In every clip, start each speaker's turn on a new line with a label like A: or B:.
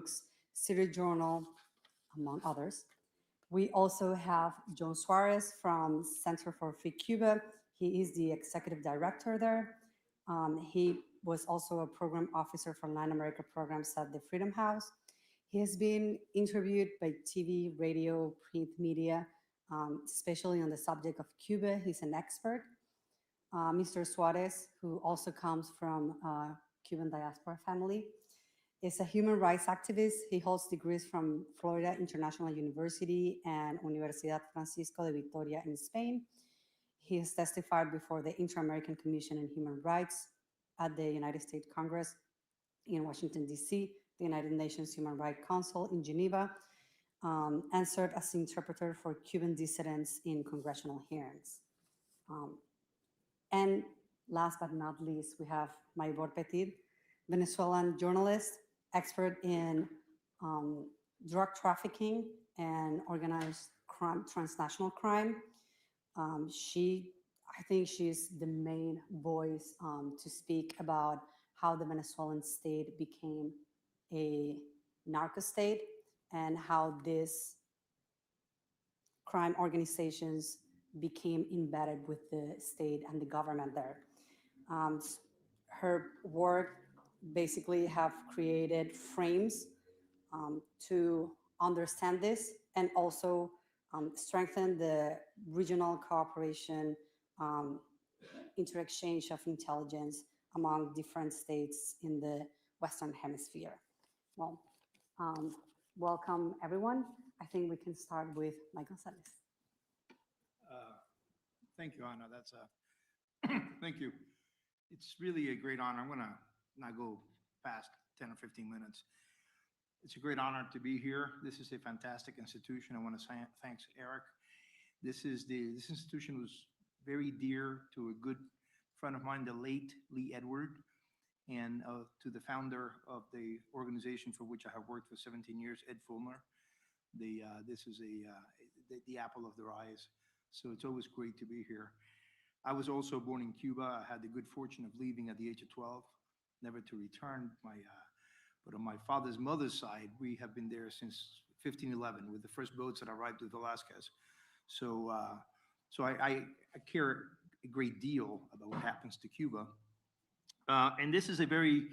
A: books, City Journal, among others. We also have John Suarez from Center for Free Cuba. He is the executive director there. He was also a program officer for Latin America programs at the Freedom House. He has been interviewed by TV, radio, print media, especially on the subject of Cuba. He's an expert. Mr. Suarez, who also comes from Cuban diaspora family, is a human rights activist. He holds degrees from Florida International University and Universidad Francisco de Vitoria in Spain. He has testified before the Inter-American Commission on Human Rights at the United States Congress in Washington, D.C., the United Nations Human Rights Council in Geneva, and served as interpreter for Cuban dissidents in congressional hearings. And last but not least, we have Maybor Petit, Venezuelan journalist, expert in drug trafficking and organized crime, transnational crime. I think she's the main voice to speak about how the Venezuelan state became a narco state and how these crime organizations became embedded with the state and the government there. Her work basically have created frames to understand this and also strengthen the regional cooperation, interexchange of intelligence among different states in the Western Hemisphere. Well, welcome everyone. I think we can start with Mike Gonzalez.
B: Thank you, Ana. That's thank you. It's really a great honor. I'm going to not go past 10 or 15 minutes. It's a great honor to be here. This is a fantastic institution. I want to thank Eric. This institution was very dear to a good friend of mine, the late Lee Edward, and to the founder of the organization for which I have worked for 17 years, Ed Fulmer. This is the apple of their eyes. So it's always great to be here. I was also born in Cuba. I had the good fortune of leaving at the age of 12, never to return. But on my father's mother's side, we have been there since 1511 with the first boats that arrived with Velasquez. So I care a great deal about what happens to Cuba. And this is a very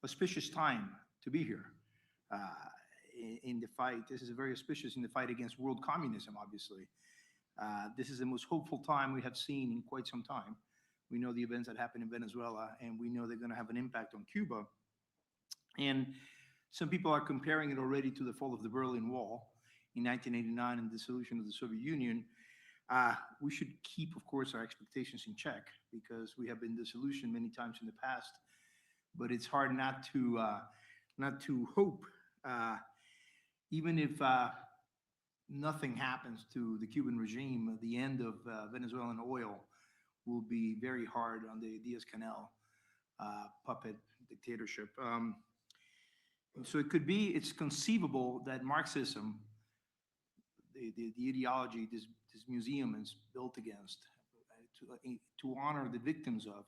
B: auspicious time to be here in the fight. This is very auspicious in the fight against world communism, obviously. This is the most hopeful time we have seen in quite some time. We know the events that happened in Venezuela, and we know they're going to have an impact on Cuba. And some people are comparing it already to the fall of the Berlin Wall in 1989 and the dissolution of the Soviet Union. We should keep, of course, our expectations in check because we have been disillusioned many times in the past. But it's hard not to hope, even if nothing happens to the Cuban regime, the end of Venezuelan oil will be very hard on the Diaz-Canel puppet dictatorship. So it's conceivable that Marxism, the ideology this museum is built against, to honor the victims of,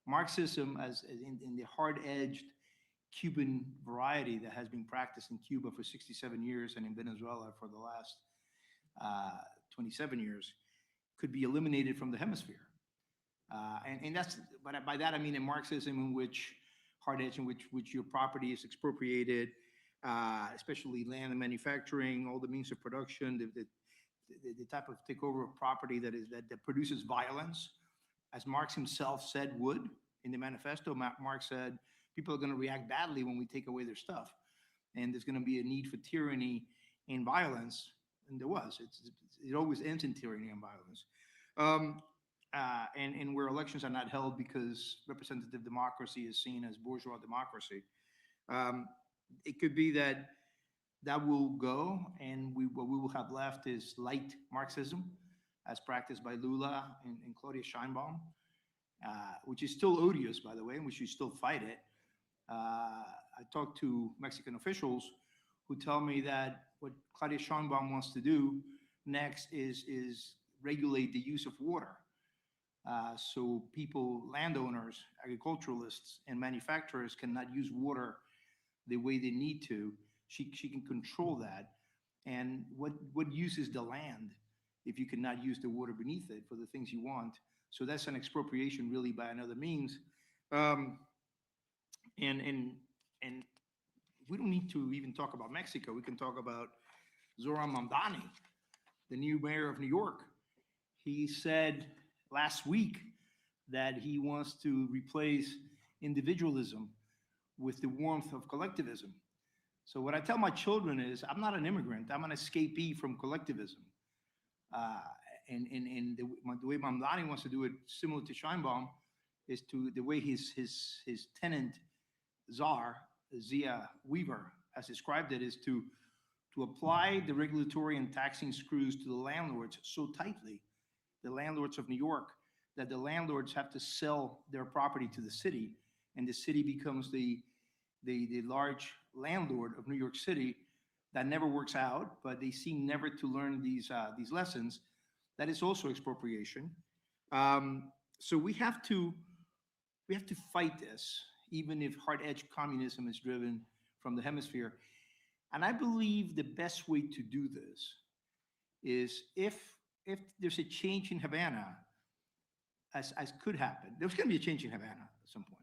B: Marxism as in the hard-edged Cuban variety that has been practiced in Cuba for 67 years and in Venezuela for the last 27 years, could be eliminated from the hemisphere. And that's, but by that I mean a Marxism in which hard-edged, in which your property is expropriated, especially land and manufacturing, all the means of production, the type of takeover of property that produces violence, as Marx himself said would in the manifesto. Marx said, people are going to react badly when we take away their stuff. And there's going to be a need for tyranny and violence. And there was. It always ends in tyranny and violence. And where elections are not held because representative democracy is seen as bourgeois democracy. It could be that will go, and what we will have left is light Marxism, as practiced by Lula and Claudia Sheinbaum, which is still odious, by the way, and we should still fight it. I talked to Mexican officials who tell me that what Claudia Sheinbaum wants to do next is regulate the use of water. So people, landowners, agriculturalists, and manufacturers cannot use water the way they need to She can control that. And what use is the land if you cannot use the water beneath it for the things you want? So that's an expropriation really by another means. Um, and and and we don't need to even talk about Mexico. We can talk about Zoran Mamdani, the new mayor of New York. He said last week that he wants to replace individualism with the warmth of collectivism. So what I tell my children is, I'm not an immigrant. I'm an escapee from collectivism. Uh, and the way Mamdani wants to do it, similar to Scheinbaum, is to the way his tenant czar Zia Weaver has described it, is to apply the regulatory and taxing screws to the landlords so tightly, the landlords of New York, that the landlords have to sell their property to the city, and the city becomes the large landlord of New York City. That never works out, but they seem never to learn these lessons. That is also expropriation. So we have to fight this, even if hard-edged communism is driven from the hemisphere. And I believe the best way to do this is if there's a change in Havana, as could happen, there's going to be a change in Havana at some point.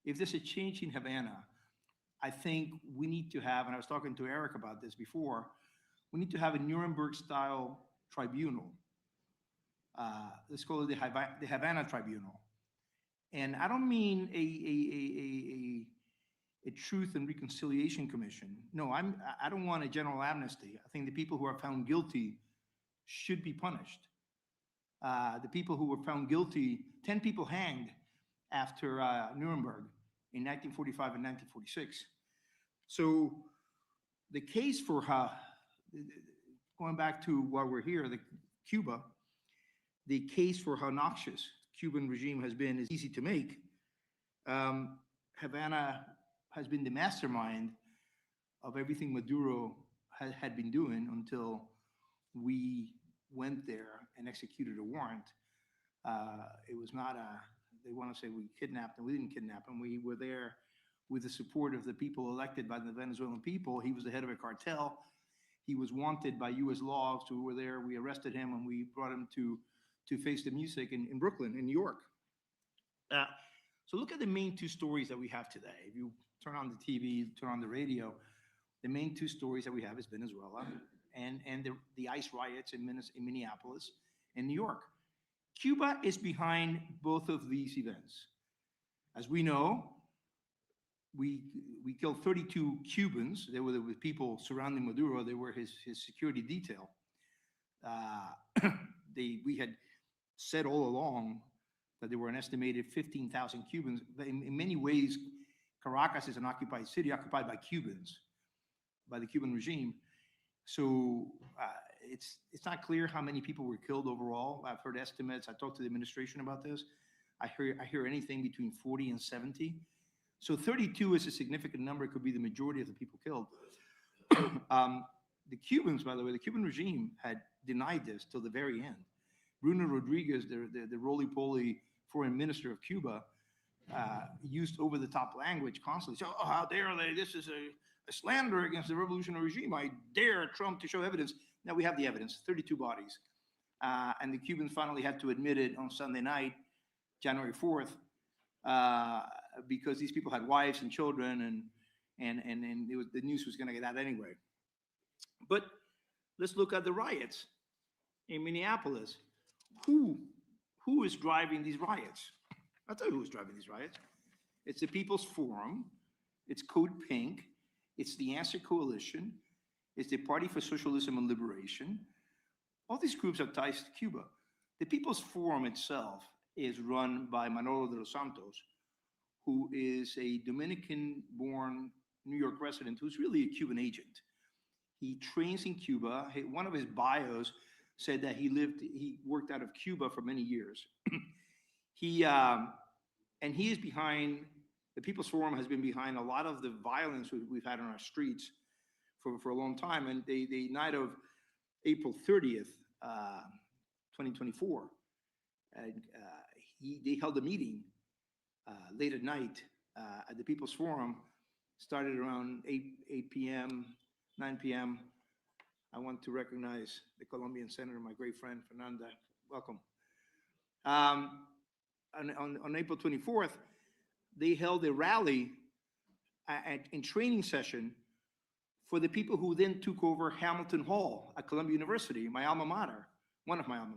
B: If there's a change in Havana, I think we need to have, and I was talking to Eric about this before, we need to have a Nuremberg-style tribunal. Let's call it the Havana Tribunal. And I don't mean a Truth and Reconciliation Commission. No, I don't want a general amnesty. I think the people who are found guilty should be punished. The people who were found guilty, 10 people hanged after Nuremberg in 1945 and 1946. So the case for going back to why we're here, Cuba, the case for how noxious Cuban regime has been is easy to make. Havana has been the mastermind of everything Maduro had been doing until we went there and executed a warrant. It was not they want to say we kidnapped him. We didn't kidnap him. We were there with the support of the people elected by the Venezuelan people. He was the head of a cartel. He was wanted by U.S. law, so we were there. We arrested him and we brought him to Face the Music in Brooklyn, in New York. So look at the main two stories that we have today. If you turn on the TV, turn on the radio, the main two stories that we have is Venezuela and the ICE riots in Minneapolis and New York. Cuba is behind both of these events. As we know, we killed 32 Cubans. They were the people surrounding Maduro. They were his security detail. We had said all along that there were an estimated 15,000 Cubans. In many ways, Caracas is an occupied city, occupied by Cubans, by the Cuban regime. So it's not clear how many people were killed overall. I've heard estimates. I talked to the administration about this. I hear anything between 40 and 70. So 32 is a significant number. It could be the majority of the people killed. The Cubans, by the way, the Cuban regime had denied this till the very end. Bruno Rodriguez, the roly-poly foreign minister of Cuba, used over-the-top language constantly. So, oh, how dare they? This is a slander against the revolutionary regime. I dare Trump to show evidence. Now we have the evidence, 32 bodies. And the Cubans finally had to admit it on Sunday night, January 4th, because these people had wives and children, and the news was going to get out anyway. But let's look at the riots in Minneapolis. Who is driving these riots? I'll tell you who's driving these riots. It's the People's Forum. It's Code Pink. It's the Answer Coalition. It's the Party for Socialism and Liberation. All these groups have ties to Cuba. The People's Forum itself is run by Manolo de los Santos, who is a Dominican-born New York resident who's really a Cuban agent. He trains in Cuba. One of his bios said that he worked out of Cuba for many years. He is behind, the People's Forum has been behind a lot of the violence we've had on our streets for a long time. And the night of April 30th, 2024, they held a meeting late at night at the People's Forum Started around 8 p.m., 9 p.m. I want to recognize the Colombian senator, my great friend, Fernanda. Welcome. On April 24th, they held a rally in training session for the people who then took over Hamilton Hall at Columbia University, my alma mater, one of my alma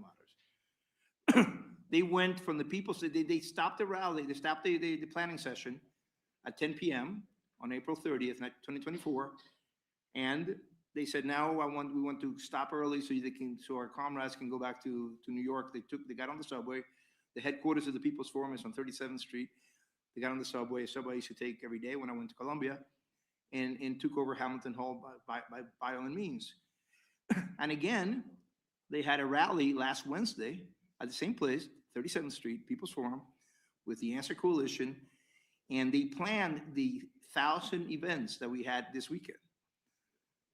B: maters. They went from the people, so they stopped the rally, they stopped the planning session at 10 p.m. on April 30th, 2024, and they said, now we want to stop early so our comrades can go back to New York. They got on the subway. The headquarters of the People's Forum is on 37th Street. They got on the subway, a subway I used to take every day when I went to Colombia, and took over Hamilton Hall by all means. And again, they had a rally last Wednesday at the same place, 37th Street, People's Forum, with the Answer Coalition, and they planned the 1,000 events that we had this weekend.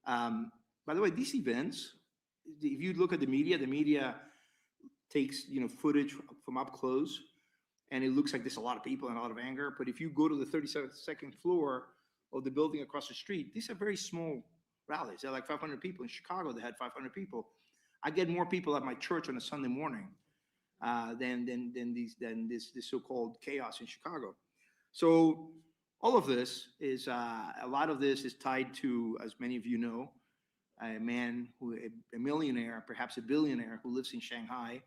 B: By the way, these events, if you look at the media takes footage from up close, and it looks like there's a lot of people and a lot of anger. But if you go to the 32nd floor of the building across the street, these are very small rallies. They're like 500 people. In Chicago, they had 500 people. I get more people at my church on a Sunday morning than this so-called chaos in Chicago. So all of this is a lot of this is tied to, as many of you know, a man a millionaire, perhaps a billionaire, who lives in Shanghai,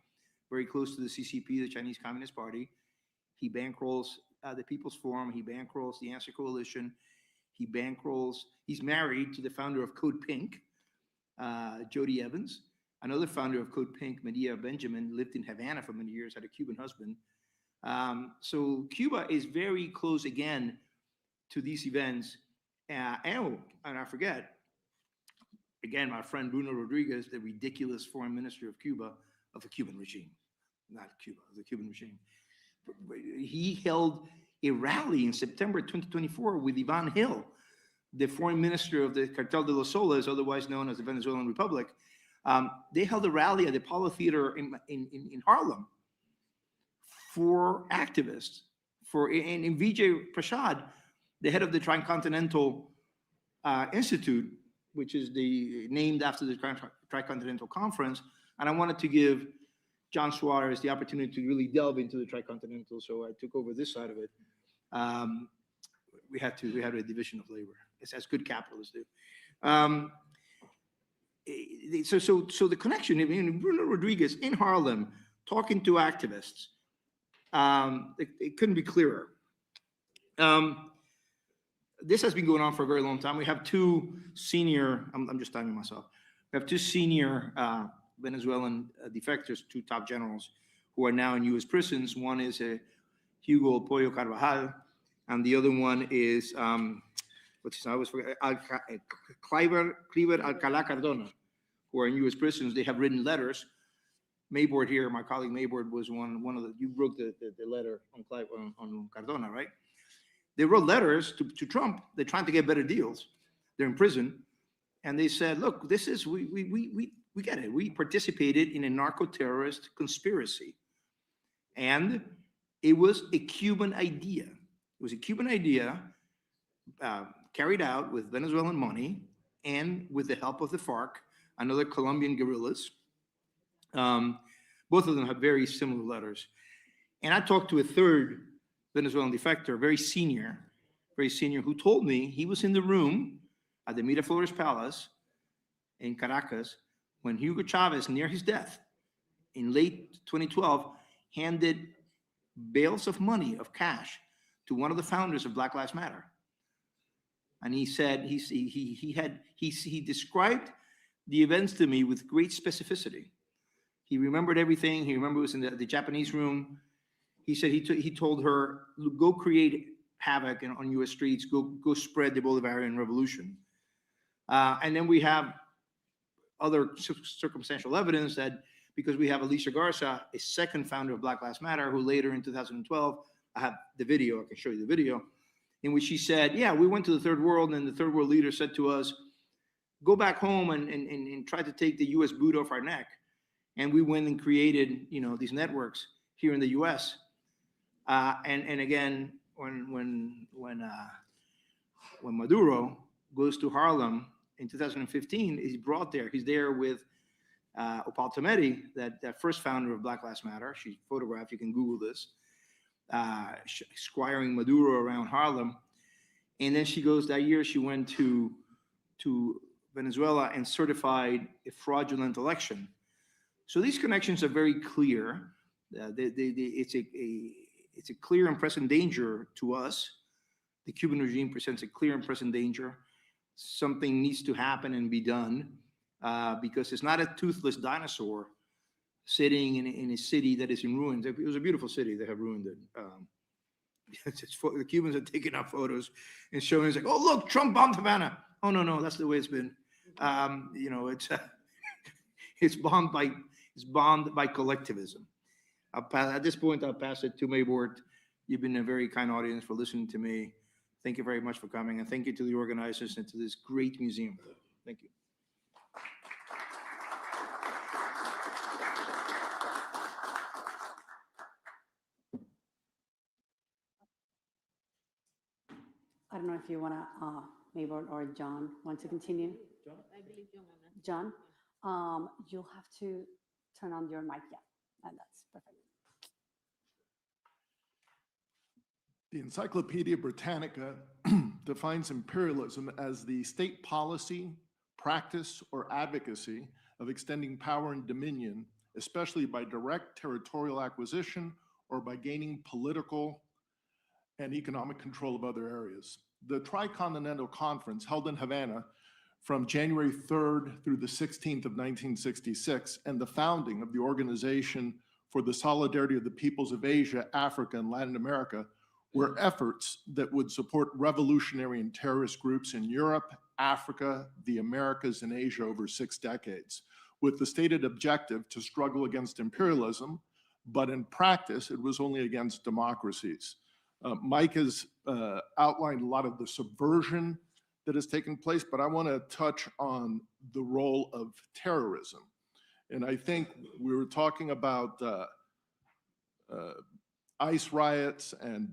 B: very close to the CCP, the Chinese Communist Party. He bankrolls the People's Forum. He bankrolls the Answer Coalition. He's married to the founder of Code Pink, Jody Evans. Another founder of Code Pink, Medea Benjamin, lived in Havana for many years, had a Cuban husband. So Cuba is very close again to these events. And I forget, again, my friend Bruno Rodriguez, the ridiculous foreign minister of Cuba, of the Cuban regime, not Cuba, the Cuban regime. He held a rally in September 2024 with Ivan Hill, the foreign minister of the Cartel de los Soles, otherwise known as the Venezuelan Republic. They held a rally at the Apollo Theater in Harlem for activists. And Vijay Prashad, the head of the Tricontinental Institute, which is named after the Tricontinental Conference. And I wanted to give John Suarez the opportunity to really delve into the Tricontinental, so I took over this side of it. We had a division of labor. It's as good capitalists do. So the connection, Bruno Rodriguez in Harlem talking to activists, it couldn't be clearer. This has been going on for a very long time. We have two senior, I'm just timing myself. We have two senior Venezuelan defectors, two top generals who are now in U.S. prisons. One is Hugo Pollo Carvajal, and the other one is, what's his name? I always forget, Cleaver Alcalá Cardona, who are in U.S. prisons. They have written letters. Mayboard here, my colleague Mayboard was one of the, you wrote the letter on Cardona, right? They wrote letters to Trump. They're trying to get better deals. They're in prison. And they said, look, this is, we get it. We participated in a narco-terrorist conspiracy. And it was a Cuban idea. It was a Cuban idea carried out with Venezuelan money and with the help of the FARC and other Colombian guerrillas. Both of them have very similar letters. And I talked to a third Venezuelan defector, very senior, who told me he was in the room at the Miraflores Palace in Caracas when Hugo Chavez, near his death in late 2012, handed bales of money, of cash, to one of the founders of Black Lives Matter. And he said he described the events to me with great specificity. He remembered everything. He remembered it was in the Japanese room. He said he told her, go create havoc on U.S. streets, go spread the Bolivarian revolution. And then we have other circumstantial evidence that, because we have Alicia Garza, a second founder of Black Lives Matter, who later in 2012, I have the video, I can show you the video, in which she said, yeah, we went to the third world, and the third world leader said to us, go back home and try to take the U.S. boot off our neck. And we went and created, these networks here in the U.S. And again, when when Maduro goes to Harlem in 2015, he's brought there. He's there with Opal Tometi, that first founder of Black Lives Matter. She's photographed. You can Google this. Squiring Maduro around Harlem. And then she goes, that year she went to Venezuela and certified a fraudulent election. So these connections are very clear. It's a clear and present danger to us. The Cuban regime presents a clear and present danger. Something needs to happen and be done because it's not a toothless dinosaur sitting in a city that is in ruins. It was a beautiful city. They have ruined it. The Cubans are taking out photos and showing. It's like, oh look, Trump bombed Havana. Oh no, that's the way it's been. It's bombed by collectivism. At this point, I'll pass it to Maybort. You've been a very kind audience for listening to me. Thank you very much for coming, and thank you to the organizers and to this great museum. Thank you.
A: I don't know if you want to, Maybor or John, want to continue?
C: I believe John.
A: John, you'll have to turn on your mic. Yeah, and that's perfect.
D: The Encyclopedia Britannica defines imperialism as the state policy, practice, or advocacy of extending power and dominion, especially by direct territorial acquisition or by gaining political and economic control of other areas. The Tricontinental Conference, held in Havana from January 3rd through the 16th of 1966, and the founding of the Organization for the Solidarity of the Peoples of Asia, Africa, and Latin America, were efforts that would support revolutionary and terrorist groups in Europe, Africa, the Americas, and Asia over 6 decades, with the stated objective to struggle against imperialism, but in practice, it was only against democracies. Mike has outlined a lot of the subversion that has taken place, but I want to touch on the role of terrorism. And I think we were talking about ICE riots and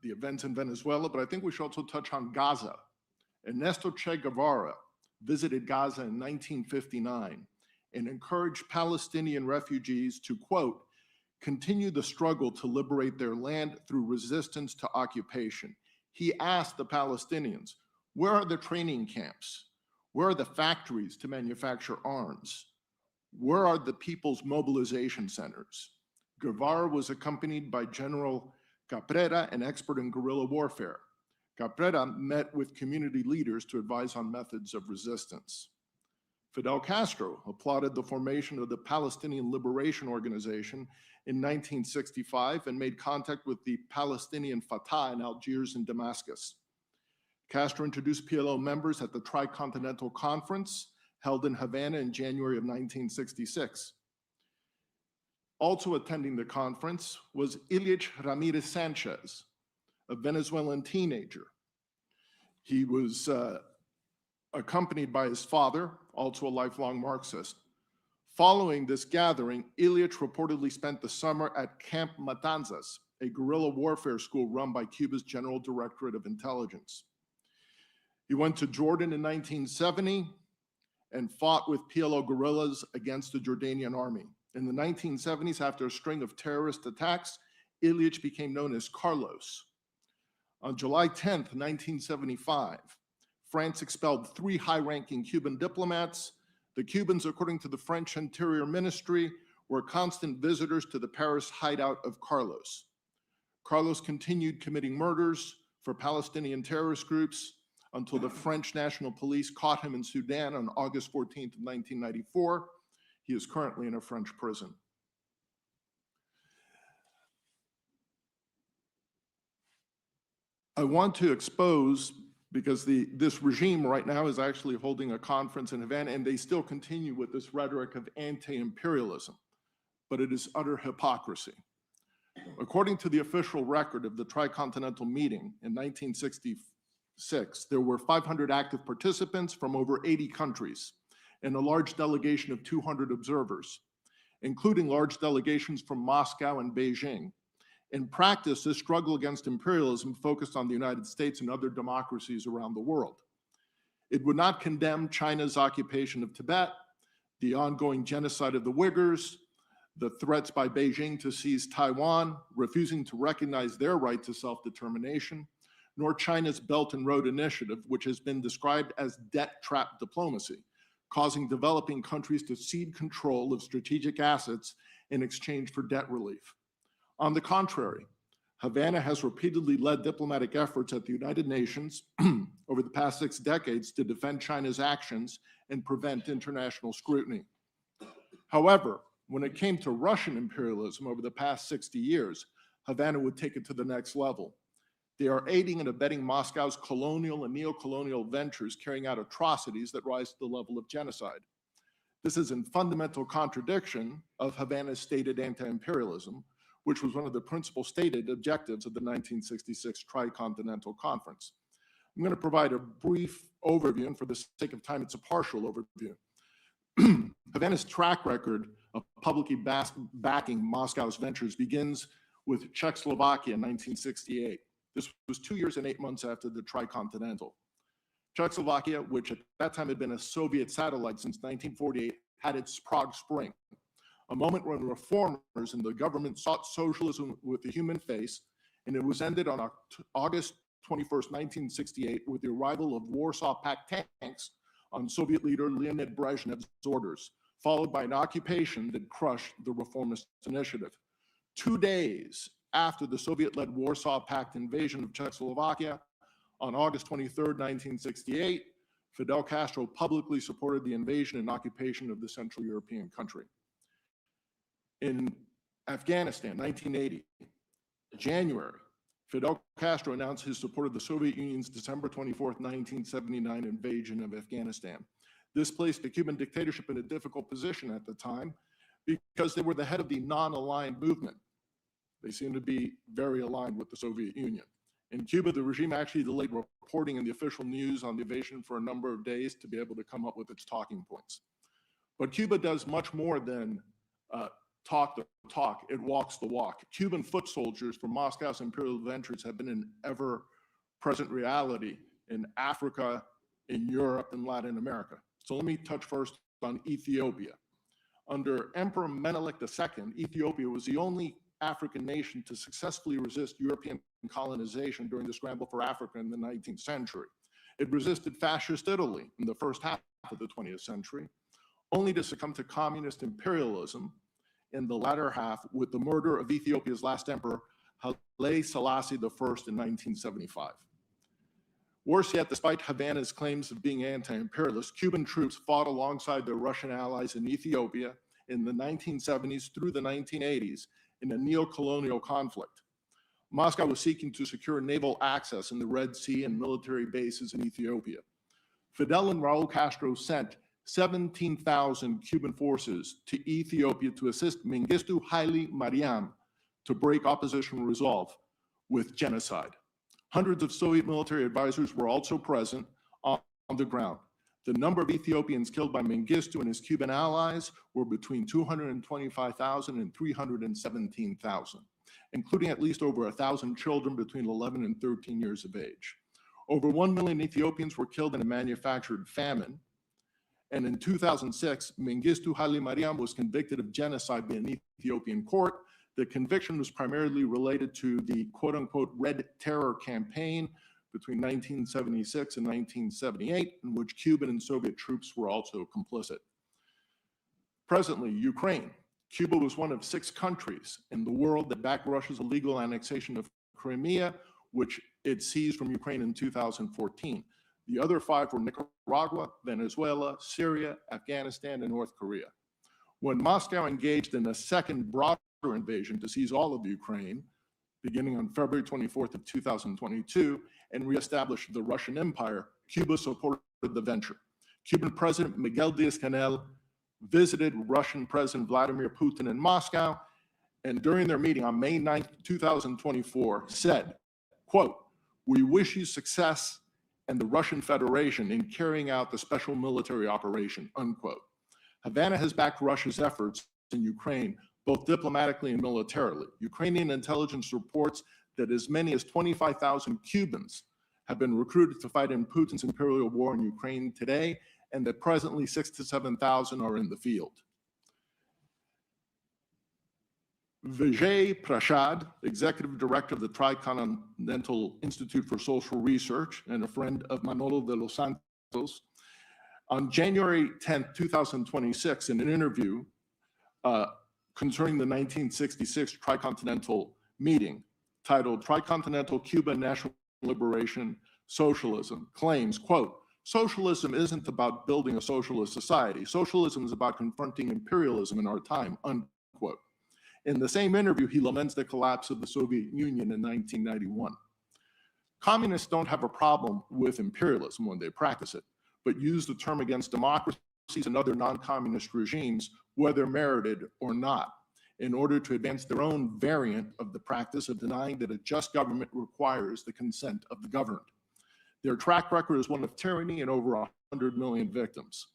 D: the events in Venezuela, but I think we should also touch on Gaza. Ernesto Che Guevara visited Gaza in 1959 and encouraged Palestinian refugees to, quote, continue the struggle to liberate their land through resistance to occupation. He asked the Palestinians, where are the training camps? Where are the factories to manufacture arms? Where are the people's mobilization centers? Guevara was accompanied by General Caprera, an expert in guerrilla warfare. Caprera met with community leaders to advise on methods of resistance. Fidel Castro applauded the formation of the Palestinian Liberation Organization in 1965 and made contact with the Palestinian Fatah in Algiers and Damascus. Castro introduced PLO members at the Tricontinental Conference held in Havana in January of 1966. Also attending the conference was Ilich Ramirez Sanchez, a Venezuelan teenager. He was accompanied by his father, also a lifelong Marxist. Following this gathering, Ilich reportedly spent the summer at Camp Matanzas, a guerrilla warfare school run by Cuba's General Directorate of Intelligence. He went to Jordan in 1970 and fought with PLO guerrillas against the Jordanian army. In the 1970s, after a string of terrorist attacks, Ilich became known as Carlos. On July 10th, 1975, France expelled 3 high-ranking Cuban diplomats. The Cubans, according to the French Interior Ministry, were constant visitors to the Paris hideout of Carlos. Carlos continued committing murders for Palestinian terrorist groups until the French National Police caught him in Sudan on August 14th, 1994. He is currently in a French prison. I want to expose, because this regime right now is actually holding a conference in Havana, and they still continue with this rhetoric of anti-imperialism, but it is utter hypocrisy. According to the official record of the Tricontinental meeting in 1966, there were 500 active participants from over 80 countries and a large delegation of 200 observers, including large delegations from Moscow and Beijing. In practice, this struggle against imperialism focused on the United States and other democracies around the world. It would not condemn China's occupation of Tibet, the ongoing genocide of the Uyghurs, the threats by Beijing to seize Taiwan, refusing to recognize their right to self-determination, nor China's Belt and Road Initiative, which has been described as debt trap diplomacy, causing developing countries to cede control of strategic assets in exchange for debt relief. On the contrary, Havana has repeatedly led diplomatic efforts at the United Nations over the past 6 decades to defend China's actions and prevent international scrutiny. However, when it came to Russian imperialism over the past 60 years, Havana would take it to the next level. They are aiding and abetting Moscow's colonial and neo-colonial ventures, carrying out atrocities that rise to the level of genocide. This is in fundamental contradiction of Havana's stated anti-imperialism, which was one of the principal stated objectives of the 1966 Tricontinental Conference. I'm going to provide a brief overview, and for the sake of time, it's a partial overview. Havana's track record of publicly backing Moscow's ventures begins with Czechoslovakia in 1968. This was 2 years and 8 months after the Tricontinental. Czechoslovakia, which at that time had been a Soviet satellite since 1948, had its Prague Spring, a moment when reformers in the government sought socialism with a human face, and it was ended on August 21st, 1968, with the arrival of Warsaw Pact tanks on Soviet leader Leonid Brezhnev's orders, followed by an occupation that crushed the reformist initiative. 2 days after the Soviet-led Warsaw Pact invasion of Czechoslovakia, on August 23rd, 1968, Fidel Castro publicly supported the invasion and occupation of the Central European country. In Afghanistan, 1980, January, Fidel Castro announced his support of the Soviet Union's December 24th, 1979 invasion of Afghanistan. This placed the Cuban dictatorship in a difficult position at the time because they were the head of the non-aligned movement. They seemed to be very aligned with the Soviet Union. In Cuba, the regime actually delayed reporting in the official news on the invasion for a number of days to be able to come up with its talking points. But Cuba does much more than talk the talk, it walks the walk. Cuban foot soldiers for Moscow's imperial ventures have been an ever-present reality in Africa, in Europe, and Latin America. So let me touch first on Ethiopia. Under Emperor Menelik II, Ethiopia was the only African nation to successfully resist European colonization during the scramble for Africa in the 19th century. It resisted fascist Italy in the first half of the 20th century, only to succumb to communist imperialism in the latter half with the murder of Ethiopia's last emperor, Haile Selassie I in 1975. Worse yet, despite Havana's claims of being anti-imperialist, Cuban troops fought alongside their Russian allies in Ethiopia in the 1970s through the 1980s in a neo-colonial conflict. Moscow was seeking to secure naval access in the Red Sea and military bases in Ethiopia. Fidel and Raul Castro sent 17,000 Cuban forces to Ethiopia to assist Mengistu Haile Mariam to break opposition resolve with genocide. Hundreds of Soviet military advisors were also present on the ground. The number of Ethiopians killed by Mengistu and his Cuban allies were between 225,000 and 317,000, including at least over 1,000 children between 11 and 13 years of age. Over 1 million Ethiopians were killed in a manufactured famine. And in 2006, Mengistu Haile Mariam was convicted of genocide by an Ethiopian court. The conviction was primarily related to the quote-unquote Red Terror campaign between 1976 and 1978, in which Cuban and Soviet troops were also complicit. Presently, Ukraine. Cuba was one of 6 countries in the world that backed Russia's illegal annexation of Crimea, which it seized from Ukraine in 2014. The other 5 were Nicaragua, Venezuela, Syria, Afghanistan, and North Korea. When Moscow engaged in a second broader invasion to seize all of Ukraine, beginning on February 24th of 2022, and reestablished the Russian Empire, Cuba supported the venture. Cuban President Miguel Díaz-Canel visited Russian President Vladimir Putin in Moscow, and during their meeting on May 9th, 2024, said, quote, "We wish you success and the Russian Federation in carrying out the special military operation," unquote. Havana has backed Russia's efforts in Ukraine both diplomatically and militarily. Ukrainian intelligence reports that as many as 25,000 Cubans have been recruited to fight in Putin's imperial war in Ukraine today, and that presently 6,000 to 7,000 are in the field. Vijay Prashad, executive director of the Tricontinental Institute for Social Research and a friend of Manolo de los Santos, on January 10, 2026, in an interview concerning the 1966 Tricontinental meeting titled Tricontinental Cuban National Liberation Socialism, claims, quote, "Socialism isn't about building a socialist society. Socialism is about confronting imperialism in our time," unquote. In the same interview, he laments the collapse of the Soviet Union in 1991. Communists don't have a problem with imperialism when they practice it, but use the term against democracies and other non-communist regimes, whether merited or not, in order to advance their own variant of the practice of denying that a just government requires the consent of the governed. Their track record is one of tyranny and over 100 million victims.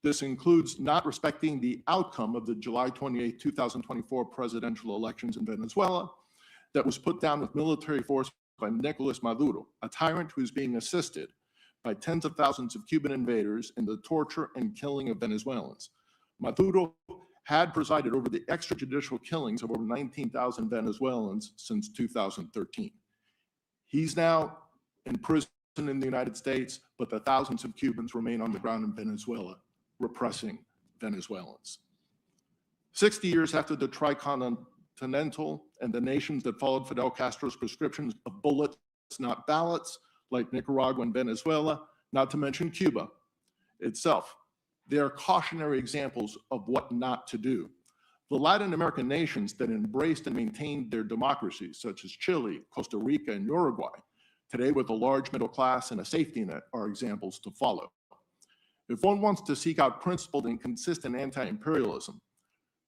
D: This includes not respecting the outcome of the July 28, 2024 presidential elections in Venezuela that was put down with military force by Nicolas Maduro, a tyrant who is being assisted by tens of thousands of Cuban invaders in the torture and killing of Venezuelans. Maduro had presided over the extrajudicial killings of over 19,000 Venezuelans since 2013. He's now in prison in the United States, but the thousands of Cubans remain on the ground in Venezuela, repressing Venezuelans. 60 years after the Tricontinental and the nations that followed Fidel Castro's prescriptions of bullets, not ballots, like Nicaragua and Venezuela, not to mention Cuba itself, they are cautionary examples of what not to do. The Latin American nations that embraced and maintained their democracies, such as Chile, Costa Rica, and Uruguay, today with a large middle class and a safety net, are examples to follow. If one wants to seek out principled and consistent anti-imperialism,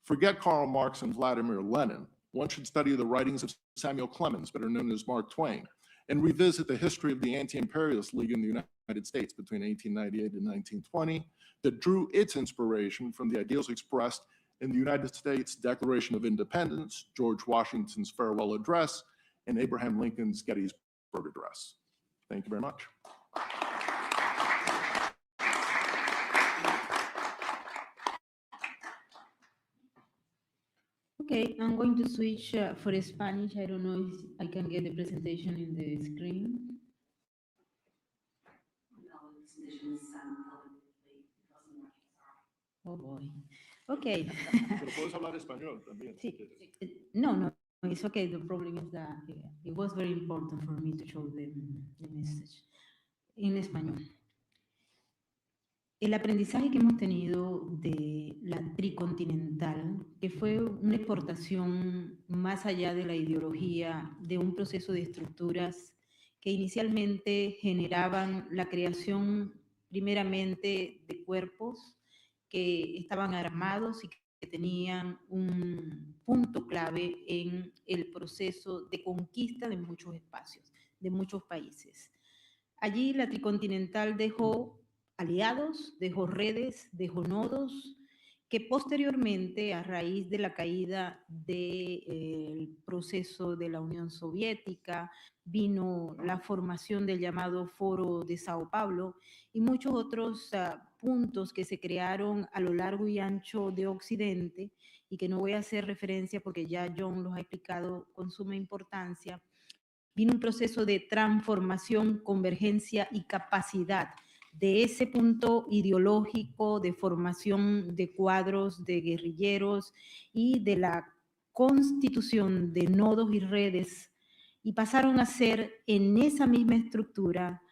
D: forget Karl Marx and Vladimir Lenin. One should study the writings of Samuel Clemens, better known as Mark Twain, and revisit the history of the Anti-Imperialist League in the United States between 1898 and 1920 that drew its inspiration from the ideals expressed in the United States Declaration of Independence, George Washington's farewell address, and Abraham Lincoln's Gettysburg Address. Thank you very much.
C: Okay, I'm going to switch for Spanish. I don't know if I can get the presentation in the screen. Oh boy. Okay.
D: Pero puedes hablar español también.
C: Sí. No, it's okay. The problem is that it was very important for me to show the message en español. El aprendizaje que hemos tenido de la Tricontinental, que fue una exportación más allá de la ideología, de un proceso de estructuras que inicialmente generaban la creación primeramente de cuerpos que estaban armados y que tenían un punto clave en el proceso de conquista de muchos espacios, de muchos países. Allí la Tricontinental dejó aliados, dejó redes, dejó nodos, que posteriormente, a raíz de la caída del proceso de la Unión Soviética, vino la formación del llamado Foro de Sao Paulo y muchos otros puntos que se crearon a lo largo y ancho de Occidente y que no voy a hacer referencia porque ya John los ha explicado con suma importancia. Vino un proceso de transformación, convergencia y capacidad de ese punto ideológico de formación de cuadros de guerrilleros y de la constitución de nodos y redes, y pasaron a ser en esa misma estructura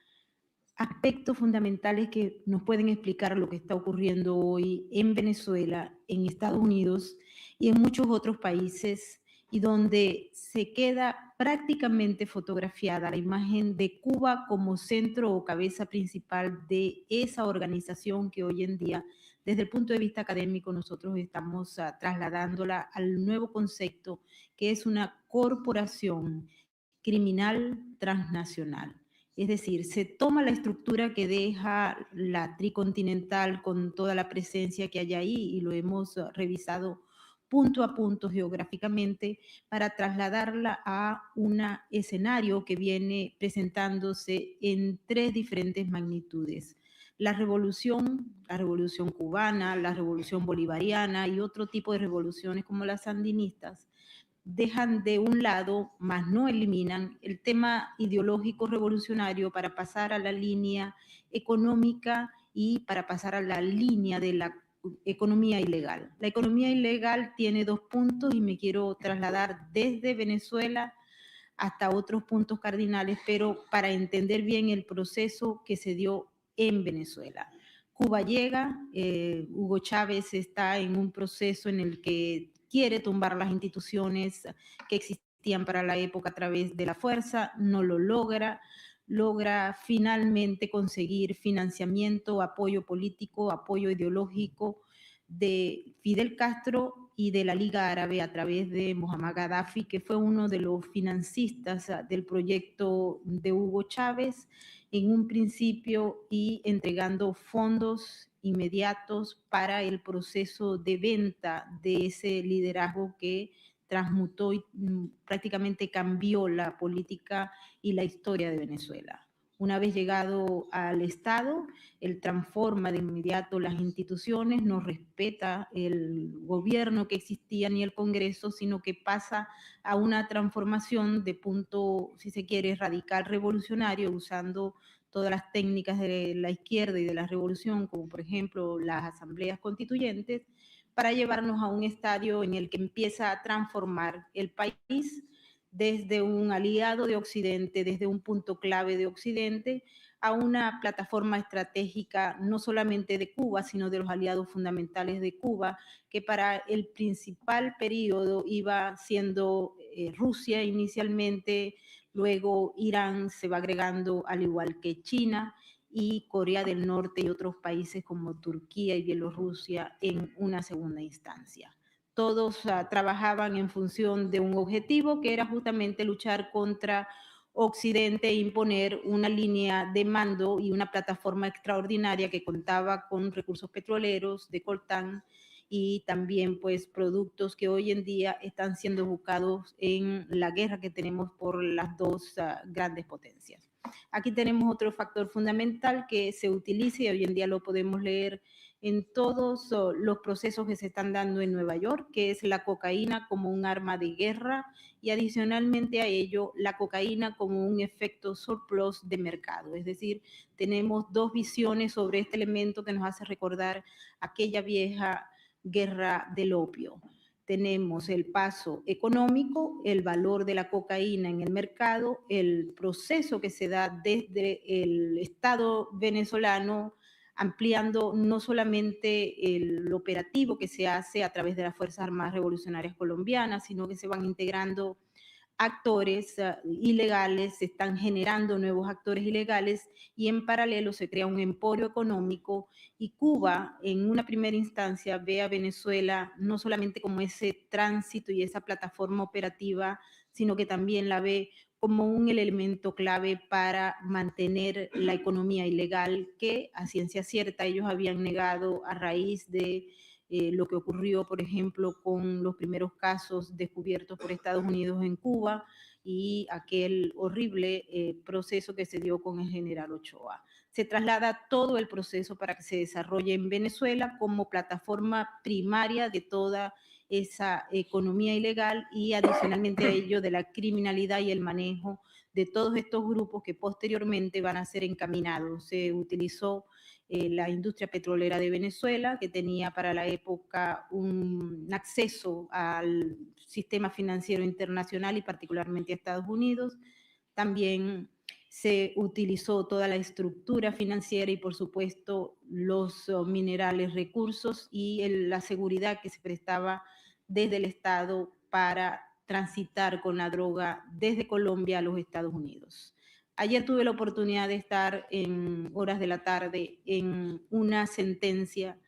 C: aspectos fundamentales que nos pueden explicar lo que está ocurriendo hoy en Venezuela, en Estados Unidos y en muchos otros países, y donde se queda prácticamente fotografiada la imagen de Cuba como centro o cabeza principal de esa organización que hoy en día, desde el punto de vista académico, nosotros estamos trasladándola al nuevo concepto que es una corporación criminal transnacional. Es decir, se toma la estructura que deja la Tricontinental con toda la presencia que hay ahí, y lo hemos revisado punto a punto geográficamente para trasladarla a un escenario que viene presentándose en 3 diferentes magnitudes. La revolución cubana, la revolución bolivariana y otro tipo de revoluciones como las sandinistas dejan de un lado, mas no eliminan, el tema ideológico revolucionario para pasar a la línea económica y para pasar a la línea de la economía ilegal. La economía ilegal tiene 2 puntos y me quiero trasladar desde Venezuela hasta otros puntos cardinales, pero para entender bien el proceso que se dio en Venezuela. Cuba llega, Hugo Chávez está en un proceso en el que quiere tumbar las instituciones que existían para la época a través de la fuerza, no lo logra, logra finalmente conseguir financiamiento, apoyo político, apoyo ideológico de Fidel Castro y de la Liga Árabe a través de Muammar Gaddafi, que fue uno de los financistas del proyecto de Hugo Chávez en un principio y entregando fondos inmediatos para el proceso de venta de ese liderazgo que transmutó y prácticamente cambió la política y la historia de Venezuela. Una vez llegado al Estado, él transforma de inmediato las instituciones, no respeta el gobierno que existía ni el Congreso, sino que pasa a una transformación de punto, si se quiere, radical revolucionario, usando todas las técnicas de la izquierda y de la revolución, como por ejemplo las asambleas constituyentes, para llevarnos a un estadio en el que empieza a transformar el país desde un aliado de Occidente, desde un punto clave de Occidente, a una plataforma estratégica no solamente de Cuba, sino de los aliados fundamentales de Cuba, que para el principal periodo iba siendo Rusia inicialmente, luego Irán se va agregando al igual que China y Corea del Norte y otros países como Turquía y Bielorrusia en una segunda instancia. Todos trabajaban en función de un objetivo que era justamente luchar contra Occidente e imponer una línea de mando y una plataforma extraordinaria que contaba con recursos petroleros de coltán y también pues productos que hoy en día están siendo buscados en la guerra que tenemos por las dos grandes potencias. Aquí tenemos otro factor fundamental que se utiliza y hoy en día lo podemos leer en todos los procesos que se están dando en Nueva York, que es la cocaína como un arma de guerra y adicionalmente a ello la cocaína como un efecto surplus de mercado. Es decir, tenemos 2 visiones sobre este elemento que nos hace recordar aquella vieja guerra del opio. Tenemos el paso económico, el valor de la cocaína en el mercado, el proceso que se da desde el Estado venezolano, ampliando no solamente el operativo que se hace a través de las Fuerzas Armadas Revolucionarias Colombianas, sino que se van integrando actores ilegales, se están generando nuevos actores ilegales y en paralelo se crea un emporio económico y Cuba en una primera instancia ve a Venezuela no solamente como ese tránsito y esa plataforma operativa, sino que también la ve como un elemento clave para mantener la economía ilegal que a ciencia cierta ellos habían negado a raíz de lo que ocurrió, por ejemplo, con los primeros casos descubiertos por Estados Unidos en Cuba y aquel horrible proceso que se dio con el general Ochoa. Se traslada todo el proceso para que se desarrolle en Venezuela como plataforma primaria de toda esa economía ilegal y adicionalmente a ello de la criminalidad y el manejo de todos estos grupos que posteriormente van a ser encaminados. Se utilizó la industria petrolera de Venezuela, que tenía para la época un acceso al sistema financiero internacional y particularmente a Estados Unidos. También se utilizó toda la estructura financiera y por supuesto los minerales, recursos y la seguridad que se prestaba desde el Estado para transitar con la droga desde Colombia a los Estados Unidos. Ayer tuve la oportunidad de estar en horas de la tarde en una sentencia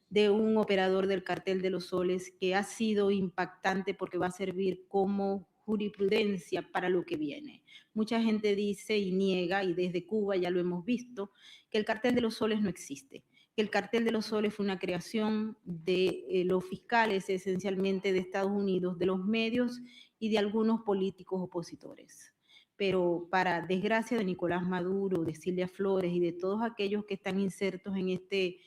C: de un operador del cartel de los soles que ha sido impactante porque va a servir como jurisprudencia para lo que viene. Mucha gente dice y niega, y desde Cuba ya lo hemos visto, que el cartel de los soles no existe, que el cartel de los soles fue una creación de los fiscales, esencialmente de Estados Unidos, de los medios y de algunos políticos opositores. Pero para desgracia de Nicolás Maduro, de Silvia Flores y de todos aquellos que están insertos en este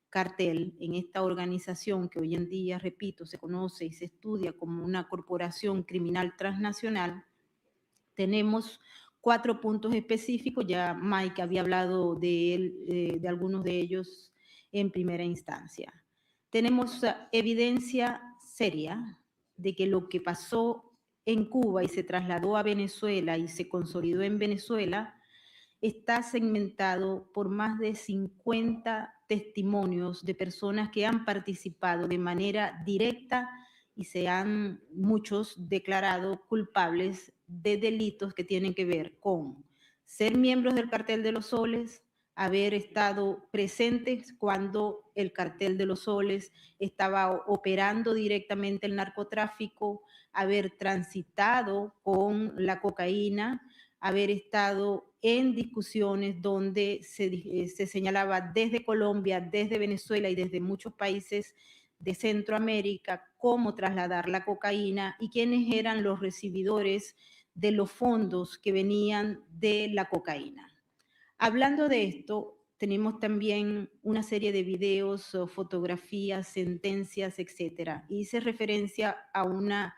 C: cartel, en esta organización que hoy en día, repito, se conoce y se estudia como una corporación criminal transnacional, tenemos 4 puntos específicos. Ya Mike había hablado de algunos de ellos en primera instancia. Tenemos evidencia seria de que lo que pasó en Cuba y se trasladó a Venezuela y se consolidó en Venezuela está segmentado por más de 50 testimonios de personas que han participado de manera directa y se han muchos declarado culpables de delitos que tienen que ver con ser miembros del cartel de los soles, haber estado presentes cuando el cartel de los soles estaba operando directamente el narcotráfico, haber transitado con la cocaína, haber estado en discusiones donde se señalaba desde Colombia, desde Venezuela y desde muchos países de Centroamérica cómo trasladar la cocaína y quiénes eran los recibidores de los fondos que venían de la cocaína. Hablando de esto, tenemos también una serie de videos, fotografías, sentencias, etcétera. Hice referencia a una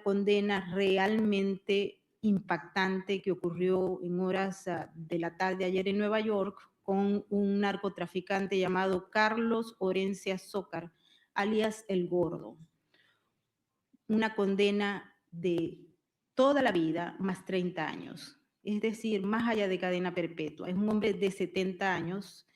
C: condena realmente impactante que ocurrió en horas de la tarde ayer en Nueva York con un narcotraficante llamado Carlos Orencia Zócar, alias El Gordo. Una condena de toda la vida más 30 años, es decir, más allá de cadena perpetua. Es un hombre de 70 años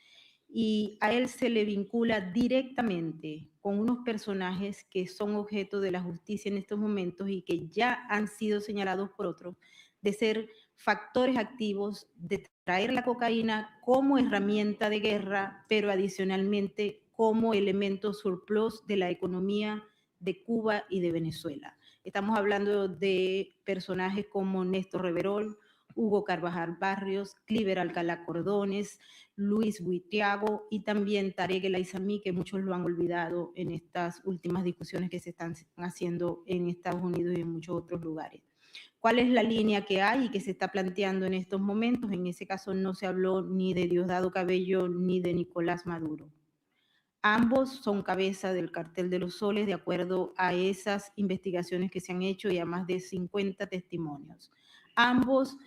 C: y a él se le vincula directamente con unos personajes que son objeto de la justicia en estos momentos y que ya han sido señalados por otros de ser factores activos de traer la cocaína como herramienta de guerra, pero adicionalmente como elemento surplus de la economía de Cuba y de Venezuela. Estamos hablando de personajes como Néstor Reverol, Hugo Carvajal Barrios, Cliver Alcalá Cordones, Luis Buitriago y también Tarek El Aizami, que muchos lo han olvidado en estas últimas discusiones que se están haciendo en Estados Unidos y en muchos otros lugares. ¿Cuál es la línea que hay y que se está planteando en estos momentos? En ese caso no se habló ni de Diosdado Cabello ni de Nicolás Maduro. Ambos son cabeza del cartel de los soles de acuerdo a esas investigaciones que se han hecho y a más de 50 testimonios. Ambos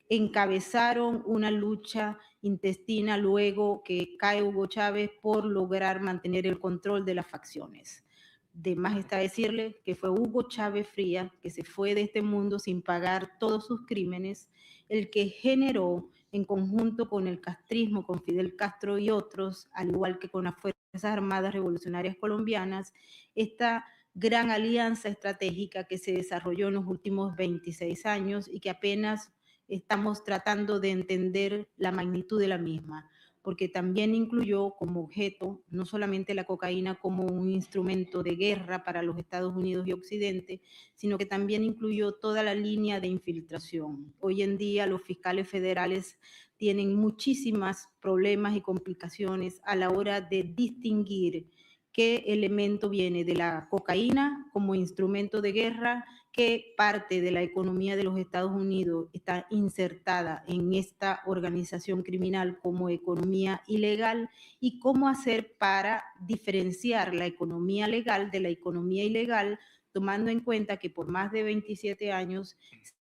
C: encabezaron una lucha intestina luego que cae Hugo Chávez por lograr mantener el control de las facciones. De más está decirle que fue Hugo Chávez Frías, que se fue de este mundo sin pagar todos sus crímenes, el que generó en conjunto con el castrismo, con Fidel Castro y otros, al igual que con las Fuerzas Armadas Revolucionarias Colombianas, esta gran alianza estratégica que se desarrolló en los últimos 26 años y que apenas estamos tratando de entender la magnitud de la misma, porque también incluyó como objeto no solamente la cocaína como un instrumento de guerra para los Estados Unidos y Occidente, sino que también incluyó toda la línea de infiltración. Hoy en día los fiscales federales tienen muchísimos problemas y complicaciones a la hora de distinguir qué elemento viene de la cocaína como instrumento de guerra, qué parte de la economía de los Estados Unidos está insertada en esta organización criminal como economía ilegal y cómo hacer para diferenciar la economía legal de la economía ilegal, tomando en cuenta que por más de 27 años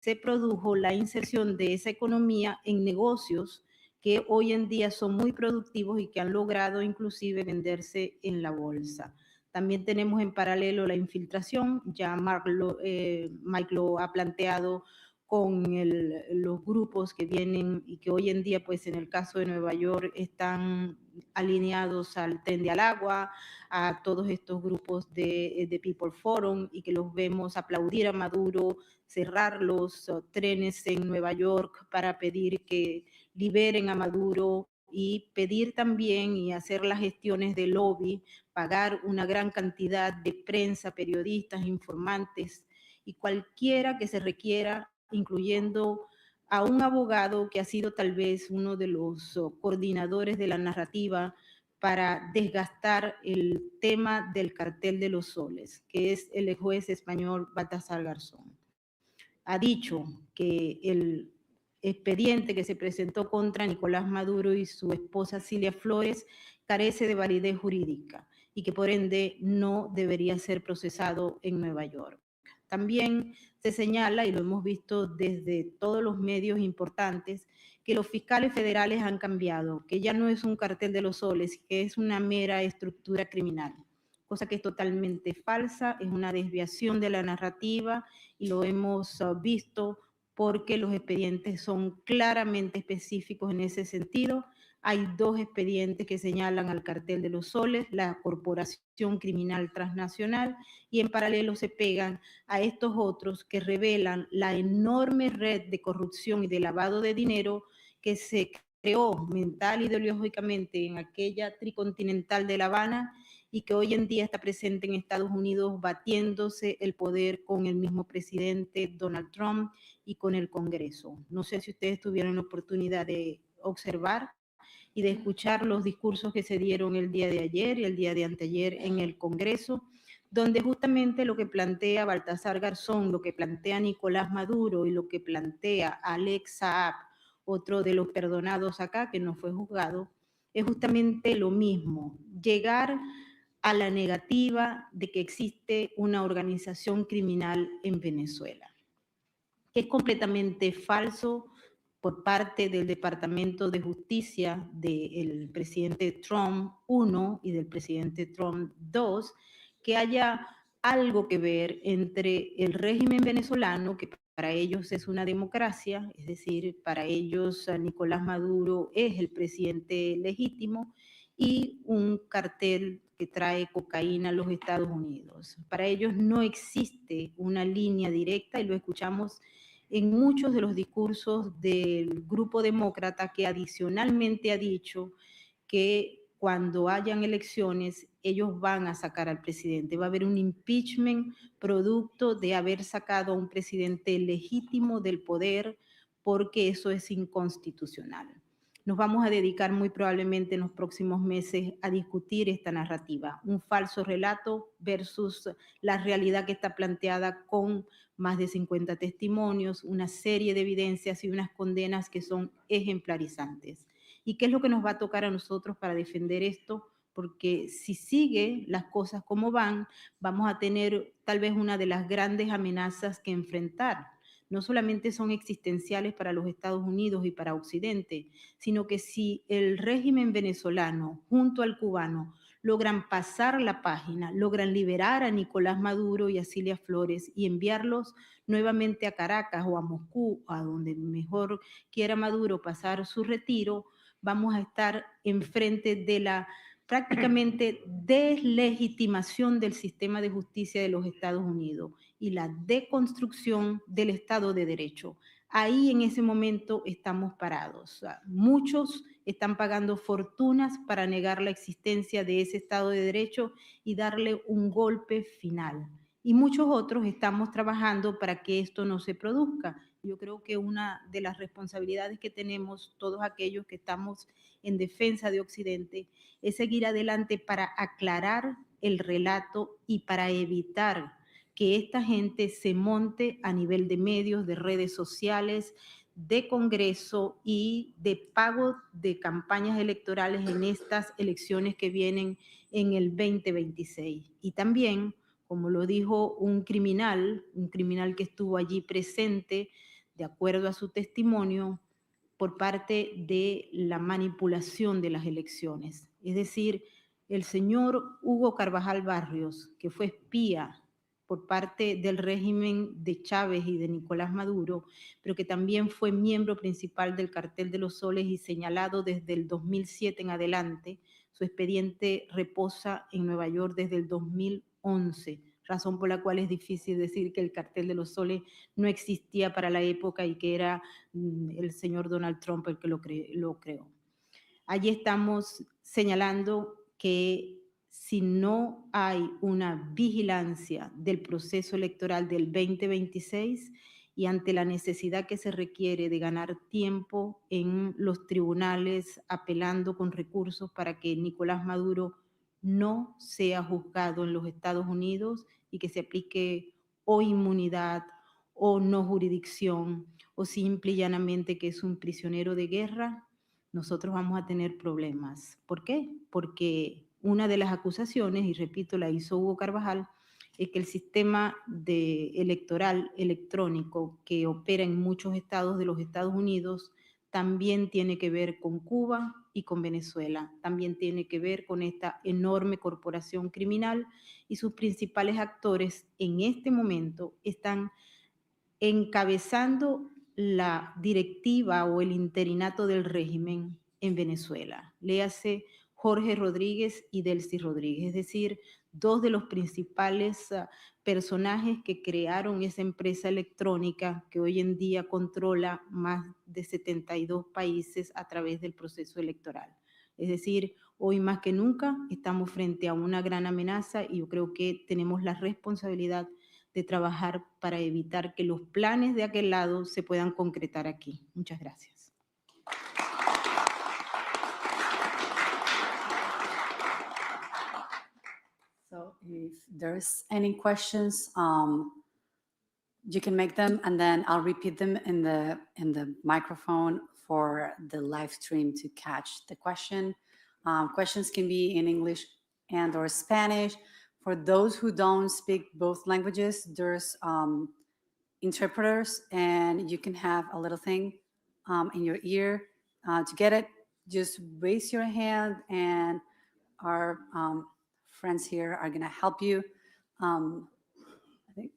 C: se produjo la inserción de esa economía en negocios que hoy en día son muy productivos y que han logrado inclusive venderse en la bolsa. También tenemos en paralelo la infiltración, ya Mike lo ha planteado con los grupos que vienen y que hoy en día, pues en el caso de Nueva York, están alineados al Tren de Agua, a todos estos grupos de People Forum y que los vemos aplaudir a Maduro, cerrar los trenes en Nueva York para pedir que liberen a Maduro y pedir también y hacer las gestiones de lobby, pagar una gran cantidad de prensa, periodistas, informantes y cualquiera que se requiera, incluyendo a un abogado que ha sido tal vez uno de los coordinadores de la narrativa para desgastar el tema del cartel de los soles, que es el juez español Baltasar Garzón. Ha dicho que el expediente que se presentó contra Nicolás Maduro y su esposa Cilia Flores carece de validez jurídica y que por ende no debería ser procesado en Nueva York. También se señala, y lo hemos visto desde todos los medios importantes, que los fiscales federales han cambiado, que ya no es un cartel de los soles, que es una mera estructura criminal, cosa que es totalmente falsa, es una desviación de la narrativa y lo hemos visto porque los expedientes son claramente específicos en ese sentido. Hay 2 expedientes que señalan al cartel de los soles, la corporación criminal transnacional, y en paralelo se pegan a estos otros que revelan la enorme red de corrupción y de lavado de dinero que se creó mental y ideológicamente en aquella Tricontinental de La Habana y que hoy en día está presente en Estados Unidos batiéndose el poder con el mismo presidente Donald Trump y con el Congreso. No sé si ustedes tuvieron la oportunidad de observar y de escuchar los discursos que se dieron el día de ayer y el día de anteayer en el Congreso, donde justamente lo que plantea Baltasar Garzón, lo que plantea Nicolás Maduro y lo que plantea Alex Saab, otro de los perdonados acá que no fue juzgado, es justamente lo mismo, llegar a la negativa de que existe una organización criminal en Venezuela, que es completamente falso por parte del Departamento de Justicia del presidente Trump I y del presidente Trump II, que haya algo que ver entre el régimen venezolano, que para ellos es una democracia, es decir, para ellos Nicolás Maduro es el presidente legítimo, y un cartel que trae cocaína a los Estados Unidos. Para ellos no existe una línea directa y lo escuchamos en muchos de los discursos del grupo demócrata, que adicionalmente ha dicho que cuando hayan elecciones ellos van a sacar al presidente. Va a haber un impeachment producto de haber sacado a un presidente legítimo del poder, porque eso es inconstitucional. Nos vamos a dedicar muy probablemente en los próximos meses a discutir esta narrativa, un falso relato versus la realidad que está planteada con más de 50 testimonios, una serie de evidencias y unas condenas que son ejemplarizantes. ¿Y qué es lo que nos va a tocar a nosotros para defender esto? Porque si sigue las cosas como van, vamos a tener tal vez una de las grandes amenazas que enfrentar. No solamente son existenciales para los Estados Unidos y para Occidente, sino que si el régimen venezolano junto al cubano logran pasar la página, logran liberar a Nicolás Maduro y a Cilia Flores y enviarlos nuevamente a Caracas o a Moscú, a donde mejor quiera Maduro pasar su retiro, vamos a estar enfrente de la prácticamente deslegitimación del sistema de justicia de los Estados Unidos y la deconstrucción del Estado de Derecho. Ahí en ese momento estamos parados. O sea, muchos están pagando fortunas para negar la existencia de ese Estado de Derecho y darle un golpe final. Y muchos otros estamos trabajando para que esto no se produzca. Yo creo que una de las responsabilidades que tenemos todos aquellos que estamos en defensa de Occidente es seguir adelante para aclarar el relato y para evitar que esta gente se monte a nivel de medios, de redes sociales, de Congreso y de pago de campañas electorales en estas elecciones que vienen en el 2026. Y también, como lo dijo un criminal que estuvo allí presente, de acuerdo a su testimonio, por parte de la manipulación de las elecciones. Es decir, el señor Hugo Carvajal Barrios, que fue espía por parte del régimen de Chávez y de Nicolás Maduro, pero que también fue miembro principal del Cartel de los Soles y señalado desde el 2007 en adelante. Su expediente reposa en Nueva York desde el 2011, razón por la cual es difícil decir que el Cartel de los Soles no existía para la época y que era el señor Donald Trump el que lo creó. Allí estamos señalando que si no hay una vigilancia del proceso electoral del 2026, y ante la necesidad que se requiere de ganar tiempo en los tribunales apelando con recursos para que Nicolás Maduro no sea juzgado en los Estados Unidos y que se aplique o inmunidad o no jurisdicción o simple y llanamente que es un prisionero de guerra, nosotros vamos a tener problemas. ¿Por qué? Porque una de las acusaciones, y repito, la hizo Hugo Carvajal, es que el sistema electoral electrónico que opera en muchos estados de los Estados Unidos también tiene que ver con Cuba y con Venezuela, también tiene que ver con esta enorme corporación criminal y sus principales actores en este momento están encabezando la directiva o el interinato del régimen en Venezuela. Léase Jorge Rodríguez y Delcy Rodríguez, es decir, dos de los principales personajes que crearon esa empresa electrónica que hoy en día controla más de 72 países a través del proceso electoral. Es decir, hoy más que nunca estamos frente a una gran amenaza y yo creo que tenemos la responsabilidad de trabajar para evitar que los planes de aquel lado se puedan concretar aquí. Muchas gracias.
A: So if there's any questions, you can make them, and then I'll repeat them in the microphone for the live stream to catch the question. Questions can be in English and or Spanish. For those who don't speak both languages, there's interpreters, and you can have a little thing in your ear to get it. Just raise your hand, and our friends here are gonna help you. I think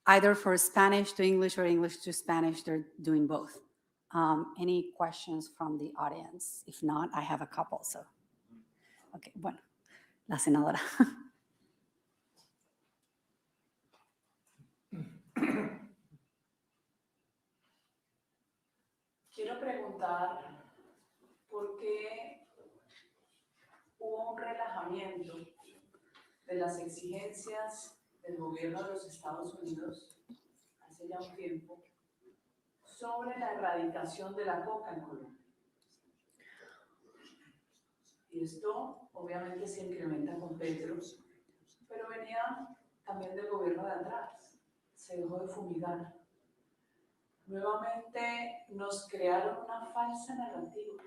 A: either for Spanish to English or English to Spanish, they're doing both. Any questions from the audience? If not, I have a couple, so. Okay, bueno, la senadora.
E: Quiero preguntar por qué hubo un relajamiento de las exigencias del gobierno de los Estados Unidos hace ya un tiempo sobre la erradicación de la coca en Colombia. Y esto obviamente se incrementa con Petro, pero venía también del gobierno de atrás. Se dejó de fumigar. Nuevamente nos crearon una falsa narrativa,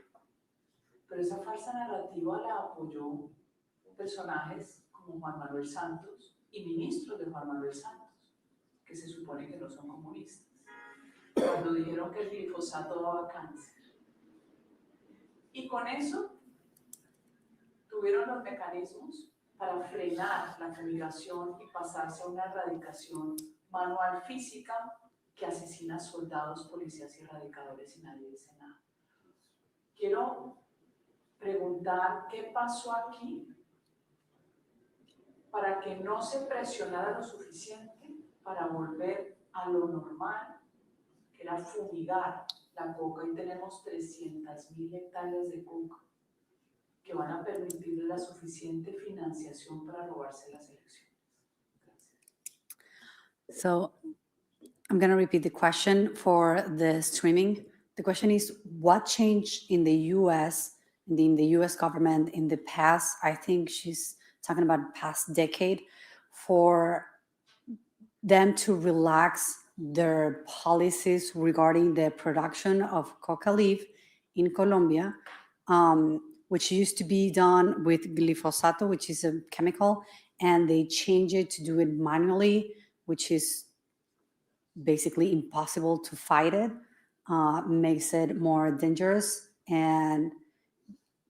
E: pero esa falsa narrativa la apoyó personajes como Juan Manuel Santos y ministros de Juan Manuel Santos, que se supone que no son comunistas, cuando dijeron que el glifosato daba cáncer. Y con eso tuvieron los mecanismos para frenar la fumigación y pasarse a una erradicación manual física que asesina soldados, policías y erradicadores y nadie dice nada. Quiero preguntar qué pasó aquí para que no se presionara lo suficiente para volver a lo normal, que era fumigar la coca. Y tenemos 300.000 hectáreas de coca que van a permitirle la suficiente financiación para robarse las elecciones. Gracias.
A: So I'm going to repeat the question for the streaming. The question is, what changed in the U.S., in the U.S. government in the past, I think she's talking about past decade, for them to relax their policies regarding the production of coca leaf in Colombia, which used to be done with glyphosate, which is a chemical, and they changed it to do it manually, which is basically impossible to fight it, makes it more dangerous. And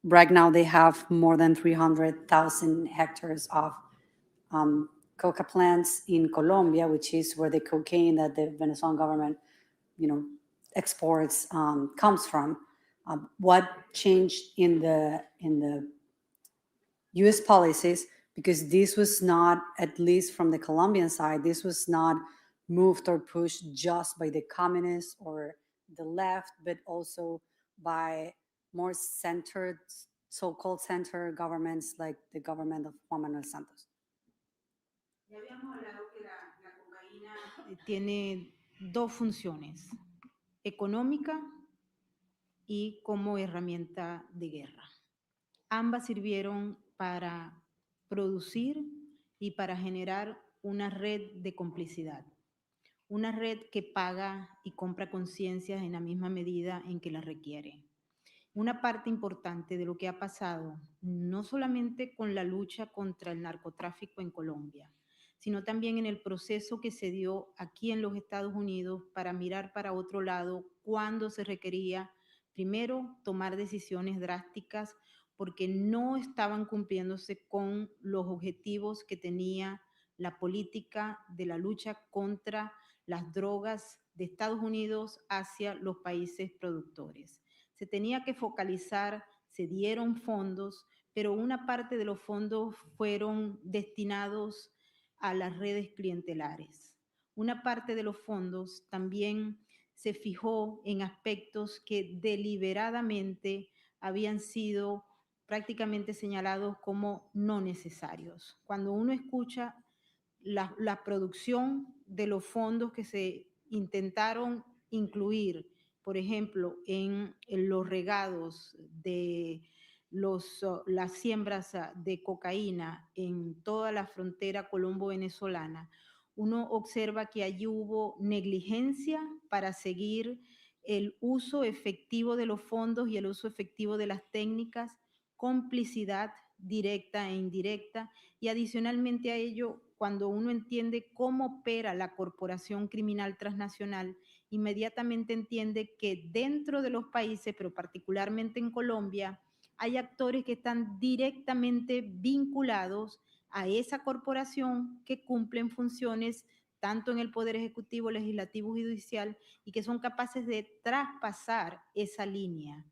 A: right now they have more than 300,000 hectares of coca plants in Colombia, which is where the cocaine that the Venezuelan government, exports comes from. What changed in the U.S. policies? Because this was not, at least from the Colombian side, this was not moved or pushed just by the communists or the left, but also by more centered, so-called center governments like the government of Juan Manuel Santos.
C: Ya habíamos hablado que la cocaína tiene dos funciones, económica y como herramienta de guerra. Ambas sirvieron para producir y para generar una red de complicidad, una red que paga y compra conciencias en la misma medida en que las requiere. Una parte importante de lo que ha pasado, no solamente con la lucha contra el narcotráfico en Colombia, sino también en el proceso que se dio aquí en los Estados Unidos para mirar para otro lado cuando se requería, primero, tomar decisiones drásticas porque no estaban cumpliéndose con los objetivos que tenía la política de la lucha contra las drogas de Estados Unidos hacia los países productores. Se tenía que focalizar, se dieron fondos, pero una parte de los fondos fueron destinados a las redes clientelares. Una parte de los fondos también se fijó en aspectos que deliberadamente habían sido prácticamente señalados como no necesarios. Cuando uno escucha la producción de los fondos que se intentaron incluir, por ejemplo, en los regados de las siembras de cocaína en toda la frontera colombo-venezolana, uno observa que allí hubo negligencia para seguir el uso efectivo de los fondos y el uso efectivo de las técnicas, complicidad directa e indirecta, y adicionalmente a ello, cuando uno entiende cómo opera la corporación criminal transnacional, inmediatamente entiende que dentro de los países, pero particularmente en Colombia, hay actores que están directamente vinculados a esa corporación que cumplen funciones tanto en el Poder Ejecutivo, Legislativo y Judicial, y que son capaces de traspasar esa línea.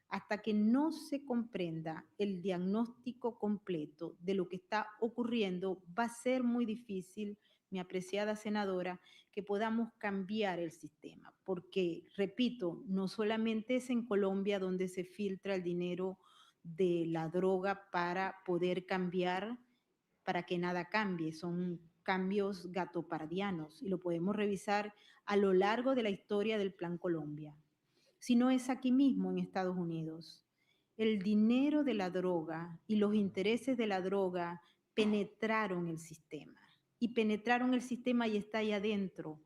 C: Hasta que no se comprenda el diagnóstico completo de lo que está ocurriendo, va a ser muy difícil, mi apreciada senadora, que podamos cambiar el sistema. Porque, repito, no solamente es en Colombia donde se filtra el dinero de la droga para poder cambiar, para que nada cambie. Son cambios gatopardianos y lo podemos revisar a lo largo de la historia del Plan Colombia. Sino es aquí mismo en Estados Unidos. El dinero de la droga y los intereses de la droga penetraron el sistema. Y penetraron el sistema y está ahí adentro,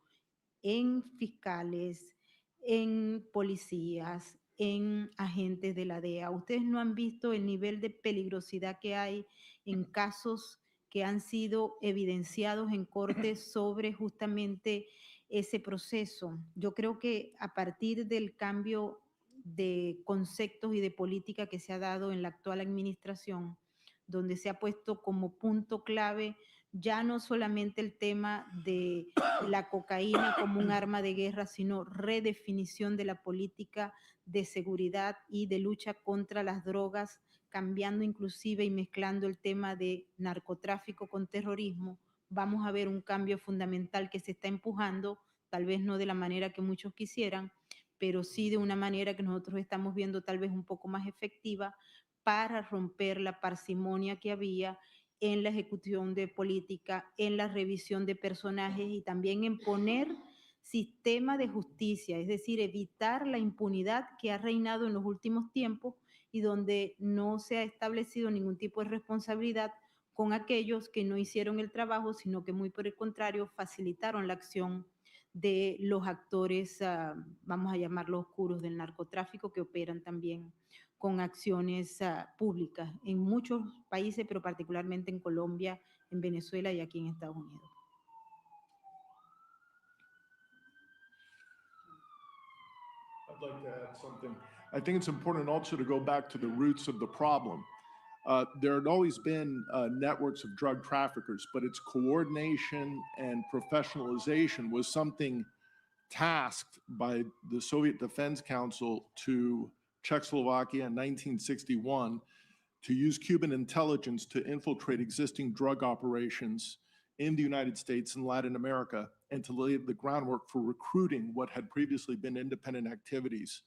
C: en fiscales, en policías, en agentes de la DEA. Ustedes no han visto el nivel de peligrosidad que hay en casos que han sido evidenciados en cortes sobre justamente ese proceso. Yo creo que a partir del cambio de conceptos y de política que se ha dado en la actual administración, donde se ha puesto como punto clave ya no solamente el tema de la cocaína como un arma de guerra, sino redefinición de la política de seguridad y de lucha contra las drogas, cambiando inclusive y mezclando el tema de narcotráfico con terrorismo. Vamos a ver un cambio fundamental que se está empujando, tal vez no de la manera que muchos quisieran, pero sí de una manera que nosotros estamos viendo tal vez un poco más efectiva para romper la parsimonia que había en la ejecución de política, en la revisión de personajes y también en poner sistema de justicia, es decir, evitar la impunidad que ha reinado en los últimos tiempos y donde no se ha establecido ningún tipo de responsabilidad con aquellos que no hicieron el trabajo, sino que muy por el contrario facilitaron la acción de los actores, vamos a llamarlos oscuros del narcotráfico, que operan también con acciones públicas en muchos países, pero particularmente en Colombia, en Venezuela y aquí en Estados Unidos.
D: I'd like to add something. I think it's important also to go back to the roots of the problem. There had always been networks of drug traffickers, but its coordination and professionalization was something tasked by the Soviet Defense Council to Czechoslovakia in 1961 to use Cuban intelligence to infiltrate existing drug operations in the United States and Latin America, and to lay the groundwork for recruiting what had previously been independent activities.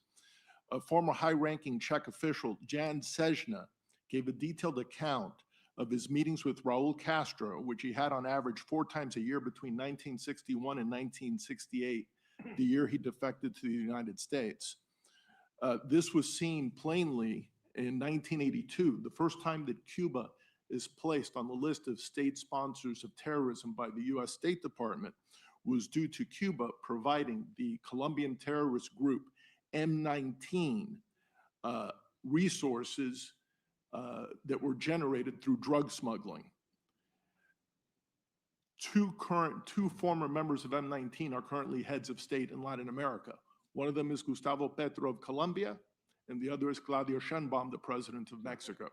D: A former high-ranking Czech official, Jan Sežna, gave a detailed account of his meetings with Raul Castro, which he had on average 4 times a year between 1961 and 1968, the year he defected to the United States. This was seen plainly in 1982, the first time that Cuba is placed on the list of state sponsors of terrorism by the US State Department was due to Cuba providing the Colombian terrorist group M19 resources that were generated through drug smuggling. Two former members of M19 are currently heads of state in Latin America. One of them is Gustavo Petro of Colombia, and the other is Claudio Sheinbaum, the president of Mexico.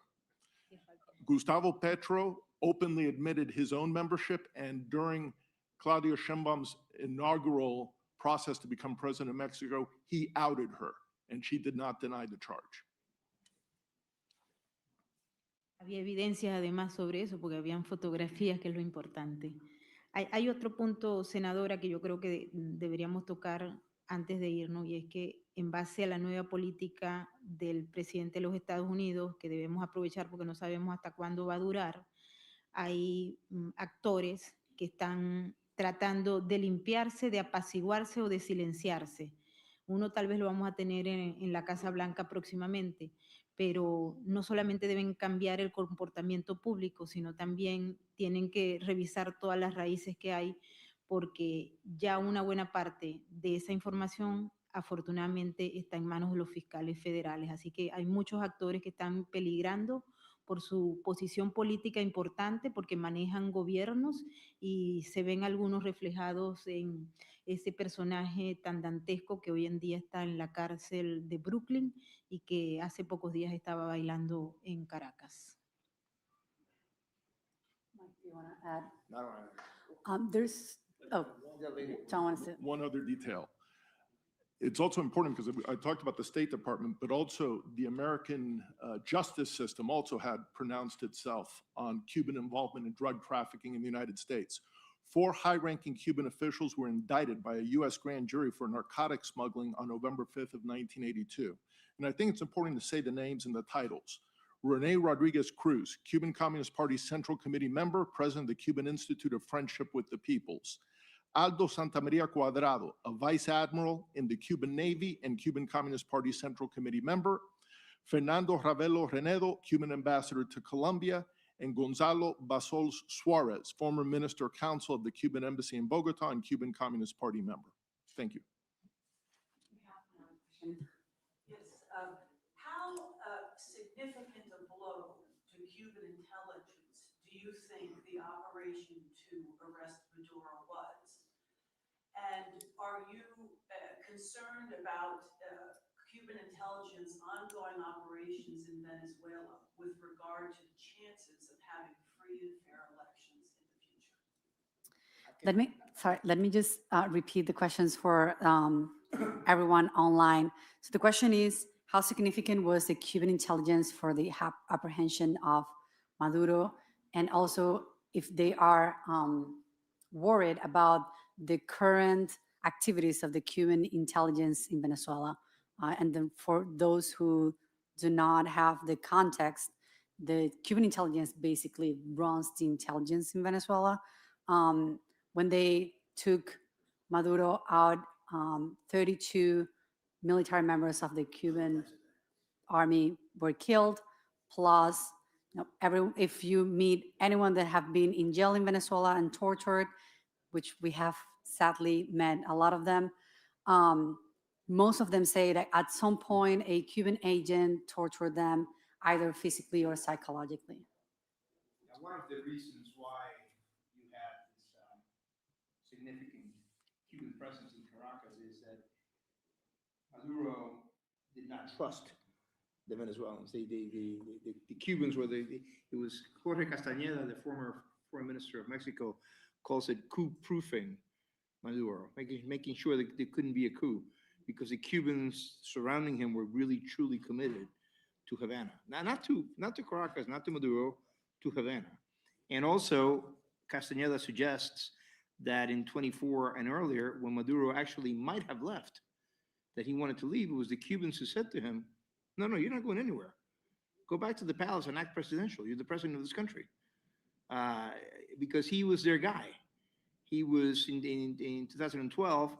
D: Gustavo Petro openly admitted his own membership, and during Claudio Sheinbaum's inaugural process to become president of Mexico, he outed her, and she did not deny the charge.
C: Había evidencias además sobre eso, porque habían fotografías, que es lo importante. Hay otro punto, senadora, que yo creo que deberíamos tocar antes de irnos, y es que en base a la nueva política del presidente de los Estados Unidos, que debemos aprovechar porque no sabemos hasta cuándo va a durar, hay actores que están tratando de limpiarse, de apaciguarse o de silenciarse. Uno tal vez lo vamos a tener en la Casa Blanca próximamente, pero no solamente deben cambiar el comportamiento público, sino también tienen que revisar todas las raíces que hay, porque ya una buena parte de esa información afortunadamente está en manos de los fiscales federales. Así que hay muchos actores que están peligrando por su posición política importante, porque manejan gobiernos, y se ven algunos reflejados en ese personaje tan dantesco que hoy en día está en la cárcel de Brooklyn y que hace pocos días estaba bailando en Caracas.
A: Mike, do you want to add?
B: No,
A: John wants to.
D: One other detail. It's also important because I talked about the State Department, but also the American justice system also had pronounced itself on Cuban involvement in drug trafficking in the United States. 4 high-ranking Cuban officials were indicted by a U.S. grand jury for narcotics smuggling on November 5th of 1982. And I think it's important to say the names and the titles. Rene Rodriguez Cruz, Cuban Communist Party Central Committee member, president of the Cuban Institute of Friendship with the Peoples. Aldo Santamaria Cuadrado, a vice admiral in the Cuban Navy and Cuban Communist Party Central Committee member. Fernando Ravelo Renedo, Cuban ambassador to Colombia, and Gonzalo Basols Suarez, former minister counsel of the Cuban Embassy in Bogota and Cuban Communist Party member. Thank you.
E: Yes. How significant a blow to Cuban intelligence do you think the operation to arrest Maduro was? And are you concerned about Cuban intelligence ongoing operations in Venezuela with regard to the chances of having free and fair elections in the future?
A: Let me just repeat the questions for everyone online. So the question is, how significant was the Cuban intelligence for the apprehension of Maduro? And also, if they are worried about the current activities of the Cuban intelligence in Venezuela. And then for those who do not have the context, the Cuban intelligence basically runs the intelligence in Venezuela. When they took Maduro out, 32 military members of the Cuban army were killed, plus if you meet anyone that have been in jail in Venezuela and tortured, which we have sadly met a lot of them, most of them say that at some point a Cuban agent tortured them either physically or psychologically.
B: Now, one of the reasons why you have this significant Cuban presence in Caracas is that Maduro did not trust the Venezuelans. The Cubans were it was Jorge Castañeda, the former foreign minister of Mexico, calls it coup-proofing Maduro, making sure that there couldn't be a coup, because the Cubans surrounding him were really truly committed to Havana. Now, not to Caracas, not to Maduro, to Havana. And also, Castañeda suggests that in 24 and earlier, when Maduro actually might have left, that he wanted to leave, it was the Cubans who said to him, no, you're not going anywhere. Go back to the palace and act presidential. You're the president of this country. Because he was their guy. He was, in 2012,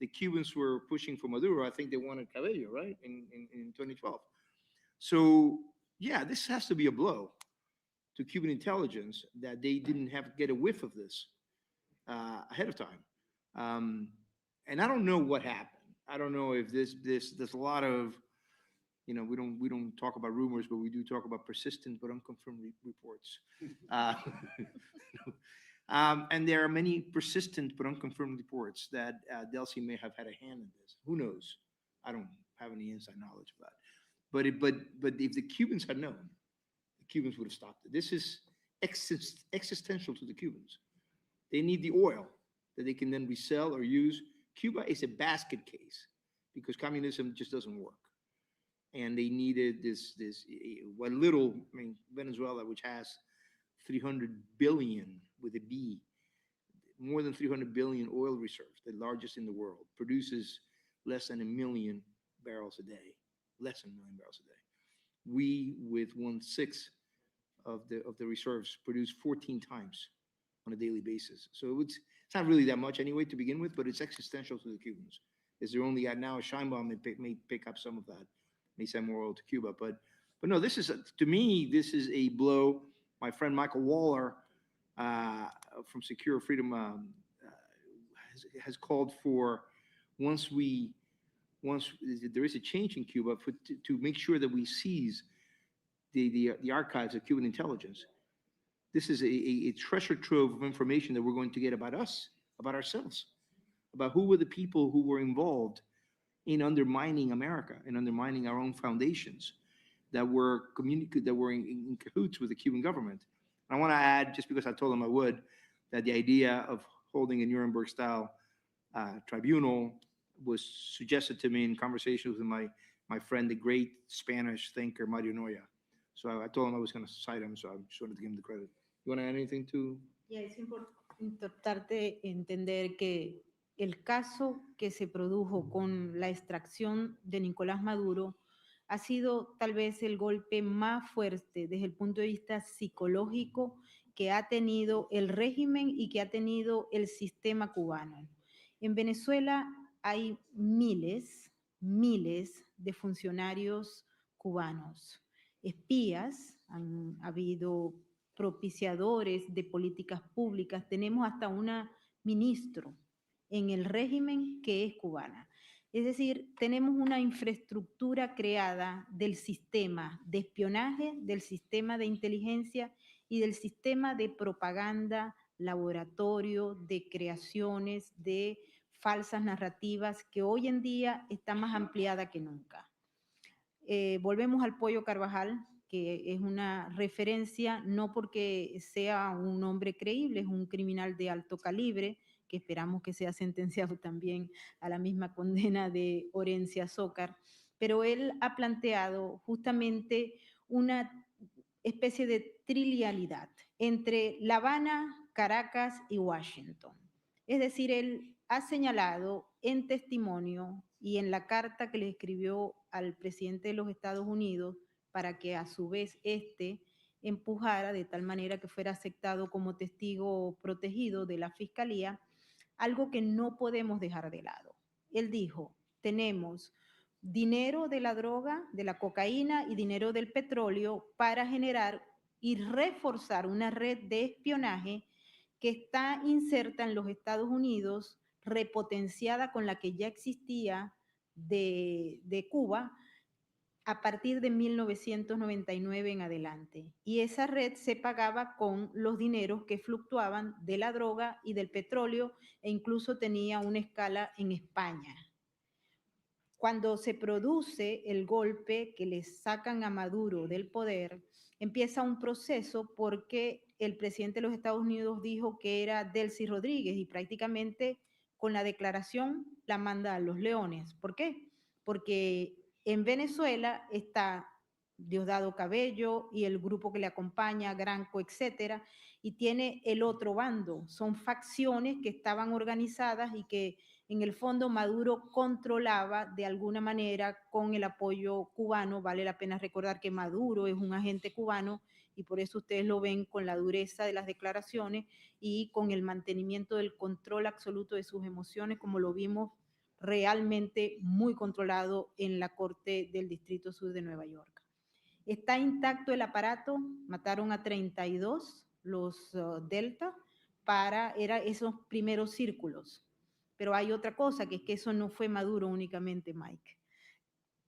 B: the Cubans were pushing for Maduro, I think they wanted Cabello, right, in 2012. So, yeah, this has to be a blow to Cuban intelligence that they didn't have to get a whiff of this ahead of time. And I don't know what happened. I don't know if there's a lot of, we don't talk about rumors, but we do talk about persistent but unconfirmed reports. And there are many persistent but unconfirmed reports that Delcy may have had a hand in this. Who knows? I don't have any inside knowledge of that. But if the Cubans had known, the Cubans would have stopped it. This is existential to the Cubans. They need the oil that they can then resell or use. Cuba is a basket case because communism just doesn't work. And they needed what little, Venezuela, which has 300 billion with a B, more than 300 billion oil reserves, the largest in the world, produces less than 1 million barrels a day, less than 1 million barrels a day. We, with 1/6 of the reserves, produce 14 times on a daily basis. So it's not really that much anyway to begin with, but it's existential to the Cubans. Is there only now a Scheinbaum may pick up some of that, may send more oil to Cuba, but no, this is to me, this is a blow. My friend Michael Waller from Secure Freedom has called for once there is a change in Cuba to make sure that we seize the archives of Cuban intelligence. This is a treasure trove of information that we're going to get about us, about ourselves, about who were the people who were involved in undermining America and undermining our own foundations that were in cahoots with the Cuban government. I want to add, just because I told them I would, that the idea of holding a Nuremberg-style tribunal was suggested to me in conversations with my friend, the great Spanish thinker, Mario Noya. So I told him I was going to cite him, so I just wanted to give him the credit. You want to add anything to?
C: Yeah, es importante entender que el caso que se produjo con la extracción de Nicolás Maduro ha sido tal vez el golpe más fuerte desde el punto de vista psicológico que ha tenido el régimen y que ha tenido el sistema cubano. En Venezuela hay miles de funcionarios cubanos, espías, han habido propiciadores de políticas públicas, tenemos hasta una ministro en el régimen que es cubana. Es decir, tenemos una infraestructura creada del sistema de espionaje, del sistema de inteligencia y del sistema de propaganda, laboratorio, de creaciones, de falsas narrativas que hoy en día está más ampliada que nunca. Volvemos al Pollo Carvajal, que es una referencia no porque sea un hombre creíble, es un criminal de alto calibre, que esperamos que sea sentenciado también a la misma condena de Orencia Zócar, pero él ha planteado justamente una especie de trillialidad entre La Habana, Caracas y Washington. Es decir, él ha señalado en testimonio y en la carta que le escribió al presidente de los Estados Unidos para que a su vez empujara de tal manera que fuera aceptado como testigo protegido de la Fiscalía, algo que no podemos dejar de lado. Él dijo, tenemos dinero de la droga, de la cocaína y dinero del petróleo para generar y reforzar una red de espionaje que está inserta en los Estados Unidos, repotenciada con la que ya existía de Cuba a partir de 1999 en adelante. Y esa red se pagaba con los dineros que fluctuaban de la droga y del petróleo e incluso tenía una escala en España. Cuando se produce el golpe que le sacan a Maduro del poder, empieza un proceso porque el presidente de los Estados Unidos dijo que era Delcy Rodríguez y prácticamente con la declaración la manda a los leones. ¿Por qué? Porque en Venezuela está Diosdado Cabello y el grupo que le acompaña, Granco, etcétera, y tiene el otro bando. Son facciones que estaban organizadas y que en el fondo Maduro controlaba de alguna manera con el apoyo cubano. Vale la pena recordar que Maduro es un agente cubano y por eso ustedes lo ven con la dureza de las declaraciones y con el mantenimiento del control absoluto de sus emociones, como lo vimos realmente muy controlado en la Corte del Distrito Sur de Nueva York. Está intacto el aparato, mataron a 32 los Delta, era esos primeros círculos. Pero hay otra cosa, que es que eso no fue Maduro únicamente, Mike.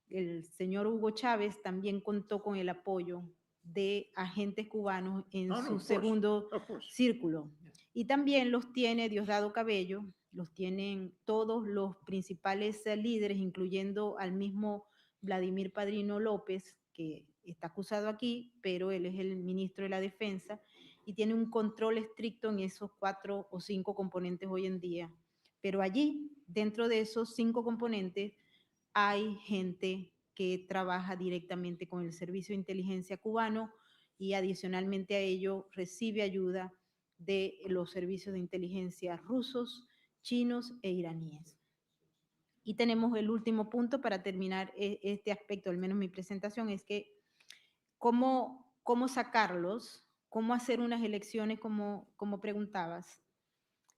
C: El señor Hugo Chávez también contó con el apoyo de agentes cubanos en su segundo círculo. Y también los tiene Diosdado Cabello, los tienen todos los principales líderes, incluyendo al mismo Vladimir Padrino López, que está acusado aquí, pero él es el ministro de la Defensa y tiene un control estricto en esos 4 o 5 componentes hoy en día. Pero allí, dentro de esos 5 componentes, hay gente que trabaja directamente con el Servicio de Inteligencia cubano y adicionalmente a ello recibe ayuda de los servicios de inteligencia rusos, chinos e iraníes. Y tenemos el último punto para terminar este aspecto, al menos mi presentación, es que cómo sacarlos, cómo hacer unas elecciones como preguntabas,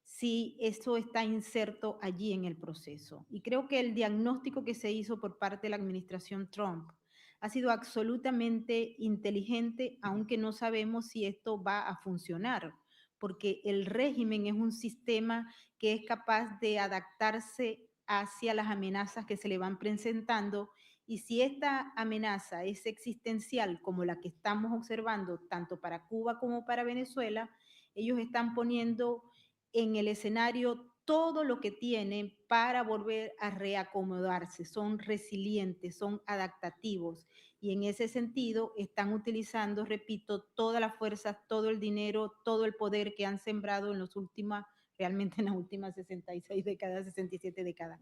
C: si esto está inserto allí en el proceso. Y creo que el diagnóstico que se hizo por parte de la administración Trump ha sido absolutamente inteligente, aunque no sabemos si esto va a funcionar, porque el régimen es un sistema que es capaz de adaptarse hacia las amenazas que se le van presentando, y si esta amenaza es existencial como la que estamos observando tanto para Cuba como para Venezuela, ellos están poniendo en el escenario todo lo que tienen para volver a reacomodarse. Son resilientes, son adaptativos y en ese sentido están utilizando, repito, todas las fuerzas, todo el dinero, todo el poder que han sembrado en las últimas 66 décadas, 67 décadas.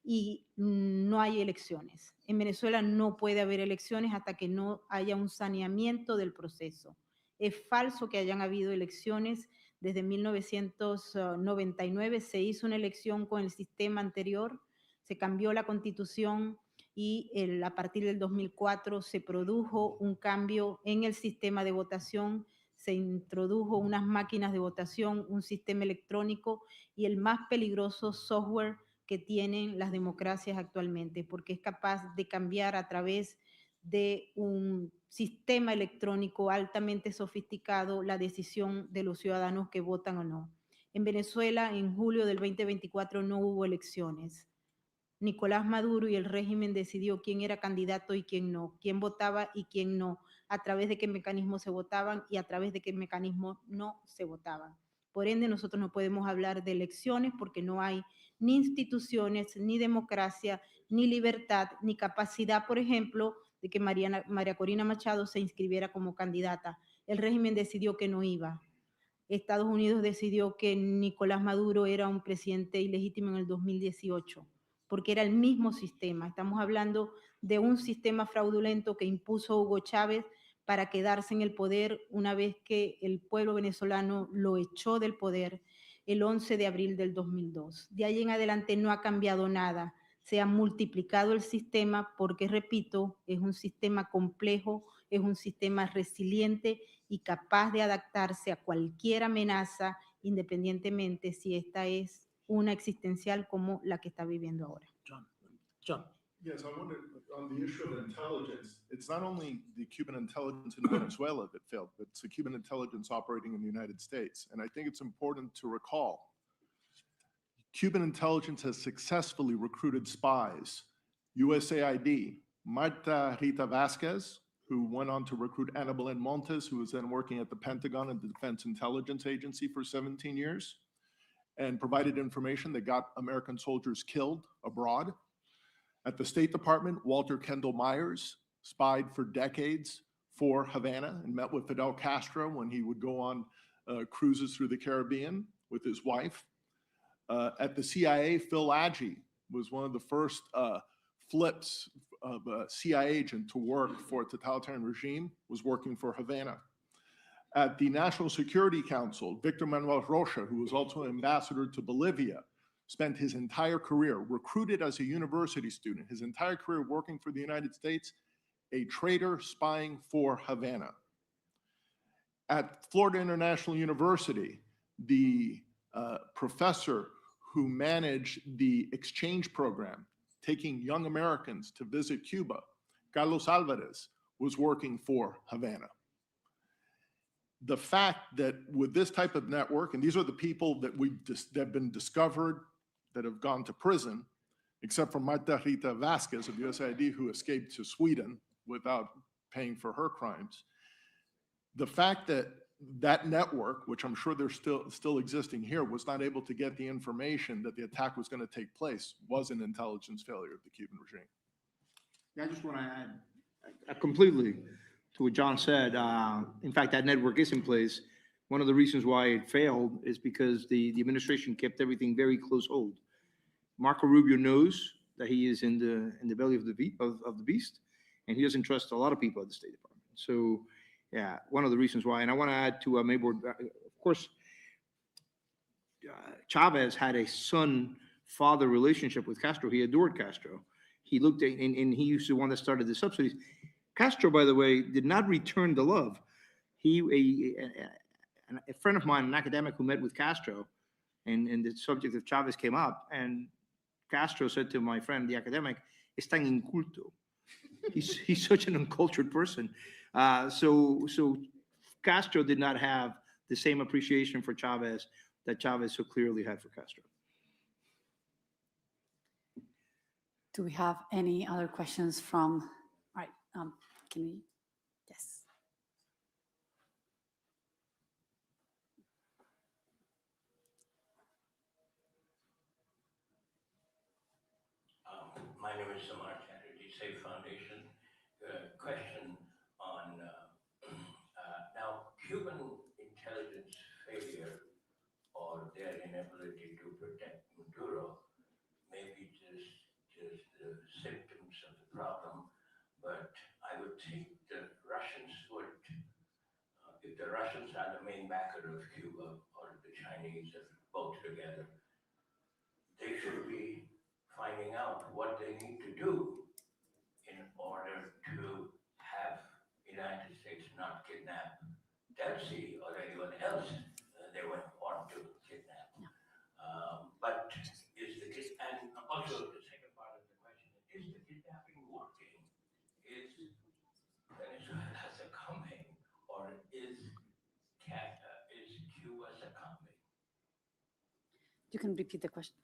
C: Y no hay elecciones. En Venezuela no puede haber elecciones hasta que no haya un saneamiento del proceso. Es falso que hayan habido elecciones. Desde 1999 se hizo una elección con el sistema anterior, se cambió la constitución y a partir del 2004 se produjo un cambio en el sistema de votación, se introdujo unas máquinas de votación, un sistema electrónico y el más peligroso software que tienen las democracias actualmente, porque es capaz de cambiar a través de un sistema electrónico altamente sofisticado la decisión de los ciudadanos que votan o no. En Venezuela, en julio del 2024 no hubo elecciones. Nicolás Maduro y el régimen decidió quién era candidato y quién no, quién votaba y quién no, a través de qué mecanismos se votaban y a través de qué mecanismos no se votaban. Por ende, nosotros no podemos hablar de elecciones porque no hay ni instituciones, ni democracia, ni libertad, ni capacidad, por ejemplo, de que María Corina Machado se inscribiera como candidata. El régimen decidió que no iba. Estados Unidos decidió que Nicolás Maduro era un presidente ilegítimo en el 2018, porque era el mismo sistema. Estamos hablando de un sistema fraudulento que impuso Hugo Chávez para quedarse en el poder una vez que el pueblo venezolano lo echó del poder el 11 de abril del 2002. De ahí en adelante no ha cambiado nada. Se ha multiplicado el sistema porque, repito, es un sistema complejo, es un sistema resiliente y capaz de adaptarse a cualquier amenaza, independientemente si esta es una existencial como la que está viviendo ahora.
B: John.
D: Yes, I wonder, on the issue of intelligence, it's not only the Cuban intelligence in Venezuela that failed, but it's the Cuban intelligence operating in the United States. And I think it's important to recall, Cuban intelligence has successfully recruited spies. USAID, Marta Rita Vasquez, who went on to recruit Ana Belén Montes, who was then working at the Pentagon and the Defense Intelligence Agency for 17 years, and provided information that got American soldiers killed abroad. At the State Department, Walter Kendall Myers spied for decades for Havana and met with Fidel Castro when he would go on cruises through the Caribbean with his wife. At the CIA, Phil Agee was one of the first flips of a CIA agent to work for a totalitarian regime, was working for Havana. At the National Security Council, Victor Manuel Rocha, who was also an ambassador to Bolivia, spent his entire career, recruited as a university student, his entire career working for the United States, a traitor spying for Havana. At Florida International University, the professor who managed the exchange program, taking young Americans to visit Cuba, Carlos Alvarez, was working for Havana. The fact that with this type of network, and these are the people that that have been discovered, that have gone to prison, except for Marta Rita Vasquez of USAID, who escaped to Sweden without paying for her crimes. The fact that that network, which I'm sure they're still existing here, was not able to get the information that the attack was going to take place was an intelligence failure of the Cuban regime.
B: Yeah, I just want to add completely to what John said. In fact, that network is in place. One of the reasons why it failed is because the administration kept everything very close hold. Marco Rubio knows that he is in the belly of the beast, and he doesn't trust a lot of people at the State Department. So, yeah, one of the reasons why. And I want to add to Mayboard, of course, Chavez had a son-father relationship with Castro. He adored Castro. He looked at, and he used to the one that started the subsidies. Castro, by the way, did not return the love. A friend of mine, an academic who met with Castro, and the subject of Chavez came up, and Castro said to my friend, the academic, "Es tan inculto." He's such an uncultured person. So Castro did not have the same appreciation for Chavez that Chavez so clearly had for Castro.
A: Do we have any other questions from, all right, can we, yes.
F: My name is Samar Chatterjee, Safe Foundation. Question on now Cuban intelligence failure or their inability to protect Maduro may be just the symptoms of the problem, but I would think the Russians would, if the Russians are the main backer of Cuba or the Chinese or both together, they should be finding out what they need to do in order to have United States not kidnap Delcy or anyone else they would want to kidnap. But is the and also the second part of the question is the kidnapping working? Is Venezuela succumbing, or is Cuba succumbing?
A: You can repeat the question.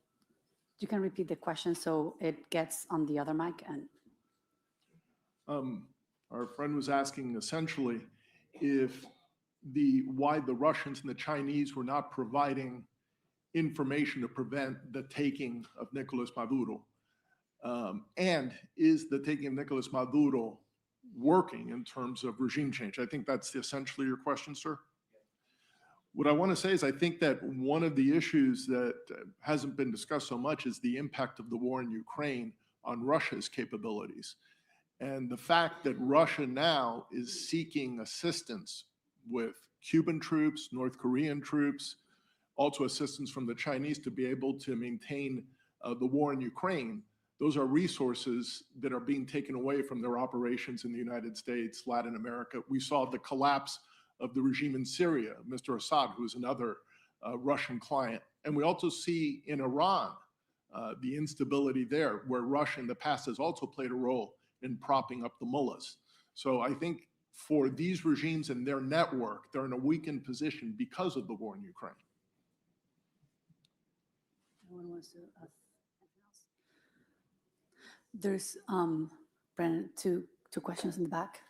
A: You can repeat the question so it gets on the other mic. And
D: our friend was asking essentially if why the Russians and the Chinese were not providing information to prevent the taking of Nicolas Maduro. And is the taking of Nicolas Maduro working in terms of regime change? I think that's essentially your question, sir. What I want to say is I think that one of the issues that hasn't been discussed so much is the impact of the war in Ukraine on Russia's capabilities. And the fact that Russia now is seeking assistance with Cuban troops, North Korean troops, also assistance from the Chinese to be able to maintain the war in Ukraine, those are resources that are being taken away from their operations in the United States, Latin America. We saw the collapse of the regime in Syria, Mr. Assad, who is another Russian client. And we also see in Iran the instability there, where Russia in the past has also played a role in propping up the mullahs. So I think for these regimes and their network, they're in a weakened position because of the war in Ukraine.
A: anyone wants to ask anything else? There's, Brennan, two questions in the back.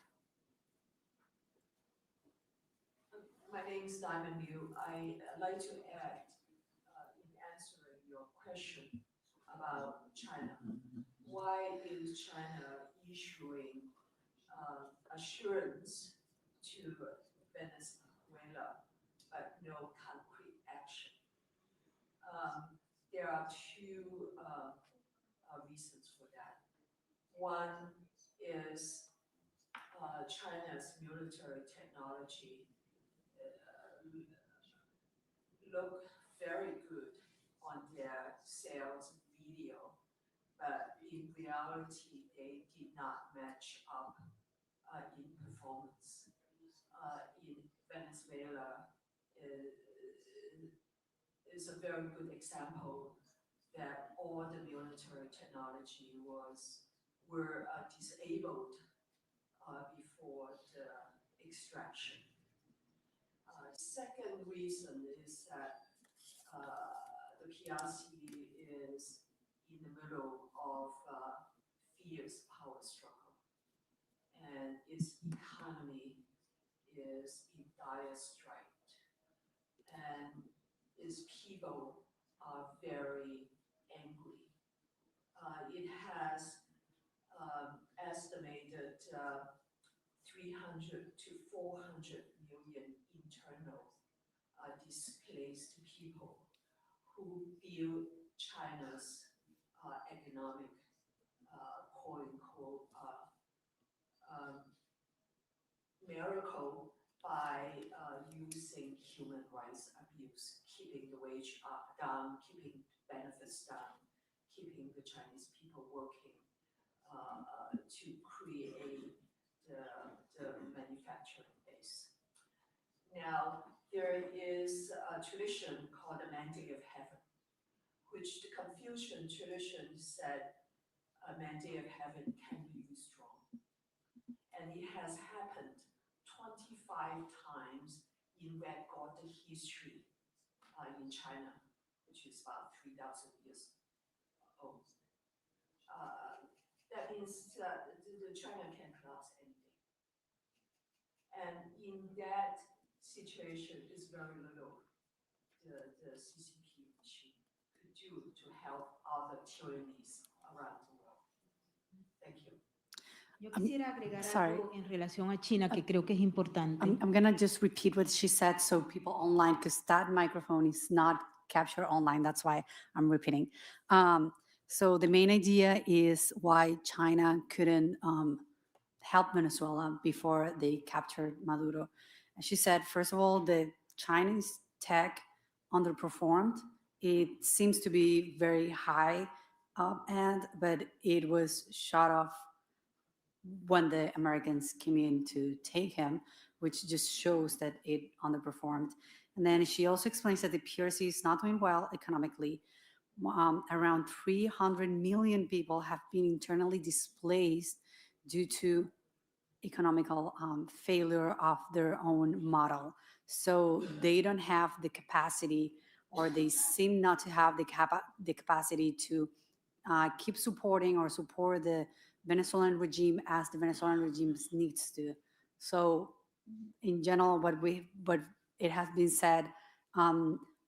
E: My name is Diamond Liu. I'd like to add, in answering your question about China, why is China issuing assurance to Venezuela but no concrete action? There are two reasons for that. One is China's military technology look very good on their sales video, but in reality, they did not match up in performance. In Venezuela is a very good example that all the military technology were disabled before the extraction. Second reason is that the PRC is in the middle of fierce power struggle, and its economy is in dire strait, and its people are very angry. It has estimated 300 to 400 million internal displaced people who view China's economic quote-unquote miracle by using human rights abuse, keeping the wage down, keeping benefits down, keeping the Chinese people working to create the manufacturing base. Now, there is a tradition called the mandate of heaven, which the Confucian tradition said a mandate of heaven can be used wrong. And it has happened 25 times in recorded history in China, which is about 3,000 years old. That means that the China can collapse any day. And in that situation, is very little the CCP regime could do to help other tyrannies around the world. Thank you.
C: Yo quisiera agregar
A: sorry.
C: algo en relación a China que creo que es importante.
A: I'm going to just repeat what she said so people online, because that microphone is not captured online. That's why I'm repeating. So the main idea is why China couldn't help Venezuela before they captured Maduro. And she said, first of all, the Chinese tech underperformed. It seems to be very high end, but it was shut off when the Americans came in to take him, which just shows that it underperformed. And then she also explains that the PRC is not doing well economically. Around 300 million people have been internally displaced due to economical failure of their own model. So they don't have the capacity, or they seem not to have the capacity to keep supporting or support the Venezuelan regime as the Venezuelan regime needs to. So in general, what it has been said,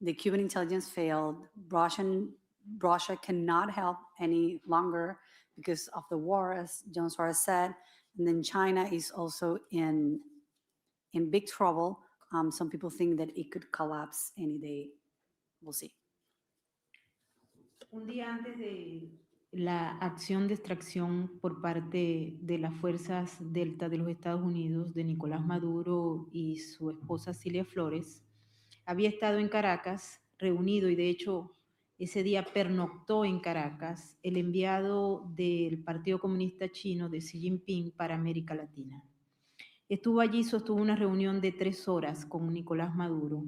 A: the Cuban intelligence failed. Russia cannot help any longer because of the war, as John Suarez said. And then China is also in big trouble. Some people think that it could collapse any day. We'll see.
C: Un día antes de la acción de extracción por parte de las fuerzas Delta de los Estados Unidos, de Nicolás Maduro y su esposa Cilia Flores, había estado en Caracas, reunido, y de hecho ese día pernoctó en Caracas, el enviado del Partido Comunista Chino de Xi Jinping para América Latina. Estuvo allí, sostuvo una reunión de 3 horas con Nicolás Maduro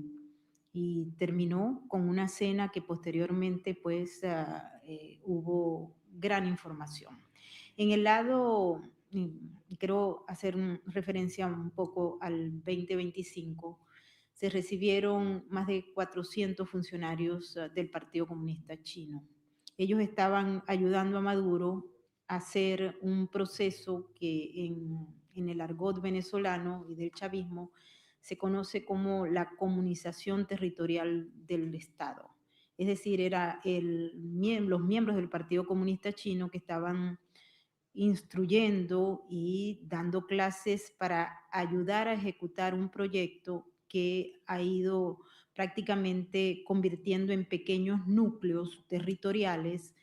C: y terminó con una cena que posteriormente pues hubo gran información. En el lado, quiero hacer referencia un poco al 2025, se recibieron más de 400 funcionarios del Partido Comunista Chino. Ellos estaban ayudando a Maduro a hacer un proceso que en el argot venezolano y del chavismo se conoce como la comunización territorial del Estado. Es decir, era los miembros del Partido Comunista Chino que estaban instruyendo y dando clases para ayudar a ejecutar un proyecto que ha ido prácticamente convirtiendo en pequeños núcleos territoriales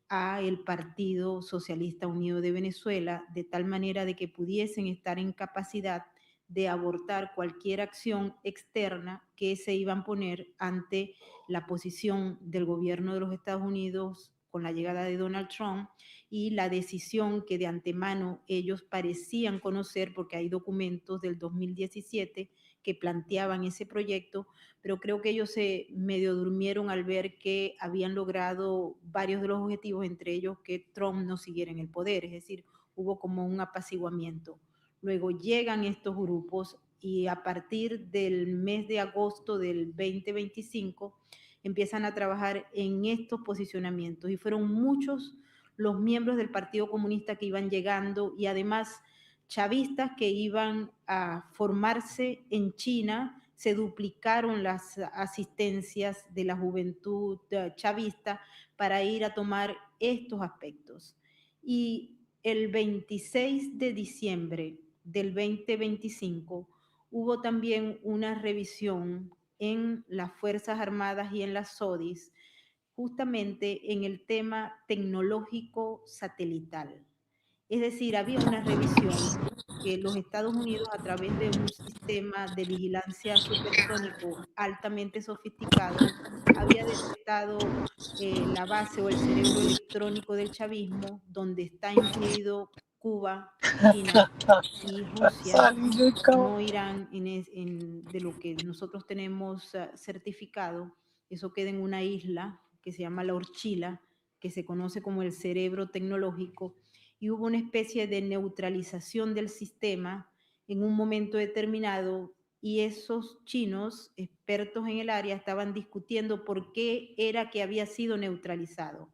C: a el Partido Socialista Unido de Venezuela, de tal manera de que pudiesen estar en capacidad de abortar cualquier acción externa que se iban a poner ante la posición del gobierno de los Estados Unidos con la llegada de Donald Trump y la decisión que de antemano ellos parecían conocer, porque hay documentos del 2017 que planteaban ese proyecto, pero creo que ellos se medio durmieron al ver que habían logrado varios de los objetivos, entre ellos que Trump no siguiera en el poder, es decir, hubo como un apaciguamiento. Luego llegan estos grupos y a partir del mes de agosto del 2025 empiezan a trabajar en estos posicionamientos y fueron muchos los miembros del Partido Comunista que iban llegando y además chavistas que iban a formarse en China. Se duplicaron las asistencias de la juventud chavista para ir a tomar estos aspectos. Y el 26 de diciembre del 2025 hubo también una revisión en las Fuerzas Armadas y en las SODIs, justamente en el tema tecnológico satelital. Es decir, había una revisión que los Estados Unidos, a través de un sistema de vigilancia supersónico altamente sofisticado, había detectado la base o el cerebro electrónico del chavismo, donde está incluido Cuba, China y Rusia, no Irán de lo que nosotros tenemos certificado. Eso queda en una isla que se llama La Orchila, que se conoce como el cerebro tecnológico, y hubo una especie de neutralización del sistema en un momento determinado, y esos chinos, expertos en el área, estaban discutiendo por qué era que había sido neutralizado.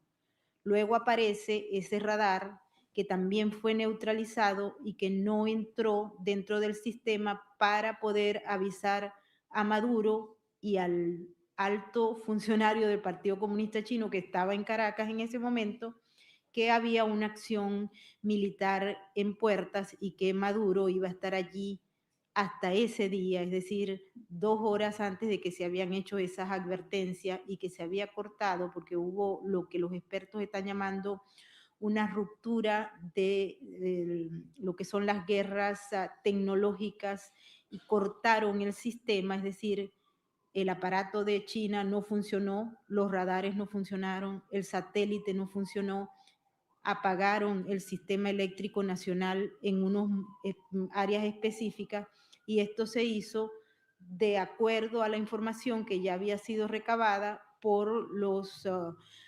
C: Luego aparece ese radar que también fue neutralizado y que no entró dentro del sistema para poder avisar a Maduro y al alto funcionario del Partido Comunista Chino que estaba en Caracas en ese momento, que había una acción militar en puertas y que Maduro iba a estar allí hasta ese día, es decir, 2 horas antes de que se habían hecho esas advertencias y que se había cortado, porque hubo lo que los expertos están llamando una ruptura de lo que son las guerras tecnológicas, y cortaron el sistema, es decir, el aparato de China no funcionó, los radares no funcionaron, el satélite no funcionó, apagaron el sistema eléctrico nacional en unas áreas específicas, y esto se hizo de acuerdo a la información que ya había sido recabada por los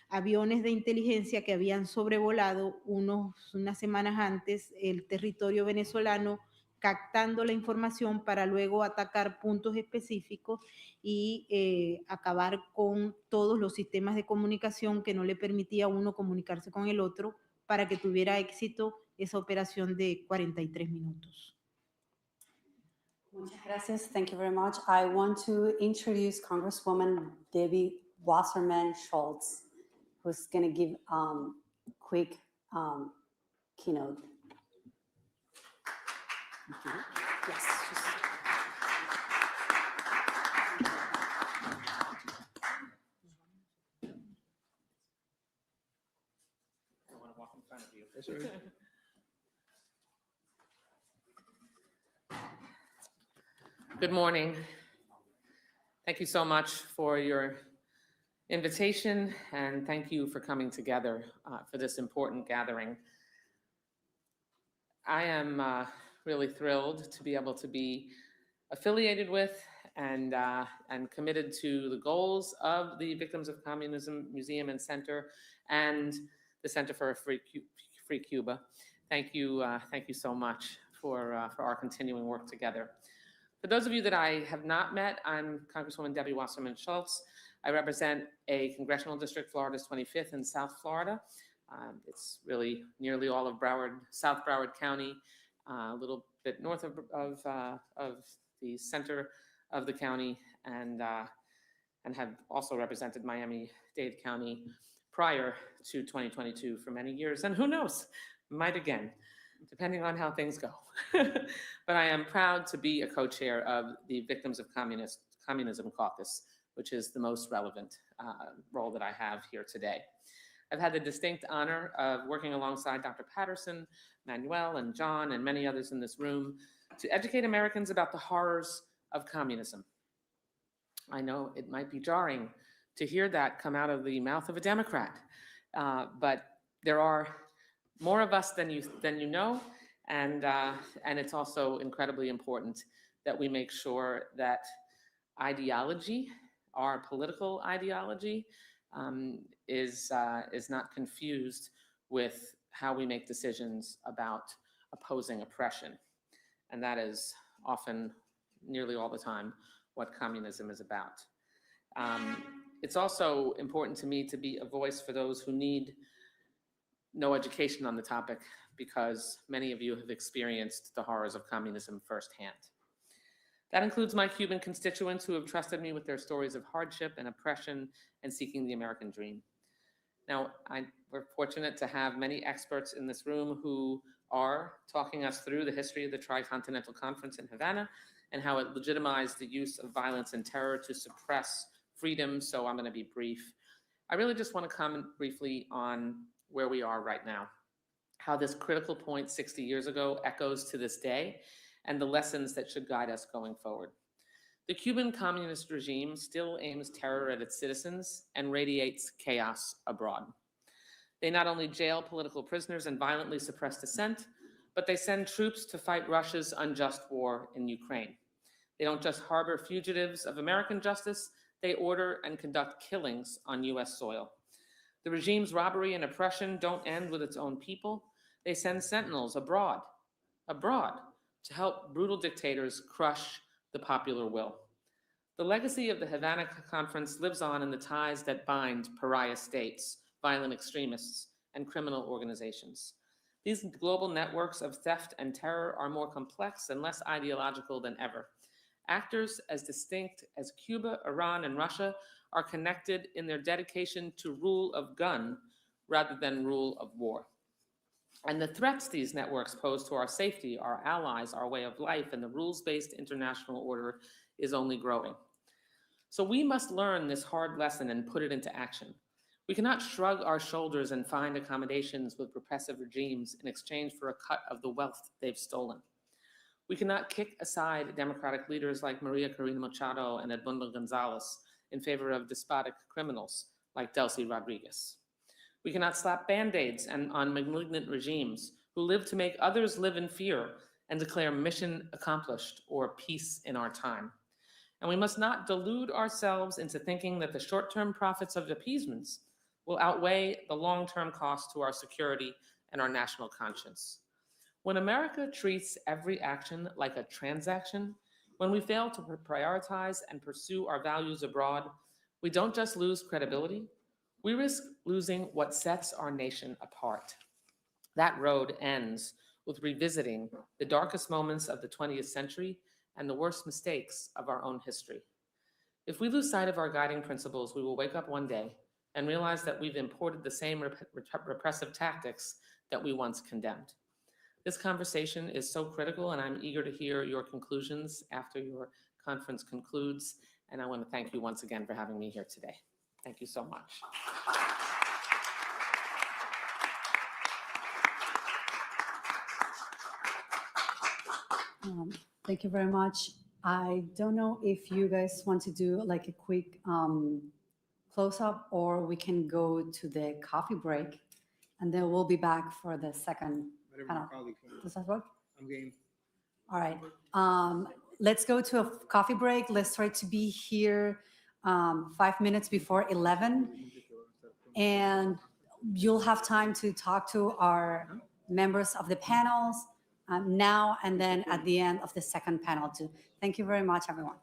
C: aviones de inteligencia que habían sobrevolado unas semanas antes el territorio venezolano, captando la información para luego atacar puntos específicos y acabar con todos los sistemas de comunicación que no le permitía a uno comunicarse con el otro, para que tuviera éxito esa operación de 43 minutos.
A: Muchas gracias. Thank you very much. I want to introduce Congresswoman Debbie Wasserman Schultz, who's going to give quick keynote. Yes.
G: Good morning. Thank you so much for your invitation, and thank you for coming together for this important gathering. I am really thrilled to be able to be affiliated with and committed to the goals of the Victims of Communism Museum and Center and the Center for a Free Cuba. Thank you so much for our continuing work together. For those of you that I have not met, I'm Congresswoman Debbie Wasserman Schultz. I represent a congressional district, Florida's 25th in South Florida. It's really nearly all of South Broward County, a little bit north of the center of the county, and have also represented Miami-Dade County prior to 2022 for many years, and who knows, might again, depending on how things go. But I am proud to be a co-chair of the Victims of Communism Caucus, which is the most relevant role that I have here today. I've had the distinct honor of working alongside Dr. Patterson, Manuel, and John, and many others in this room to educate Americans about the horrors of communism. I know it might be jarring to hear that come out of the mouth of a Democrat, but there are more of us than you know, and it's also incredibly important that we make sure that ideology, our political ideology, is not confused with how we make decisions about opposing oppression. And that is often, nearly all the time, what communism is about. It's also important to me to be a voice for those who need no education on the topic, because many of you have experienced the horrors of communism firsthand. That includes my Cuban constituents who have trusted me with their stories of hardship and oppression and seeking the American dream. Now, we're fortunate to have many experts in this room who are talking us through the history of the Tricontinental Conference in Havana and how it legitimized the use of violence and terror to suppress freedom, so I'm going to be brief. I really just want to comment briefly on where we are right now, how this critical point 60 years ago echoes to this day, and the lessons that should guide us going forward. The Cuban communist regime still aims terror at its citizens and radiates chaos abroad. They not only jail political prisoners and violently suppress dissent, but they send troops to fight Russia's unjust war in Ukraine. They don't just harbor fugitives of American justice, they order and conduct killings on US soil. The regime's robbery and oppression don't end with its own people. They send sentinels abroad to help brutal dictators crush the popular will. The legacy of the Havana Conference lives on in the ties that bind pariah states, violent extremists, and criminal organizations. These global networks of theft and terror are more complex and less ideological than ever. Actors as distinct as Cuba, Iran, and Russia are connected in their dedication to rule of gun rather than rule of war. And the threats these networks pose to our safety, our allies, our way of life, and the rules-based international order is only growing. So we must learn this hard lesson and put it into action. We cannot shrug our shoulders and find accommodations with repressive regimes in exchange for a cut of the wealth they've stolen. We cannot kick aside democratic leaders like Maria Corina Machado and Edmundo Gonzalez in favor of despotic criminals like Delcy Rodriguez. We cannot slap Band-Aids on malignant regimes who live to make others live in fear and declare mission accomplished or peace in our time. And we must not delude ourselves into thinking that the short-term profits of appeasements will outweigh the long-term cost to our security and our national conscience. When America treats every action like a transaction, when we fail to prioritize and pursue our values abroad, we don't just lose credibility, we risk losing what sets our nation apart. That road ends with revisiting the darkest moments of the 20th century and the worst mistakes of our own history. If we lose sight of our guiding principles, we will wake up one day and realize that we've imported the same repressive tactics that we once condemned. This conversation is so critical, and I'm eager to hear your conclusions after your conference concludes. And I want to thank you once again for having me here today. Thank you so much.
A: Thank you very much. I don't know if you guys want to do like a quick close-up, or we can go to the coffee break, and then we'll be back for the second panel. Does that work?
B: I'm game.
A: All right. Let's go to a coffee break. Let's try to be here 5 minutes before 11. And you'll have time to talk to our members of the panels now and then at the end of the second panel too. Thank you very much, everyone.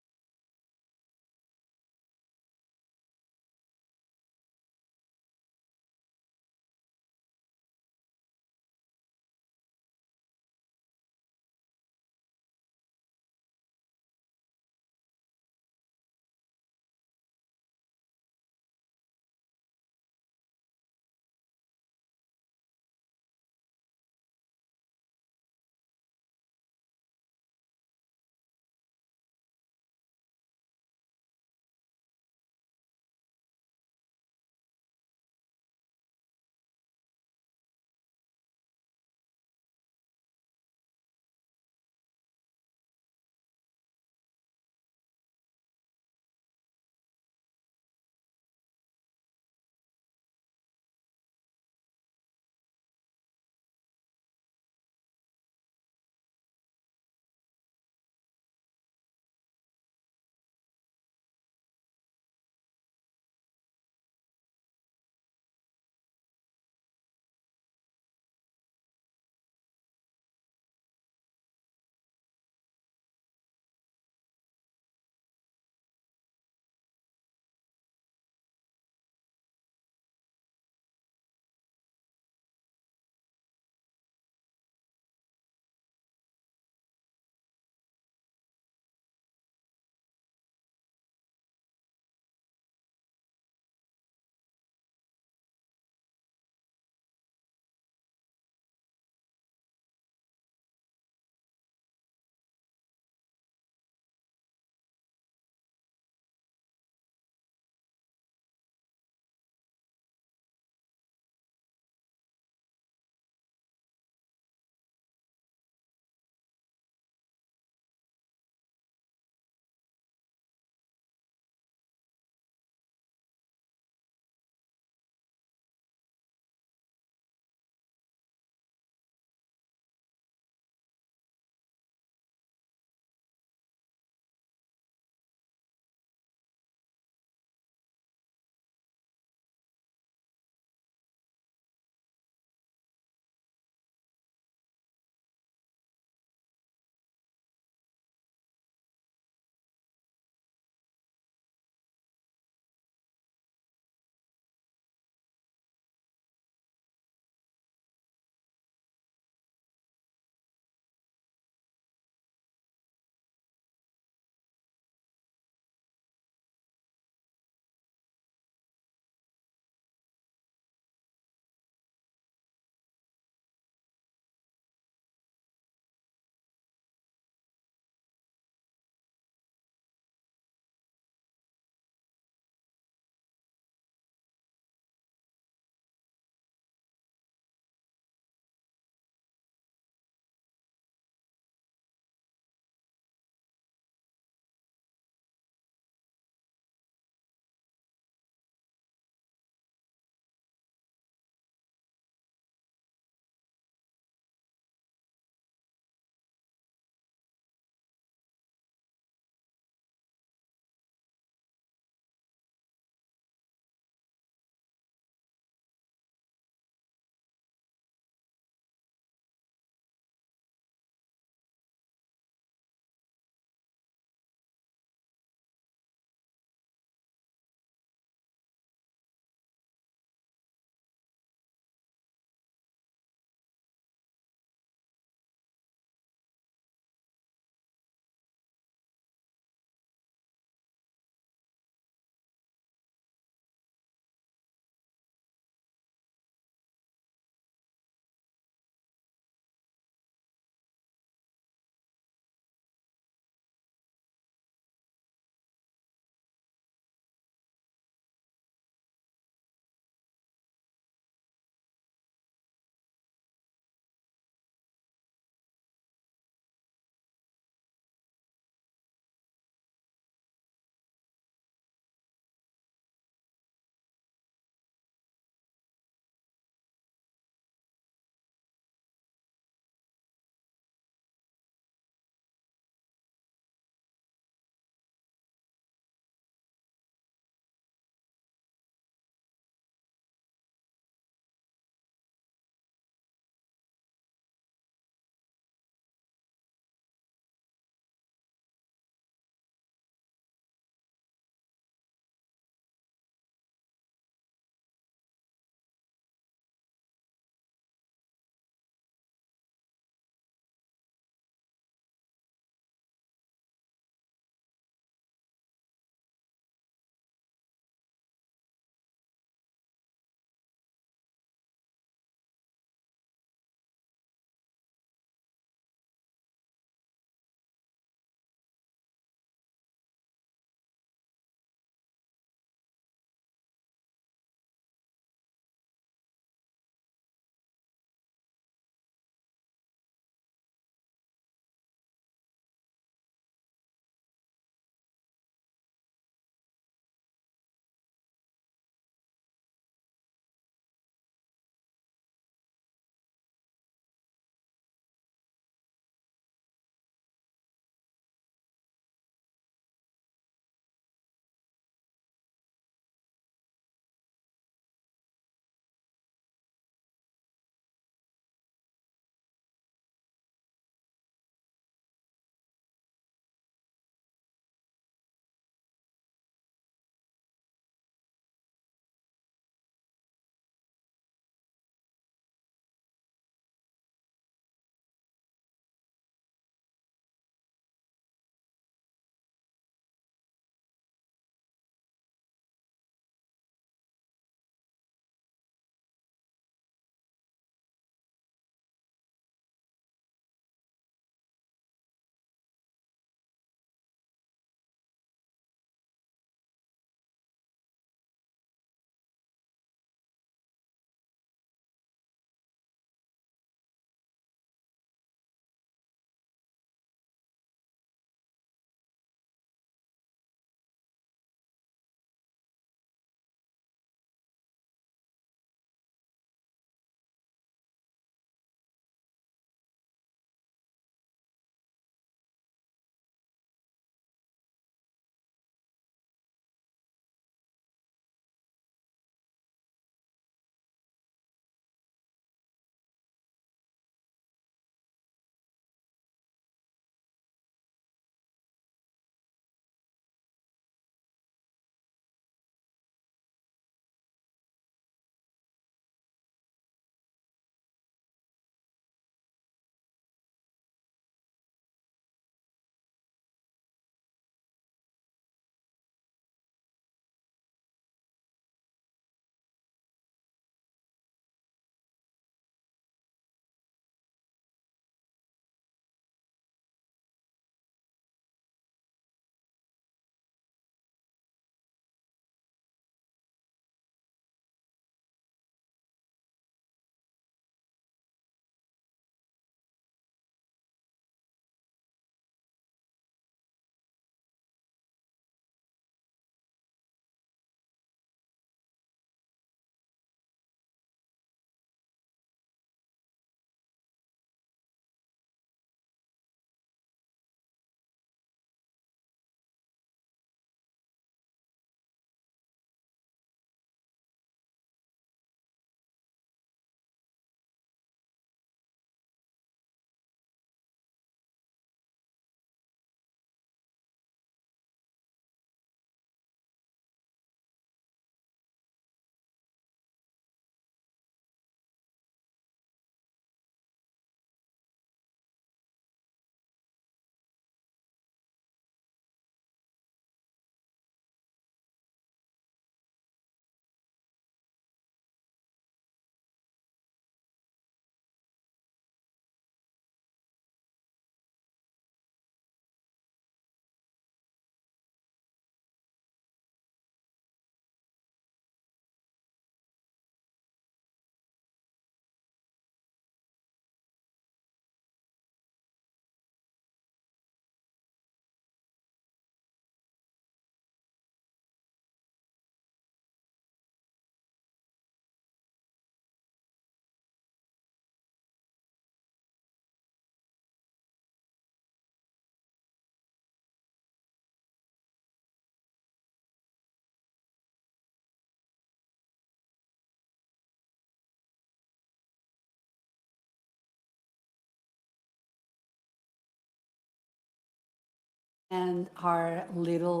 A: and our little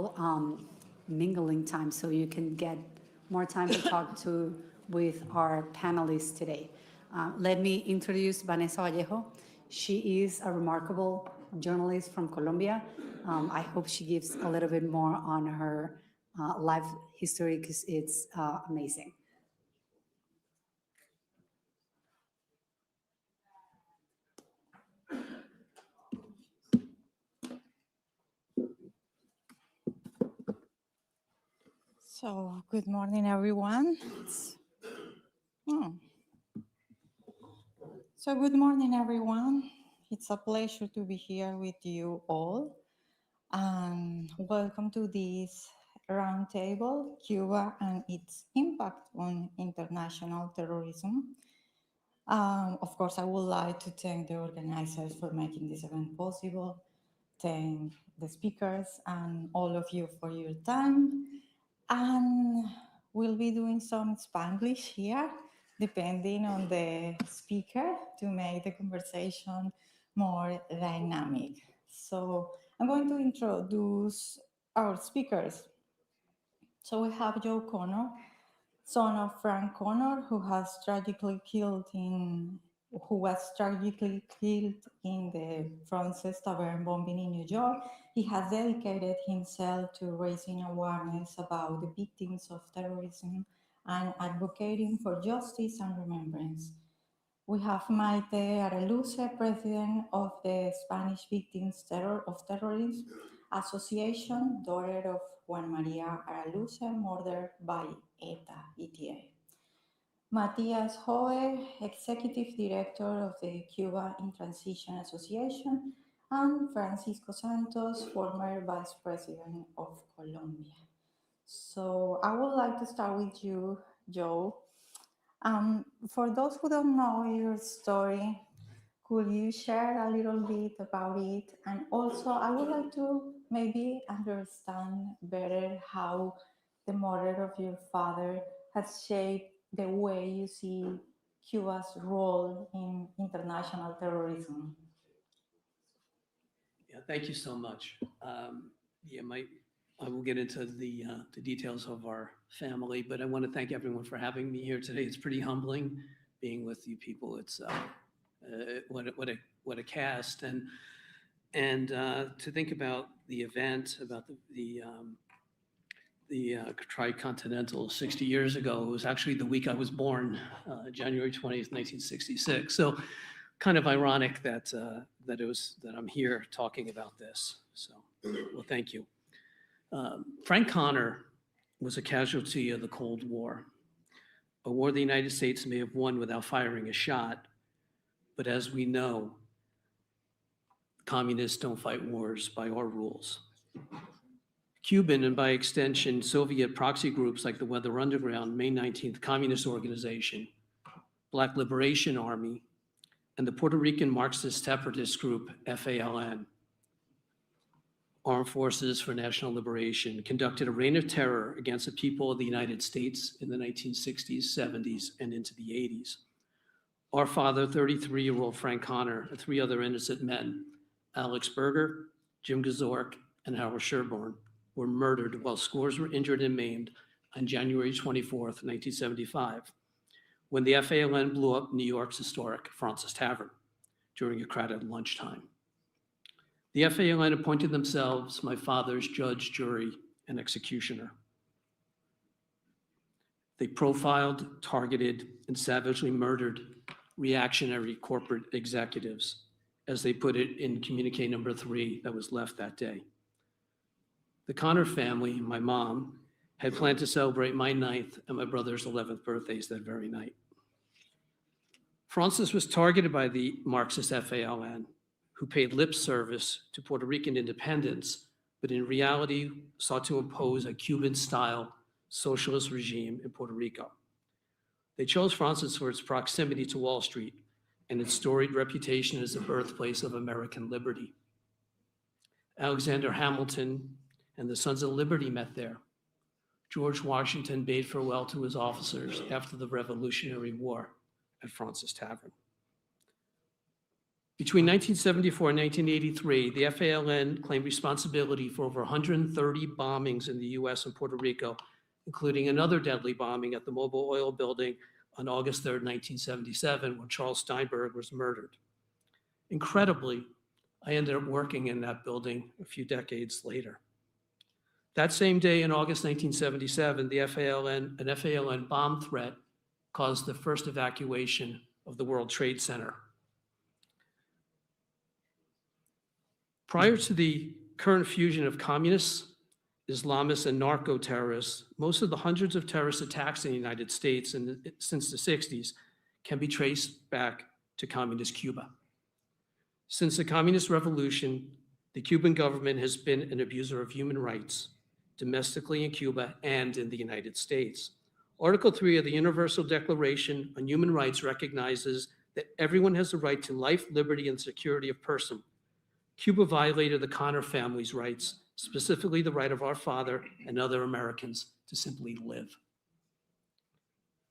A: mingling time so you can get more time to talk with our panelists today. Let me introduce Vanessa Vallejo. She is a remarkable journalist from Colombia. I hope she gives a little bit more on her life history because it's amazing.
H: So, good morning, everyone. So, good morning, everyone. It's a pleasure to be here with you all. And welcome to this roundtable, Cuba and its impact on international terrorism. Of course, I would like to thank the organizers for making this event possible, thank the speakers and all of you for your time. And we'll be doing some Spanglish here, depending on the speaker, to make the conversation more dynamic. So I'm going to introduce our speakers. So we have Joe Connor, son of Frank Connor, who was tragically killed in the Frances Tavern bombing in New York. He has dedicated himself to raising awareness about the victims of terrorism and advocating for justice and remembrance. We have Maite Araluce, president of the Spanish Victims of Terrorism Association, daughter of Juan Maria Araluce, murdered by ETA. Matias Hohe, executive director of the Cuba in Transition Association, and Francisco Santos, former vice president of Colombia. So I would like to start with you, Joe. For those who don't know your story, could you share a little bit about it? And also, I would like to maybe understand better how the murder of your father has shaped the way you see Cuba's role in international terrorism.
I: Yeah, thank you so much. I will get into the details of our family, but I want to thank everyone for having me here today. It's pretty humbling being with you people. It's what a cast, and to think about the event, about the Tricontinental 60 years ago. It was actually the week I was born, January 20th, 1966. So kind of ironic that I'm here talking about this. So, well, thank you. Frank Connor was a casualty of the Cold War, a war the United States may have won without firing a shot, but as we know, communists don't fight wars by our rules. Cuban and by extension, Soviet proxy groups like the Weather Underground, May 19th Communist Organization, Black Liberation Army, and the Puerto Rican Marxist separatist group, FALN, Armed Forces for National Liberation, conducted a reign of terror against the people of the United States in the 1960s, 70s, and into the 80s. Our father, 33-year-old Frank Connor, and three other innocent men, Alex Berger, Jim Gazork, and Howard Sherborne, were murdered while scores were injured and maimed on January 24th, 1975, when the FALN blew up New York's historic Francis Tavern during a crowded lunchtime. The FALN appointed themselves my father's judge, jury, and executioner. They profiled, targeted, and savagely murdered reactionary corporate executives, as they put it in communique number 3 that was left that day. The Connor family, my mom, had planned to celebrate my 9th and my brother's 11th birthdays that very night. Francis was targeted by the Marxist FALN, who paid lip service to Puerto Rican independence, but in reality sought to impose a Cuban-style socialist regime in Puerto Rico. They chose Francis for its proximity to Wall Street and its storied reputation as the birthplace of American liberty. Alexander Hamilton and the Sons of Liberty met there. George Washington bade farewell to his officers after the Revolutionary War at Francis Tavern. Between 1974 and 1983, the FALN claimed responsibility for over 130 bombings in the US and Puerto Rico, including another deadly bombing at the Mobil Oil Building on August 3rd, 1977, when Charles Steinberg was murdered. Incredibly, I ended up working in that building a few decades later. That same day in August 1977, an FALN bomb threat caused the first evacuation of the World Trade Center. Prior to the current fusion of communists, Islamists, and narco-terrorists, most of the hundreds of terrorist attacks in the United States since the 60s can be traced back to communist Cuba. Since the communist revolution, the Cuban government has been an abuser of human rights, domestically in Cuba and in the United States. Article 3 of the Universal Declaration on Human Rights recognizes that everyone has the right to life, liberty, and security of person. Cuba violated the Connor family's rights, specifically the right of our father and other Americans to simply live.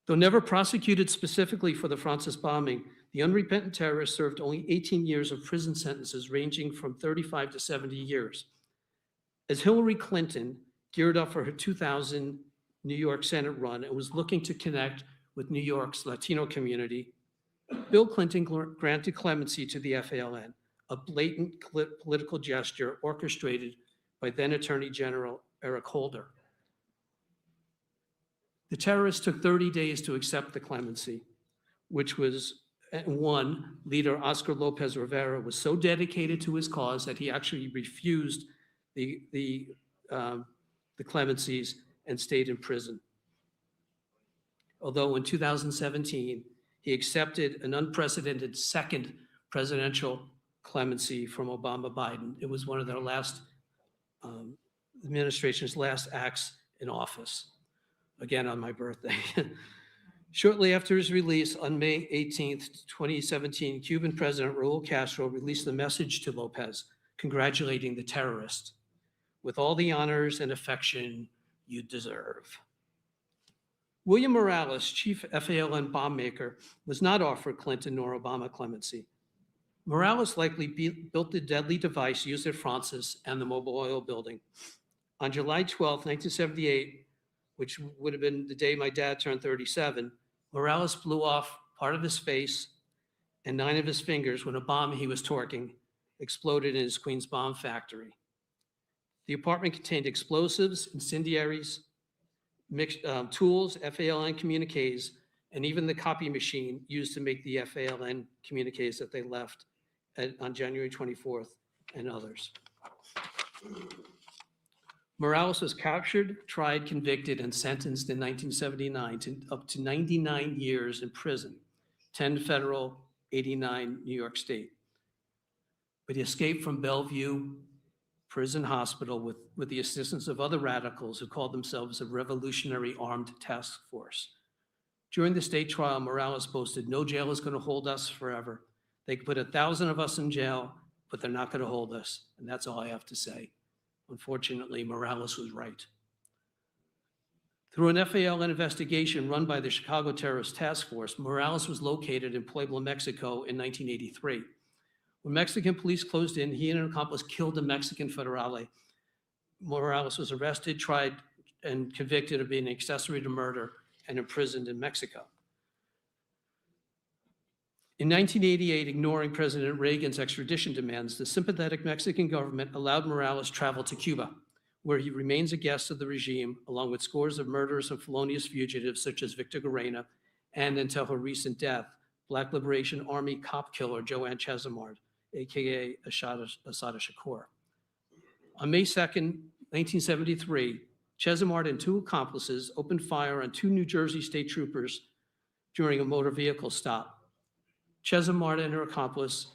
I: Though never prosecuted specifically for the Francis bombing, the unrepentant terrorists served only 18 years of prison sentences ranging from 35 to 70 years. As Hillary Clinton geared up for her 2000 New York Senate run and was looking to connect with New York's Latino community, Bill Clinton granted clemency to the FALN, a blatant political gesture orchestrated by then Attorney General Eric Holder. The terrorists took 30 days to accept the clemency, which was one, leader Oscar Lopez Rivera was so dedicated to his cause that he actually refused the clemencies and stayed in prison. Although in 2017, he accepted an unprecedented second presidential clemency from Obama Biden. It was one of their last administration's last acts in office, again on my birthday. Shortly after his release on May 18th, 2017, Cuban President Raul Castro released a message to Lopez congratulating the terrorist with all the honors and affection you deserve. William Morales, chief FALN bomb maker, was not offered Clinton nor Obama clemency. Morales likely built the deadly device used at Francis and the Mobil Oil Building. On July 12, 1978, which would have been the day my dad turned 37, Morales blew off part of his face and 9 of his fingers when a bomb he was torquing exploded in his Queens bomb factory. The apartment contained explosives, incendiaries, tools, FALN communiques, and even the copy machine used to make the FALN communiques that they left on January 24th and others. Morales was captured, tried, convicted, and sentenced in 1979 to up to 99 years in prison, 10 federal, 89 New York State. But he escaped from Bellevue Prison Hospital with the assistance of other radicals who called themselves a Revolutionary Armed Task Force. During the state trial, Morales boasted, "No jail is going to hold us forever. They could put 1,000 of us in jail, but they're not going to hold us. And that's all I have to say." Unfortunately, Morales was right. Through an FALN investigation run by the Chicago Terrorist Task Force, Morales was located in Puebla, Mexico in 1983. When Mexican police closed in, he and an accomplice killed a Mexican federale. Morales was arrested, tried, and convicted of being an accessory to murder and imprisoned in Mexico. In 1988, ignoring President Reagan's extradition demands, the sympathetic Mexican government allowed Morales travel to Cuba, where he remains a guest of the regime, along with scores of murderers and felonious fugitives such as Victor Guerrena, and until her recent death, Black Liberation Army cop killer Joanne Chesimard, AKA Assata Shakur. On May 2nd, 1973, Chesimard and 2 accomplices opened fire on 2 New Jersey state troopers during a motor vehicle stop. Chesimard and her accomplice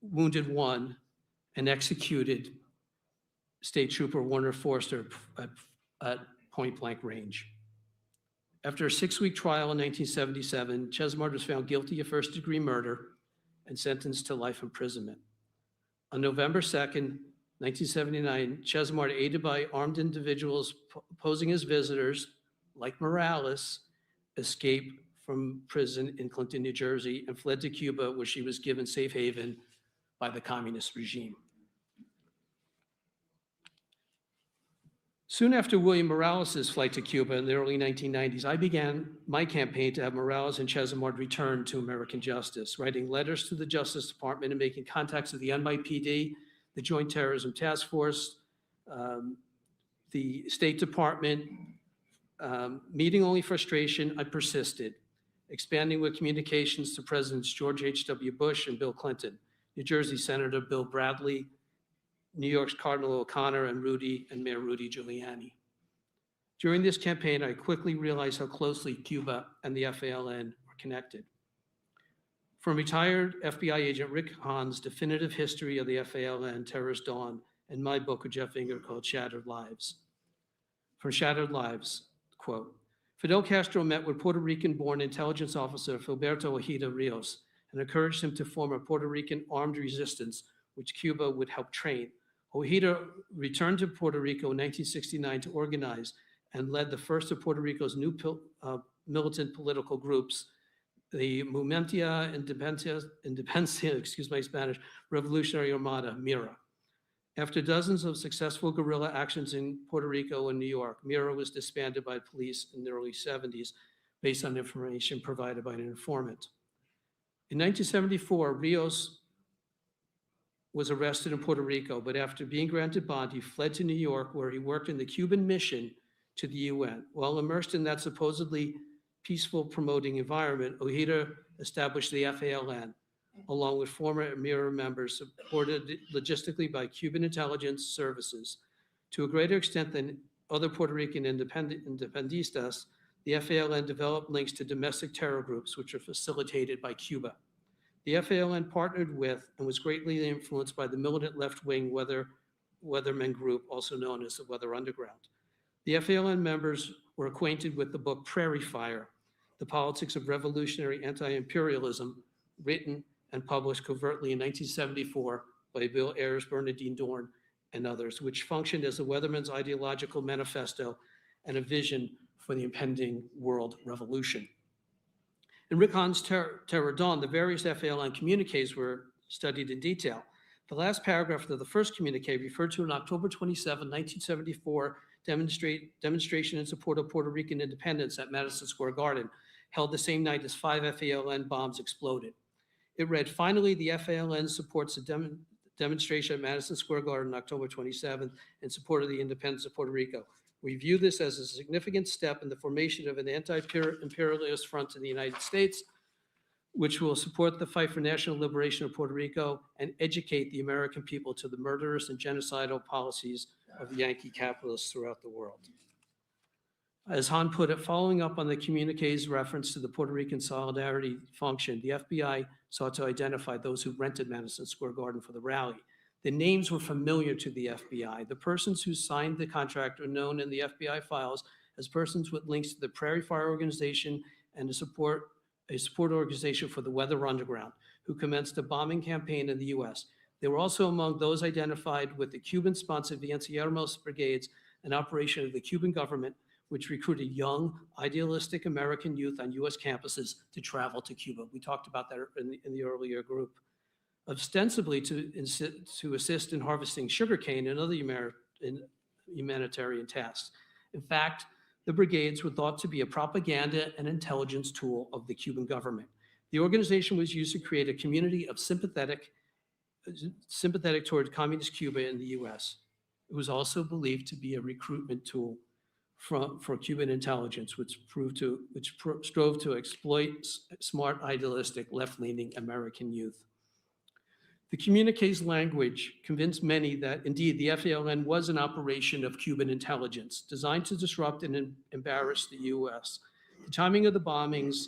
I: wounded 1 and executed State Trooper Warner Forster at point blank range. After a 6-week trial in 1977, Chesimard was found guilty of first-degree murder and sentenced to life imprisonment. On November 2nd, 1979, Chesimard, aided by armed individuals posing as visitors, like Morales, escaped from prison in Clinton, New Jersey, and fled to Cuba, where she was given safe haven by the communist regime. Soon after William Morales' flight to Cuba in the early 1990s, I began my campaign to have Morales and Chesimard return to American justice, writing letters to the Justice Department and making contacts with the NYPD, the Joint Terrorism Task Force, the State Department. Meeting only frustration, I persisted, expanding with communications to Presidents George H.W. Bush and Bill Clinton, New Jersey Senator Bill Bradley, New York's Cardinal O'Connor, and Mayor Rudy Giuliani. During this campaign, I quickly realized how closely Cuba and the FALN were connected. From retired FBI agent Rick Hahn's definitive history of the FALN terrorist dawn and my book with Jeff Inger called Shattered Lives. From Shattered Lives, quote, Fidel Castro met with Puerto Rican-born intelligence officer Filberto Ojeda Rios and encouraged him to form a Puerto Rican armed resistance, which Cuba would help train. Ojeda returned to Puerto Rico in 1969 to organize and led the first of Puerto Rico's new militant political groups, the Movimiento Independencia, excuse my Spanish, Revolutionary Armada, MIRA. After dozens of successful guerrilla actions in Puerto Rico and New York, MIRA was disbanded by police in the early 70s based on information provided by an informant. In 1974, Rios was arrested in Puerto Rico, but after being granted bond, he fled to New York, where he worked in the Cuban mission to the UN. While immersed in that supposedly peaceful promoting environment, Ojeda established the FALN, along with former MIRA members, supported logistically by Cuban intelligence services. To a greater extent than other Puerto Rican independistas, the FALN developed links to domestic terror groups, which are facilitated by Cuba. The FALN partnered with and was greatly influenced by the militant left-wing Weathermen group, also known as the Weather Underground. The FALN members were acquainted with the book Prairie Fire, The Politics of Revolutionary Anti-Imperialism, written and published covertly in 1974 by Bill Ayers, Bernardine Dorn, and others, which functioned as the Weathermen's ideological manifesto and a vision for the impending world revolution. In Rick Hahn's Terror Dawn, the various FALN communiques were studied in detail. The last paragraph of the first communique referred to an October 27, 1974 demonstration in support of Puerto Rican independence at Madison Square Garden, held the same night as 5 FALN bombs exploded. It read, finally, the FALN supports a demonstration at Madison Square Garden on October 27th in support of the independence of Puerto Rico. We view this as a significant step in the formation of an anti-imperialist front in the United States, which will support the fight for national liberation of Puerto Rico and educate the American people to the murderous and genocidal policies of the Yankee capitalists throughout the world. As Hahn put it, following up on the communique's reference to the Puerto Rican Solidarity Function, the FBI sought to identify those who rented Madison Square Garden for the rally. The names were familiar to the FBI. The persons who signed the contract are known in the FBI files as persons with links to the Prairie Fire Organization and a support organization for the Weather Underground, who commenced a bombing campaign in the US. They were also among those identified with the Cuban-sponsored Villanciermos Brigades, an operation of the Cuban government, which recruited young, idealistic American youth on US campuses to travel to Cuba. We talked about that in the earlier group. Ostensibly to assist in harvesting sugarcane and other humanitarian tasks. In fact, the brigades were thought to be a propaganda and intelligence tool of the Cuban government. The organization was used to create a community of sympathetic toward communist Cuba in the US. It was also believed to be a recruitment tool for Cuban intelligence, which strove to exploit smart, idealistic, left-leaning American youth. The communique's language convinced many that indeed the FALN was an operation of Cuban intelligence designed to disrupt and embarrass the US. The timing of the bombings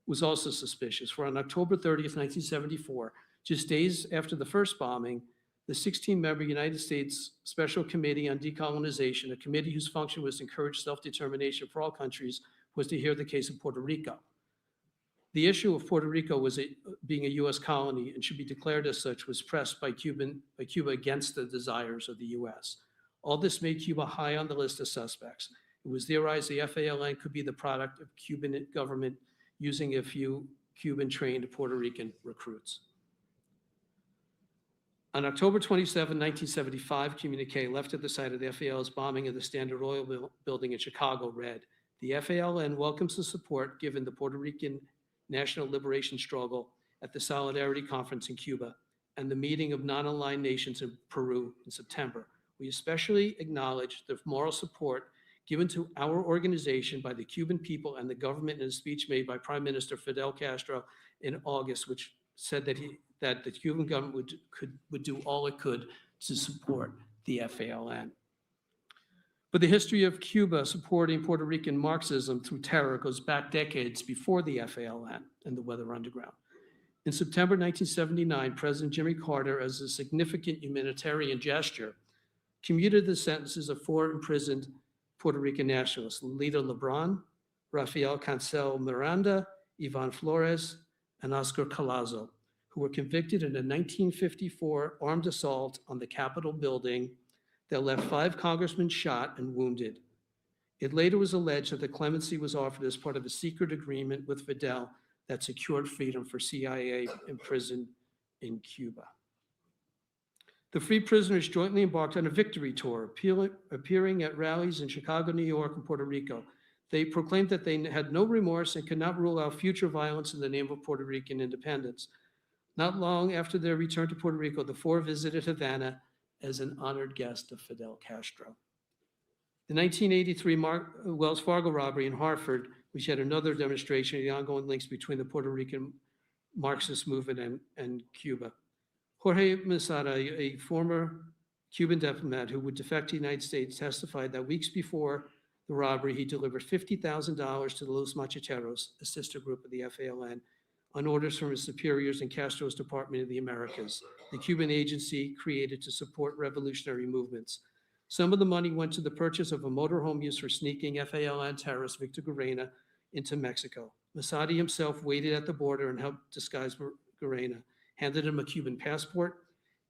I: was also suspicious, for on October 30th, 1974, just days after the first bombing, the 16-member United States Special Committee on Decolonization, a committee whose function was to encourage self-determination for all countries, was to hear the case of Puerto Rico. The issue of Puerto Rico being a US colony and should be declared as such was pressed by Cuba against the desires of the US. All this made Cuba high on the list of suspects. It was theorized the FALN could be the product of Cuban government using a few Cuban-trained Puerto Rican recruits. On October 27, 1975, communique left at the site of the FAL's bombing of the Standard Oil building in Chicago read, "The FALN welcomes the support given the Puerto Rican national liberation struggle at the Solidarity Conference in Cuba and the meeting of non-aligned nations in Peru in September. We especially acknowledge the moral support given to our organization by the Cuban people and the government in a speech made by Prime Minister Fidel Castro in August, which said that the Cuban government would do all it could to support the FALN." But the history of Cuba supporting Puerto Rican Marxism through terror goes back decades before the FALN and the Weather Underground. In September 1979, President Jimmy Carter, as a significant humanitarian gesture, commuted the sentences of 4 imprisoned Puerto Rican nationalists, Lito Lebron, Rafael Cancel Miranda, Ivan Flores, and Oscar Collazo, who were convicted in a 1954 armed assault on the Capitol building that left 5 congressmen shot and wounded. It later was alleged that the clemency was offered as part of a secret agreement with Fidel that secured freedom for CIA imprisoned in Cuba. The free prisoners jointly embarked on a victory tour, appearing at rallies in Chicago, New York, and Puerto Rico. They proclaimed that they had no remorse and could not rule out future violence in the name of Puerto Rican independence. Not long after their return to Puerto Rico, the 4 visited Havana as an honored guest of Fidel Castro. The 1983 Wells Fargo robbery in Hartford was yet another demonstration of the ongoing links between the Puerto Rican Marxist movement and Cuba. Jorge Mesada, a former Cuban diplomat who would defect to the United States, testified that weeks before the robbery, he delivered $50,000 to the Los Macheteros, a sister group of the FALN, on orders from his superiors in Castro's Department of the Americas, the Cuban agency created to support revolutionary movements. Some of the money went to the purchase of a motorhome used for sneaking FALN terrorist Victor Guerrena into Mexico. Masadi himself waited at the border and helped disguise Guerrena, handed him a Cuban passport,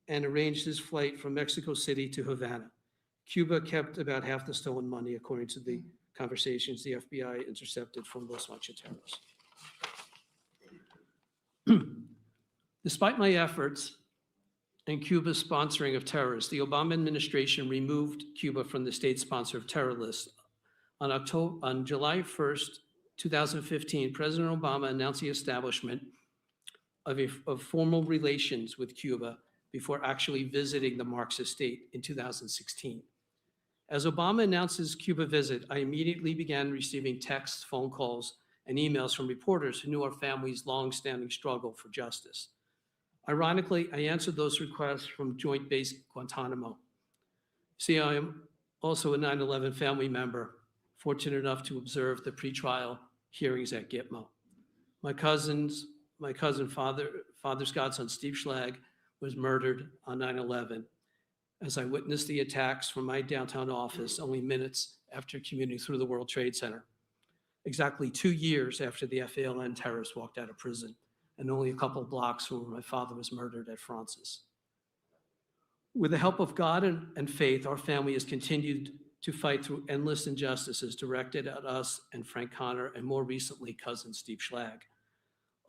I: and arranged his flight from Mexico City to Havana. Cuba kept about half the stolen money, according to the conversations the FBI intercepted from Los Macheteros. Despite my efforts and Cuba's sponsoring of terrorists, the Obama administration removed Cuba from the state sponsor of terror list. On July 1st, 2015, President Obama announced the establishment of formal relations with Cuba before actually visiting the Marxist state in 2016. As Obama announced his Cuba visit, I immediately began receiving texts, phone calls, and emails from reporters who knew our family's long-standing struggle for justice. Ironically, I answered those requests from Joint Base Guantanamo. See, I am also a 9/11 family member, fortunate enough to observe the pretrial hearings at Gitmo. My cousin, father's godson, Steve Schlag, was murdered on 9/11 as I witnessed the attacks from my downtown office only minutes after commuting through the World Trade Center. Exactly 2 years after the FALN terrorists walked out of prison, and only a couple of blocks from where my father was murdered at Francis. With the help of God and faith, our family has continued to fight through endless injustices directed at us and Frank Connor, and more recently, cousin Steve Schlag.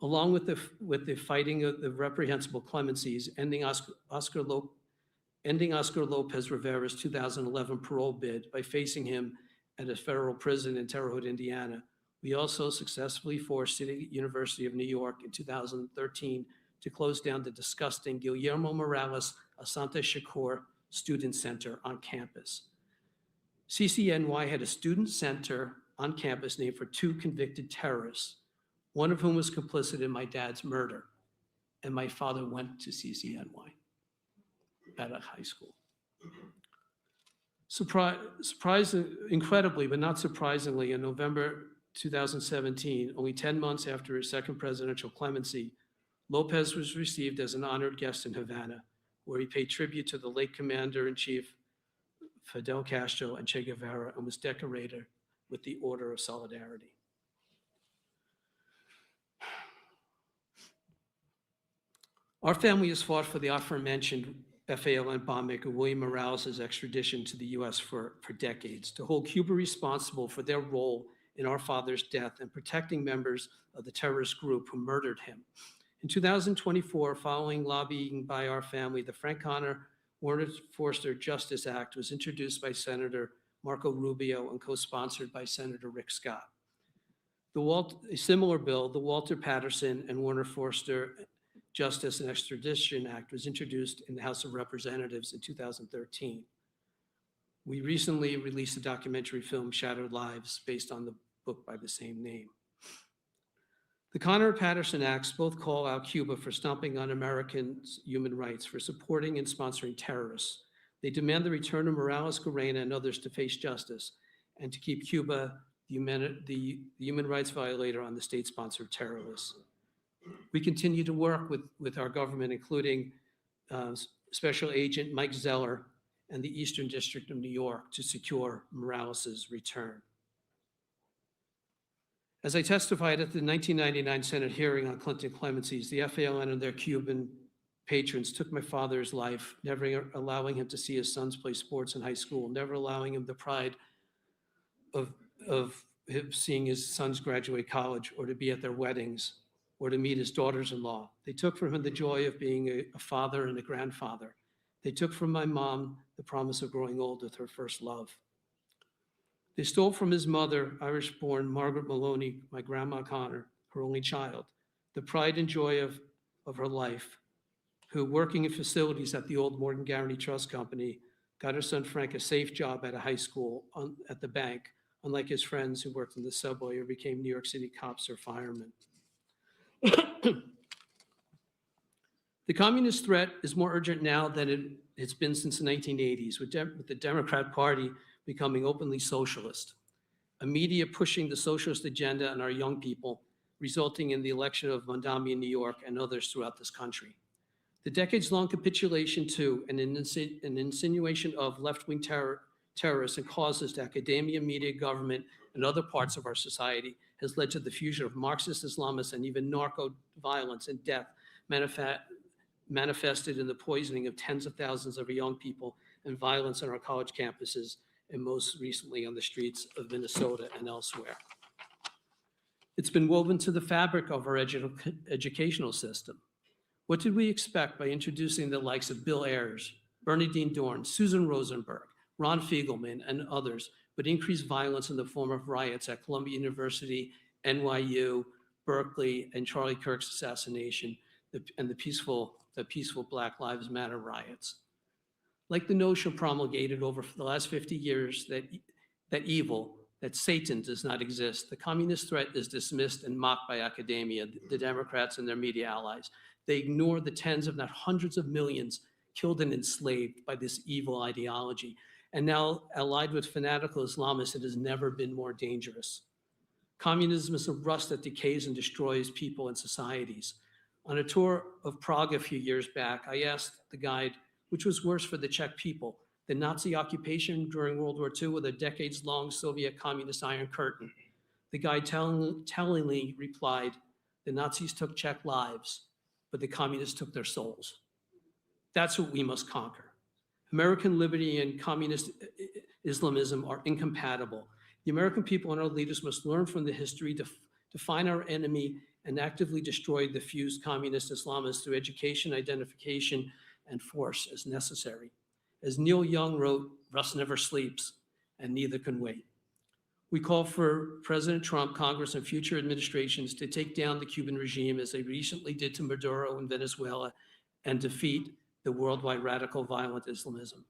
I: Along with the fighting of the reprehensible clemencies, ending Oscar Lopez Rivera's 2011 parole bid by facing him at a federal prison in Terre Haute, Indiana, we also successfully forced City University of New York in 2013 to close down the disgusting Guillermo Morales Asante Shakur Student Center on campus. CCNY had a student center on campus named for 2 convicted terrorists, one of whom was complicit in my dad's murder, and my father went to CCNY at a high school. Incredibly, but not surprisingly, in November 2017, only 10 months after his second presidential clemency, Lopez was received as an honored guest in Havana, where he paid tribute to the late Commander-in-Chief Fidel Castro and Che Guevara, and was decorated with the Order of Solidarity. Our family has fought for the aforementioned FALN bombmaker William Morales' extradition to the US for decades, to hold Cuba responsible for their role in our father's death and protecting members of the terrorist group who murdered him. In 2024, following lobbying by our family, the Frank Connor Warner Forster Justice Act was introduced by Senator Marco Rubio and co-sponsored by Senator Rick Scott. A similar bill, the Walter Patterson and Warner Forster Justice and Extradition Act, was introduced in the House of Representatives in 2013. We recently released a documentary film, Shattered Lives, based on the book by the same name. The Connor-Patterson Acts both call out Cuba for stomping on Americans' human rights, for supporting and sponsoring terrorists. They demand the return of Morales, Correa, and others to face justice, and to keep Cuba the human rights violator on the state-sponsored terror list. We continue to work with our government, including Special Agent Mike Zeller and the Eastern District of New York, to secure Morales' return. As I testified at the 1999 Senate hearing on Clinton clemencies, the FALN and their Cuban patrons took my father's life, never allowing him to see his sons play sports in high school, never allowing him the pride of him seeing his sons graduate college, or to be at their weddings, or to meet his daughters-in-law. They took from him the joy of being a father and a grandfather. They took from my mom the promise of growing old with her first love. They stole from his mother, Irish-born Margaret Maloney, my grandma Connor, her only child, the pride and joy of her life, who, working in facilities at the old Morgan Guaranty Trust Company, got her son Frank a safe job at a high school at the bank, unlike his friends who worked in the subway or became New York City cops or firemen. The communist threat is more urgent now than it's been since the 1980s, with the Democrat Party becoming openly socialist, a media pushing the socialist agenda on our young people, resulting in the election of Mondami in New York and others throughout this country. The decades-long capitulation to and an insinuation of left-wing terrorists and causes to academia, media, government, and other parts of our society has led to the fusion of Marxist Islamists and even narco violence and death manifested in the poisoning of tens of thousands of young people and violence on our college campuses, and most recently on the streets of Minnesota and elsewhere. It's been woven to the fabric of our educational system. What did we expect by introducing the likes of Bill Ayers, Bernardine Dorn, Susan Rosenberg, Ron Fiegelman, and others, but increased violence in the form of riots at Columbia University, NYU, Berkeley, and Charlie Kirk's assassination, and the peaceful Black Lives Matter riots? Like the notion promulgated over the last 50 years that Satan does not exist, the communist threat is dismissed and mocked by academia, the Democrats and their media allies. They ignore the tens, if not hundreds of millions killed and enslaved by this evil ideology. And now, allied with fanatical Islamists, it has never been more dangerous. Communism is a rust that decays and destroys people and societies. On a tour of Prague a few years back, I asked the guide, which was worse for the Czech people, the Nazi occupation during World War II or the decades-long Soviet communist Iron Curtain? The guide tellingly replied, the Nazis took Czech lives, but the communists took their souls. That's what we must conquer. American liberty and communist Islamism are incompatible. The American people and our leaders must learn from the history to define our enemy and actively destroy the fused communist Islamists through education, identification, and force as necessary. As Neil Young wrote, Rust never sleeps, and neither can wait. We call for President Trump, Congress, and future administrations to take down the Cuban regime as they recently did to Maduro in Venezuela and defeat the worldwide radical violent Islamism.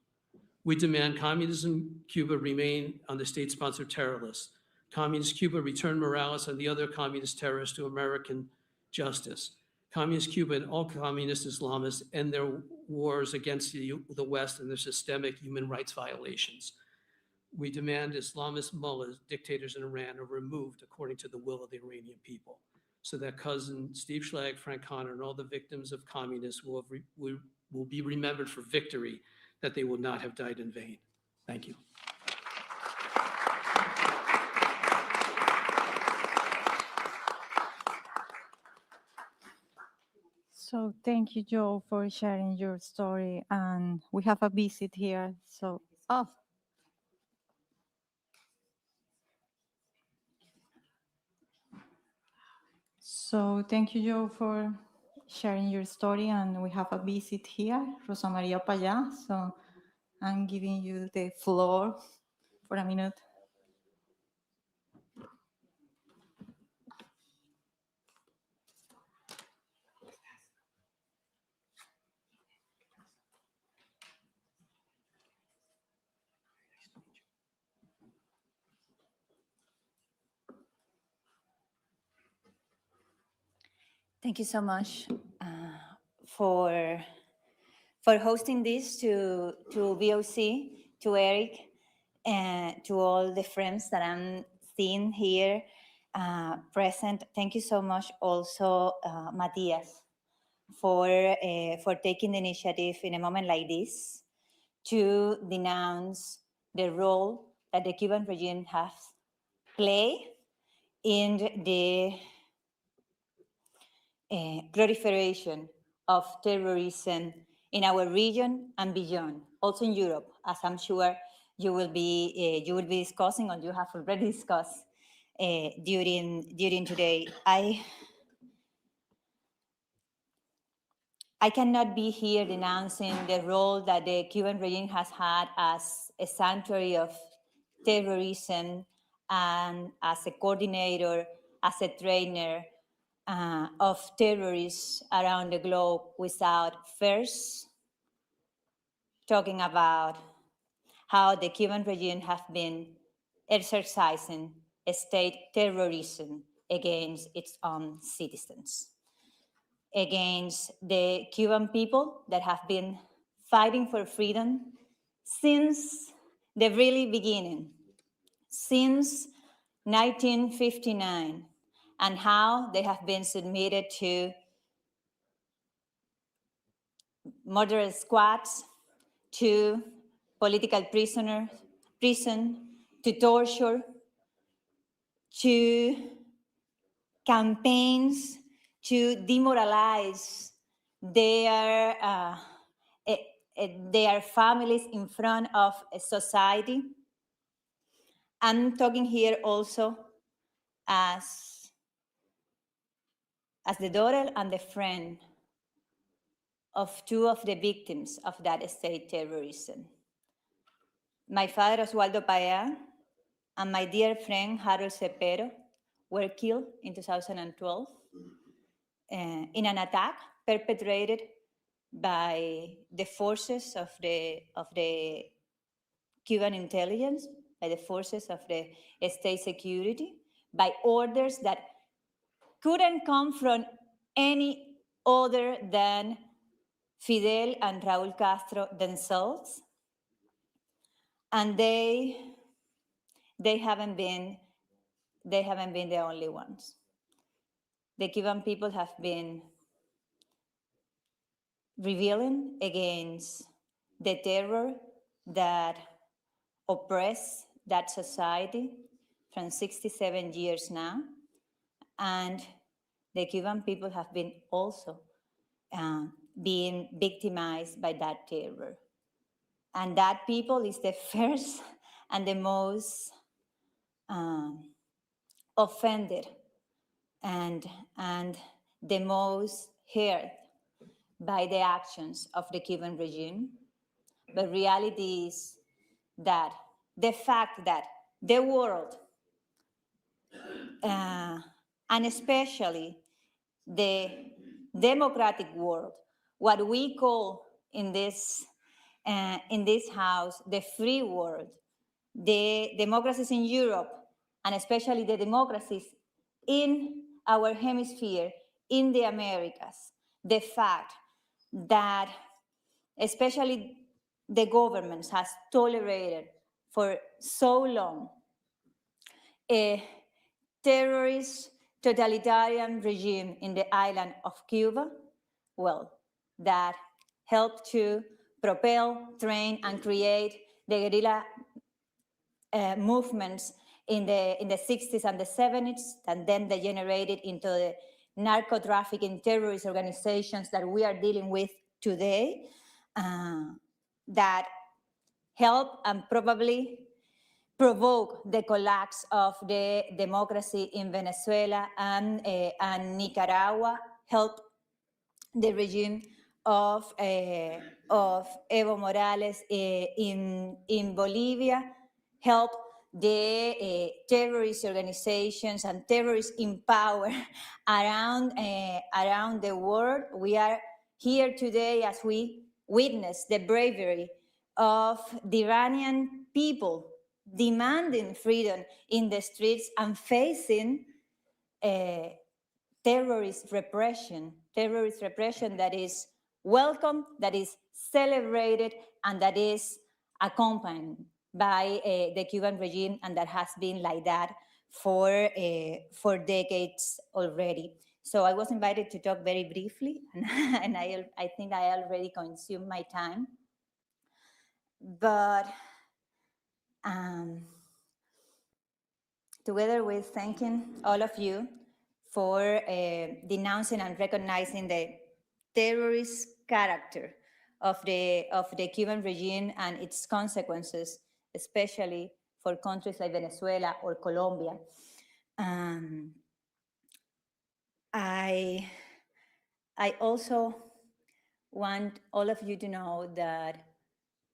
I: We demand Communism Cuba remain on the state-sponsored terror list. Communist Cuba return Morales and the other communist terrorists to American justice. Communist Cuba and all communist Islamists end their wars against the West and their systemic human rights violations. We demand Islamist mullahs, dictators in Iran, are removed according to the will of the Iranian people, so that cousin Steve Schlag, Frank Connor, and all the victims of communists will be remembered for victory, that they will not have died in vain. Thank you.
H: So thank you, Joe, for sharing your story. And we have a visit here. So, So thank you, Joe, for sharing your story. And we have a visit here, Rosa Maria Paya. So I'm giving you the floor for a minute.
J: Thank you so much for hosting this to VOC, to Eric, and to all the friends that I'm seeing here present. Thank you so much also, Matthias, for taking the initiative in a moment like this to denounce the role that the Cuban regime has played in the proliferation of terrorism in our region and beyond, also in Europe, as I'm sure you will be discussing, or you have already discussed during today. I cannot be here denouncing the role that the Cuban regime has had as a sanctuary of terrorism and as a coordinator, as a trainer of terrorists around the globe without first talking about how the Cuban regime has been exercising state terrorism against its own citizens, against the Cuban people that have been fighting for freedom since the really beginning, since 1959, and how they have been submitted to murder squads, to political prison, to torture, to campaigns to demoralize their families in front of a society. I'm talking here also as the daughter and the friend of two of the victims of that state terrorism. My father, Oswaldo Paella, and my dear friend, Harold Cepero, were killed in 2012 in an attack perpetrated by the forces of the Cuban intelligence, by the forces of the state security, by orders that couldn't come from any other than Fidel and Raúl Castro themselves. And they haven't been the only ones. The Cuban people have been rebelling against the terror that oppressed that society from 67 years now. And the Cuban people have been also being victimized by that terror. And that people is the first and the most offended and the most hurt by the actions of the Cuban regime. But reality is that the fact that the world, and especially the democratic world, what we call in this house the free world, the democracies in Europe, and especially the democracies in our hemisphere, in the Americas, the fact that especially the governments has tolerated for so long a terrorist totalitarian regime in the island of Cuba, well, that helped to propel, train, and create the guerrilla movements in the 60s and the 70s, and then degenerated into the narco-trafficking terrorist organizations that we are dealing with today, that help and probably provoke the collapse of the democracy in Venezuela, and Nicaragua helped the regime of Evo Morales in Bolivia, helped the terrorist organizations and terrorists in power around the world. We are here today as we witness the bravery of the Iranian people demanding freedom in the streets and facing terrorist repression that is welcome, that is celebrated, and that is accompanied by the Cuban regime, and that has been like that for decades already. So I was invited to talk very briefly, and I think I already consumed my time. But together with thanking all of you for denouncing and recognizing the terrorist character of the Cuban regime and its consequences, especially for countries like Venezuela or Colombia. I also want all of you to know that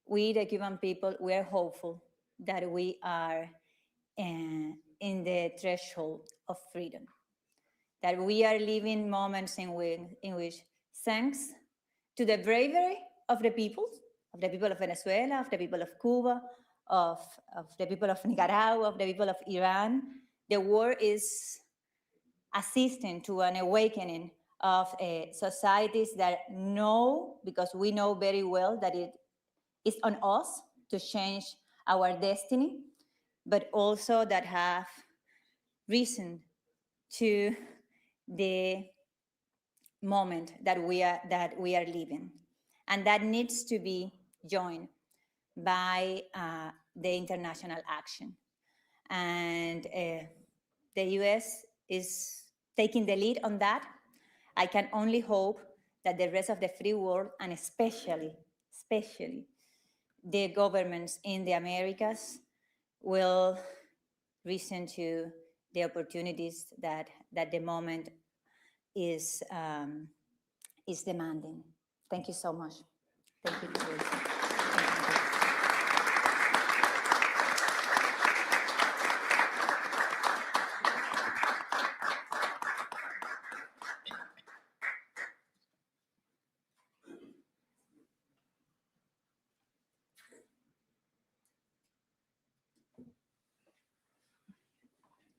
J: we, the Cuban people, we are hopeful that we are in the threshold of freedom, that we are living moments in which, thanks to the bravery of the people of Venezuela, of the people of Cuba, of the people of Nicaragua, of the people of Iran, the world is assisting to an awakening of societies that know, because we know very well that it is on us to change our destiny, but also that have risen to the moment that we are living, and that needs to be joined by the international action. And the US is taking the lead on that. I can only hope that the rest of the free world, and especially the governments in the Americas, will listen to the opportunities that the moment is demanding. Thank you so much. Thank you.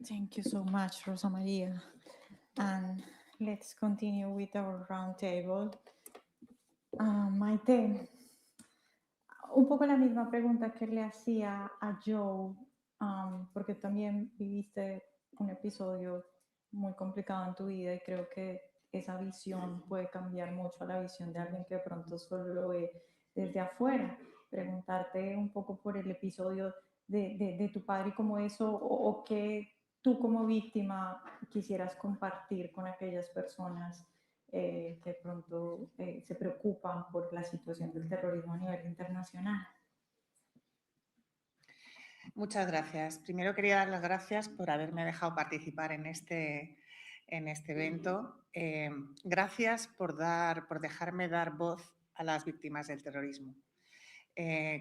H: Thank you so much, Rosa Maria. And let's continue with our roundtable. Maite, un poco la misma pregunta que le hacía a Joe, porque también viviste un episodio muy complicado en tu vida y creo que esa visión puede cambiar mucho a la visión de alguien que de pronto solo lo ve desde afuera. Preguntarte un poco por el episodio de tu padre y cómo eso, o qué tú como víctima quisieras compartir con aquellas personas que de pronto se preocupan por la situación del terrorismo a nivel internacional.
K: Muchas gracias. Primero quería dar las gracias por haberme dejado participar en este evento. Gracias por dejarme dar voz a las víctimas del terrorismo.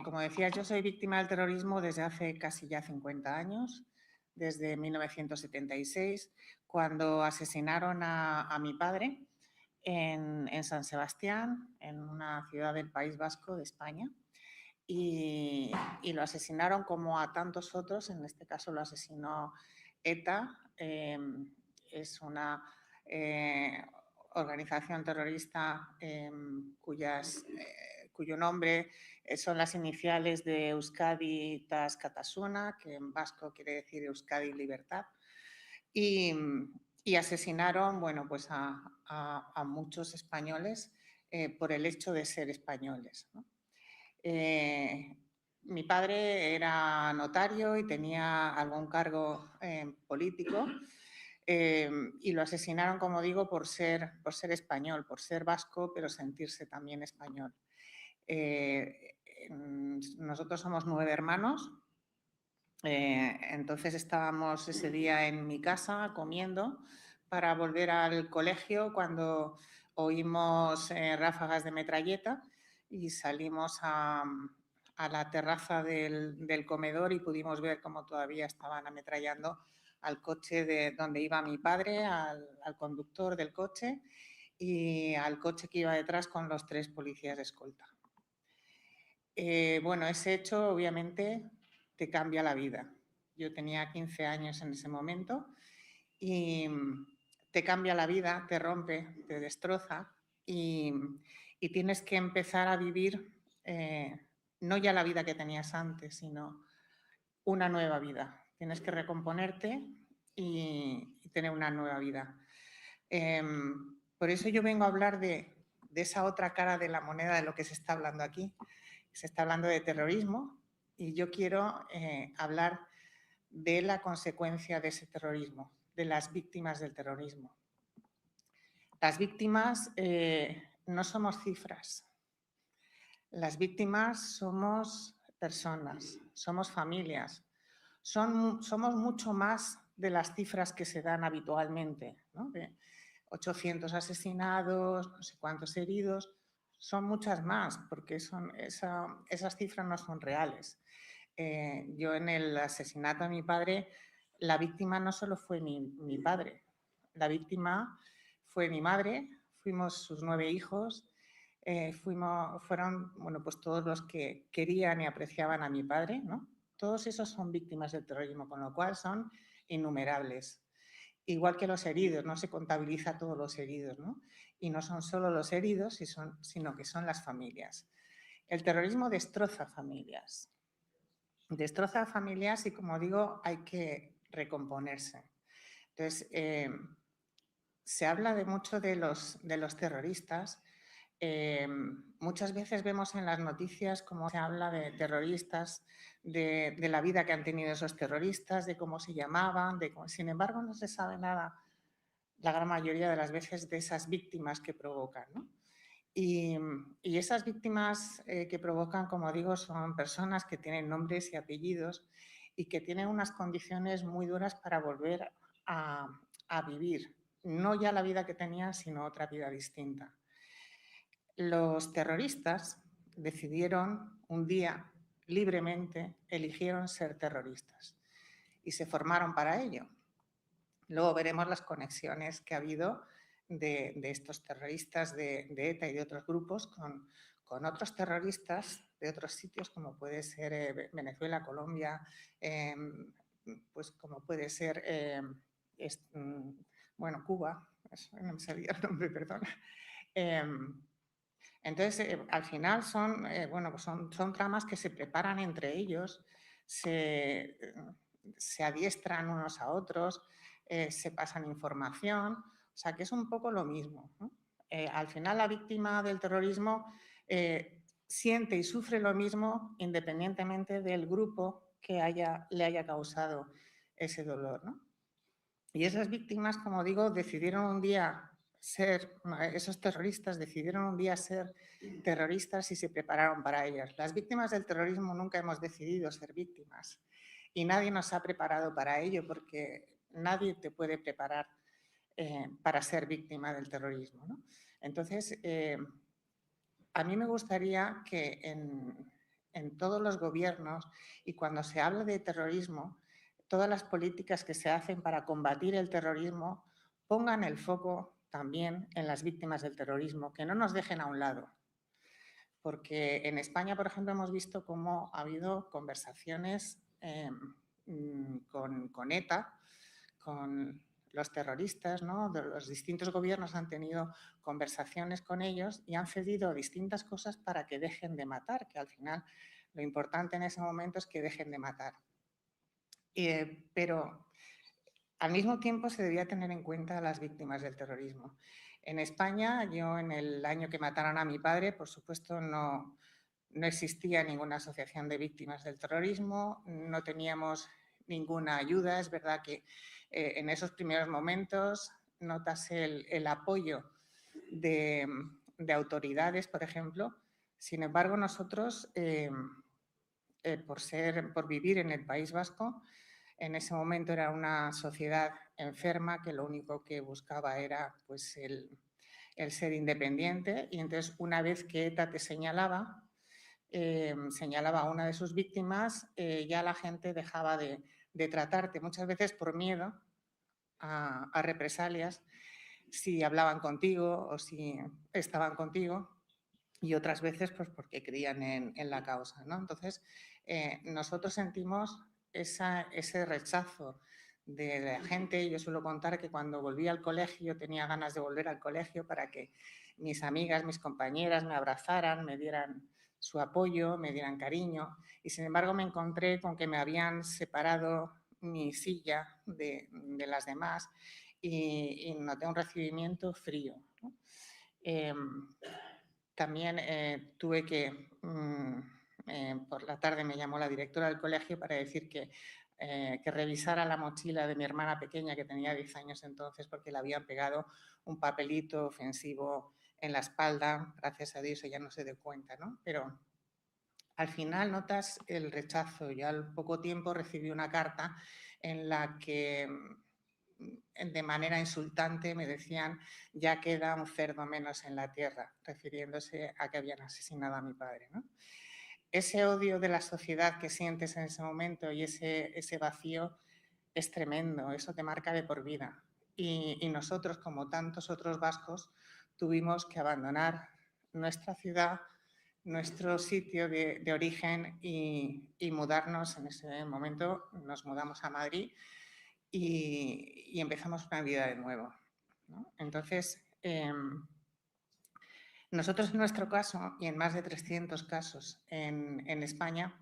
K: Como decía, yo soy víctima del terrorismo desde hace casi ya 50 años, desde 1976, cuando asesinaron a mi padre en San Sebastián, en una ciudad del País Vasco de España. Y lo asesinaron como a tantos otros, en este caso lo asesinó ETA, es una organización terrorista cuyo nombre son las iniciales de Euskadi Tas Katasuna, que en vasco quiere decir Euskadi Libertad, y asesinaron, bueno, pues a muchos españoles por el hecho de ser españoles, ¿no? Mi padre era notario y tenía algún cargo político y lo asesinaron, como digo, por ser español, por ser vasco, pero sentirse también español. Nosotros somos 9 hermanos. Entonces estábamos ese día en mi casa comiendo para volver al colegio cuando oímos ráfagas de metralleta y salimos a la terraza del comedor y pudimos ver cómo todavía estaban ametrallando al coche de donde iba mi padre, al conductor del coche y al coche que iba detrás con los 3 policías de escolta. Bueno, ese hecho obviamente te cambia la vida. Yo tenía 15 años en ese momento y te cambia la vida, te rompe, te destroza y tienes que empezar a vivir no ya la vida que tenías antes, sino una nueva vida. Tienes que recomponerte y tener una nueva vida. Por eso yo vengo a hablar de esa otra cara de la moneda de lo que se está hablando aquí. Se está hablando de terrorismo y yo quiero hablar de la consecuencia de ese terrorismo, de las víctimas del terrorismo. Las víctimas no somos cifras. Las víctimas somos personas, somos familias. Somos mucho más de las cifras que se dan habitualmente, ¿no? De 800 asesinados, no sé cuántos heridos. Son muchas más, porque esas cifras no son reales. Yo en el asesinato de mi padre, la víctima no solo fue mi padre, la víctima fue mi madre, fuimos sus 9 hijos, fueron bueno, pues todos los que querían y apreciaban a mi padre, ¿no? Todos esos son víctimas del terrorismo, con lo cual son innumerables. Igual que los heridos, no se contabiliza todos los heridos, ¿no? Y no son solo los heridos, sino que son las familias. El terrorismo destroza familias. Destroza familias y, como digo, hay que recomponerse. Entonces, se habla mucho de los terroristas. Muchas veces vemos en las noticias cómo se habla de terroristas, de la vida que han tenido esos terroristas, de cómo se llamaban, sin embargo no se sabe nada la gran mayoría de las veces de esas víctimas que provocan, ¿no? Y esas víctimas que provocan, como digo, son personas que tienen nombres y apellidos y que tienen unas condiciones muy duras para volver a vivir, no ya la vida que tenían, sino otra vida distinta. Los terroristas decidieron un día libremente, eligieron ser terroristas y se formaron para ello. Luego veremos las conexiones que ha habido de estos terroristas de ETA y de otros grupos con otros terroristas de otros sitios, como puede ser Venezuela, Colombia, pues como puede ser bueno, Cuba, no me sabía el nombre, perdón. Entonces, al final bueno, pues son tramas que se preparan entre ellos, se adiestran unos a otros, se pasan información, o sea que es un poco lo mismo, ¿no? Al final la víctima del terrorismo siente y sufre lo mismo independientemente del grupo que le haya causado ese dolor, ¿no? Y esas víctimas, como digo, decidieron un día esos terroristas decidieron un día ser terroristas y se prepararon para ellas. Las víctimas del terrorismo nunca hemos decidido ser víctimas y nadie nos ha preparado para ello, porque nadie te puede preparar para ser víctima del terrorismo, ¿no? Entonces, a mí me gustaría que en todos los gobiernos y cuando se habla de terrorismo, todas las políticas que se hacen para combatir el terrorismo pongan el foco también en las víctimas del terrorismo, que no nos dejen a un lado. Porque en España, por ejemplo, hemos visto cómo ha habido conversaciones con ETA, con los terroristas, ¿no? Los distintos gobiernos han tenido conversaciones con ellos y han cedido distintas cosas para que dejen de matar, que al final lo importante en ese momento es que dejen de matar. Pero al mismo tiempo se debía tener en cuenta a las víctimas del terrorismo. En España, yo en el año que mataron a mi padre, por supuesto no existía ninguna asociación de víctimas del terrorismo, no teníamos ninguna ayuda. Es verdad que en esos primeros momentos notas el apoyo de autoridades, por ejemplo. Sin embargo, nosotros por vivir en el País Vasco. En ese momento era una sociedad enferma que lo único que buscaba era pues, el ser independiente, y entonces una vez que ETA te señalaba a una de sus víctimas, ya la gente dejaba de tratarte, muchas veces por miedo a represalias, si hablaban contigo o si estaban contigo, y otras veces pues porque creían en la causa, ¿no? Entonces, nosotros sentimos ese rechazo de la gente. Yo suelo contar que cuando volví al colegio tenía ganas de volver al colegio para que mis amigas, mis compañeras me abrazaran, me dieran su apoyo, me dieran cariño, y sin embargo me encontré con que me habían separado mi silla de las demás y noté un recibimiento frío, ¿no? También tuve que, por la tarde me llamó la directora del colegio para decir que revisara la mochila de mi hermana pequeña, que tenía 10 años entonces, porque le habían pegado un papelito ofensivo en la espalda. Gracias a Dios ella no se dio cuenta, ¿no? Pero al final notas el rechazo. Ya al poco tiempo recibí una carta en la que de manera insultante me decían: ya queda un cerdo menos en la tierra, refiriéndose a que habían asesinado a mi padre, ¿no? Ese odio de la sociedad que sientes en ese momento y ese vacío es tremendo, eso te marca de por vida. Y nosotros, como tantos otros vascos, tuvimos que abandonar nuestra ciudad, nuestro sitio de origen y mudarnos. En ese momento nos mudamos a Madrid y empezamos una vida de nuevo, ¿no? Entonces, nosotros en nuestro caso, y en más de 300 casos en España,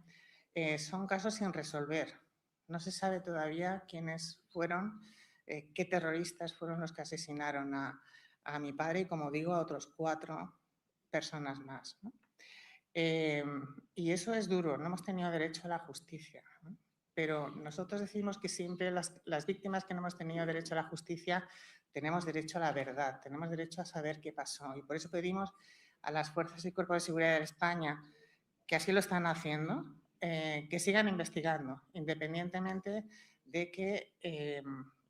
K: son casos sin resolver. No se sabe todavía quiénes fueron, qué terroristas fueron los que asesinaron a mi padre y, como digo, a otros 4 personas más, ¿no? Y eso es duro, no hemos tenido derecho a la justicia, ¿no? Pero nosotros decimos que siempre las víctimas que no hemos tenido derecho a la justicia tenemos derecho a la verdad, tenemos derecho a saber qué pasó. Y por eso pedimos a las fuerzas y cuerpos de seguridad de España, que así lo están haciendo, que sigan investigando, independientemente de que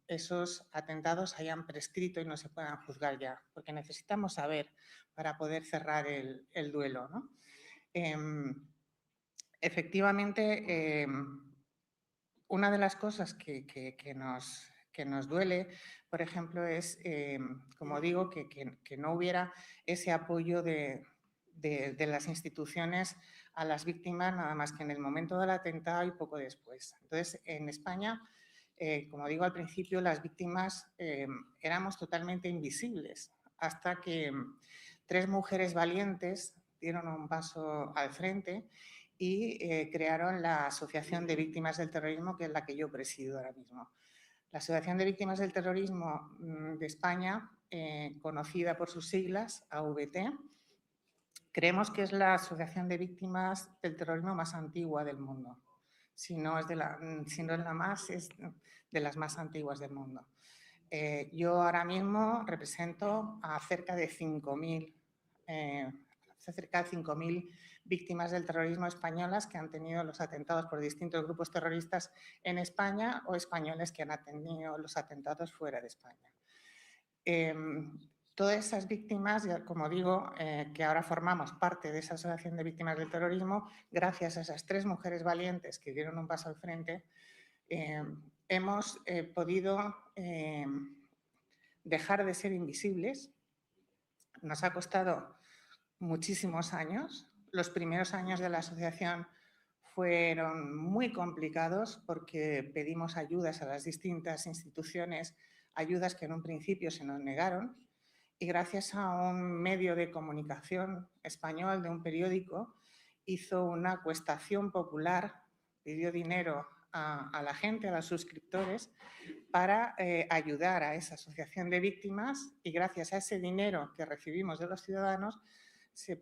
K: esos atentados hayan prescrito y no se puedan juzgar ya, porque necesitamos saber para poder cerrar el duelo, ¿no? Efectivamente, una de las cosas que nos duele, por ejemplo, es, como digo, que no hubiera ese apoyo de las instituciones a las víctimas, nada más que en el momento del atentado y poco después. Entonces, en España, como digo al principio, las víctimas éramos totalmente invisibles, hasta que 3 mujeres valientes dieron un paso al frente y crearon la Asociación de Víctimas del Terrorismo, que es la que yo presido ahora mismo. La Asociación de Víctimas del Terrorismo de España, conocida por sus siglas, AVT, creemos que es la asociación de víctimas del terrorismo más antigua del mundo. Si no es la más, es de las más antiguas del mundo. Yo ahora mismo represento a cerca de 5.000 víctimas del terrorismo españolas que han tenido los atentados por distintos grupos terroristas en España, o españoles que han tenido los atentados fuera de España. Todas esas víctimas, como digo, que ahora formamos parte de esa asociación de víctimas del terrorismo, gracias a esas 3 mujeres valientes que dieron un paso al frente, hemos podido dejar de ser invisibles. Nos ha costado muchísimos años. Los primeros años de la asociación fueron muy complicados porque pedimos ayudas a las distintas instituciones, ayudas que en un principio se nos negaron, y gracias a un medio de comunicación español, de un periódico, hizo una acuestación popular, pidió dinero a la gente, a los suscriptores, para ayudar a esa asociación de víctimas, y gracias a ese dinero que recibimos de los ciudadanos se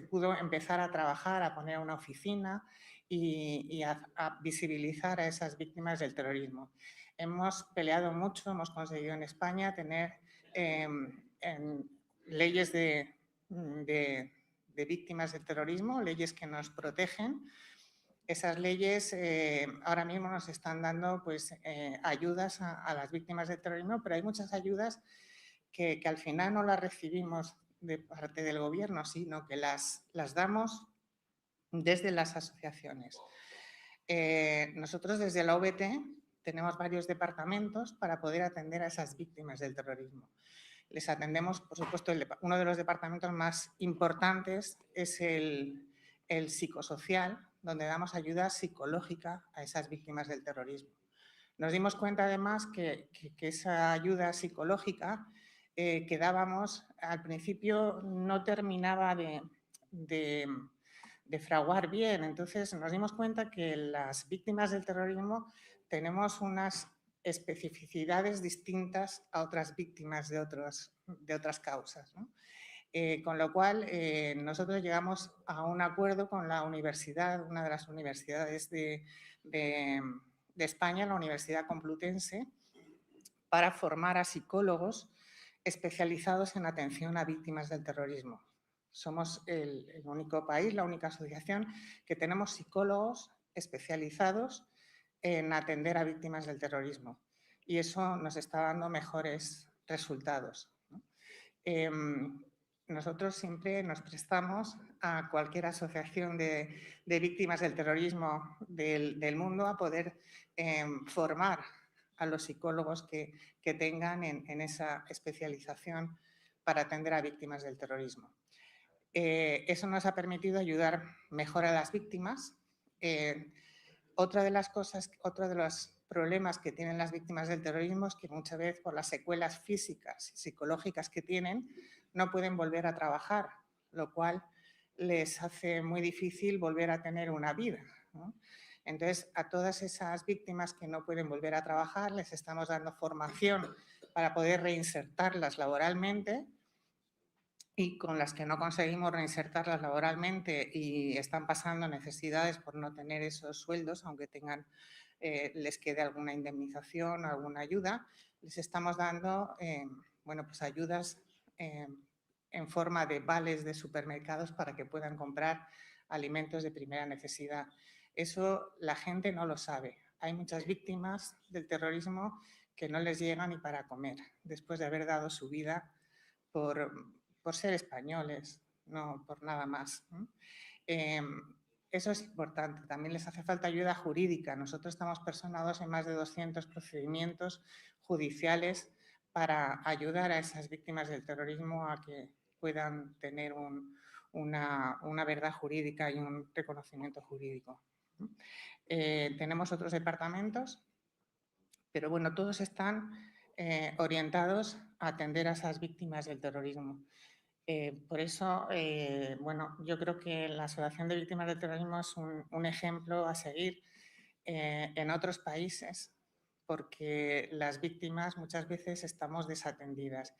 K: pudo empezar a trabajar, a poner una oficina y a visibilizar a esas víctimas del terrorismo. Hemos peleado mucho, hemos conseguido en España tener leyes de de víctimas del terrorismo, leyes que nos protegen. Esas leyes ahora mismo nos están dando pues, ayudas a las víctimas del terrorismo, pero hay muchas ayudas que al final no las recibimos de parte del gobierno, sino que las damos desde las asociaciones. Nosotros desde la OBT tenemos varios departamentos para poder atender a esas víctimas del terrorismo. Les atendemos, por supuesto, uno de los departamentos más importantes es el psicosocial, donde damos ayuda psicológica a esas víctimas del terrorismo. Nos dimos cuenta además que esa ayuda psicológica que dábamos al principio no terminaba de fraguar bien. Entonces nos dimos cuenta que las víctimas del terrorismo tenemos unas especificidades distintas a otras víctimas de otras causas, ¿no? Con lo cual, nosotros llegamos a un acuerdo con la universidad, una de las universidades de España, la Universidad Complutense, para formar a psicólogos especializados en atención a víctimas del terrorismo. Somos el único país, la única asociación que tenemos psicólogos especializados en atender a víctimas del terrorismo. Y eso nos está dando mejores resultados, ¿no? Nosotros siempre nos prestamos a cualquier asociación de víctimas del terrorismo del mundo a poder formar a los psicólogos que tengan en esa especialización para atender a víctimas del terrorismo. Eso nos ha permitido ayudar mejor a las víctimas. Otra de las cosas, otro de los problemas que tienen las víctimas del terrorismo es que muchas veces por las secuelas físicas y psicológicas que tienen no pueden volver a trabajar, lo cual les hace muy difícil volver a tener una vida, ¿no? Entonces, a todas esas víctimas que no pueden volver a trabajar les estamos dando formación para poder reinsertarlas laboralmente, y con las que no conseguimos reinsertarlas laboralmente y están pasando necesidades por no tener esos sueldos, aunque tengan, les quede alguna indemnización o alguna ayuda, les estamos dando bueno, pues ayudas en forma de vales de supermercados para que puedan comprar alimentos de primera necesidad. Eso la gente no lo sabe. Hay muchas víctimas del terrorismo que no les llega ni para comer, después de haber dado su vida por ser españoles, no por nada más. Eso es importante. También les hace falta ayuda jurídica. Nosotros estamos personados en más de 200 procedimientos judiciales para ayudar a esas víctimas del terrorismo a que puedan tener una verdad jurídica y un reconocimiento jurídico. Tenemos otros departamentos, pero bueno, todos están orientados a atender a esas víctimas del terrorismo. Por eso, bueno, yo creo que la Asociación de Víctimas del Terrorismo es un ejemplo a seguir en otros países, porque las víctimas muchas veces estamos desatendidas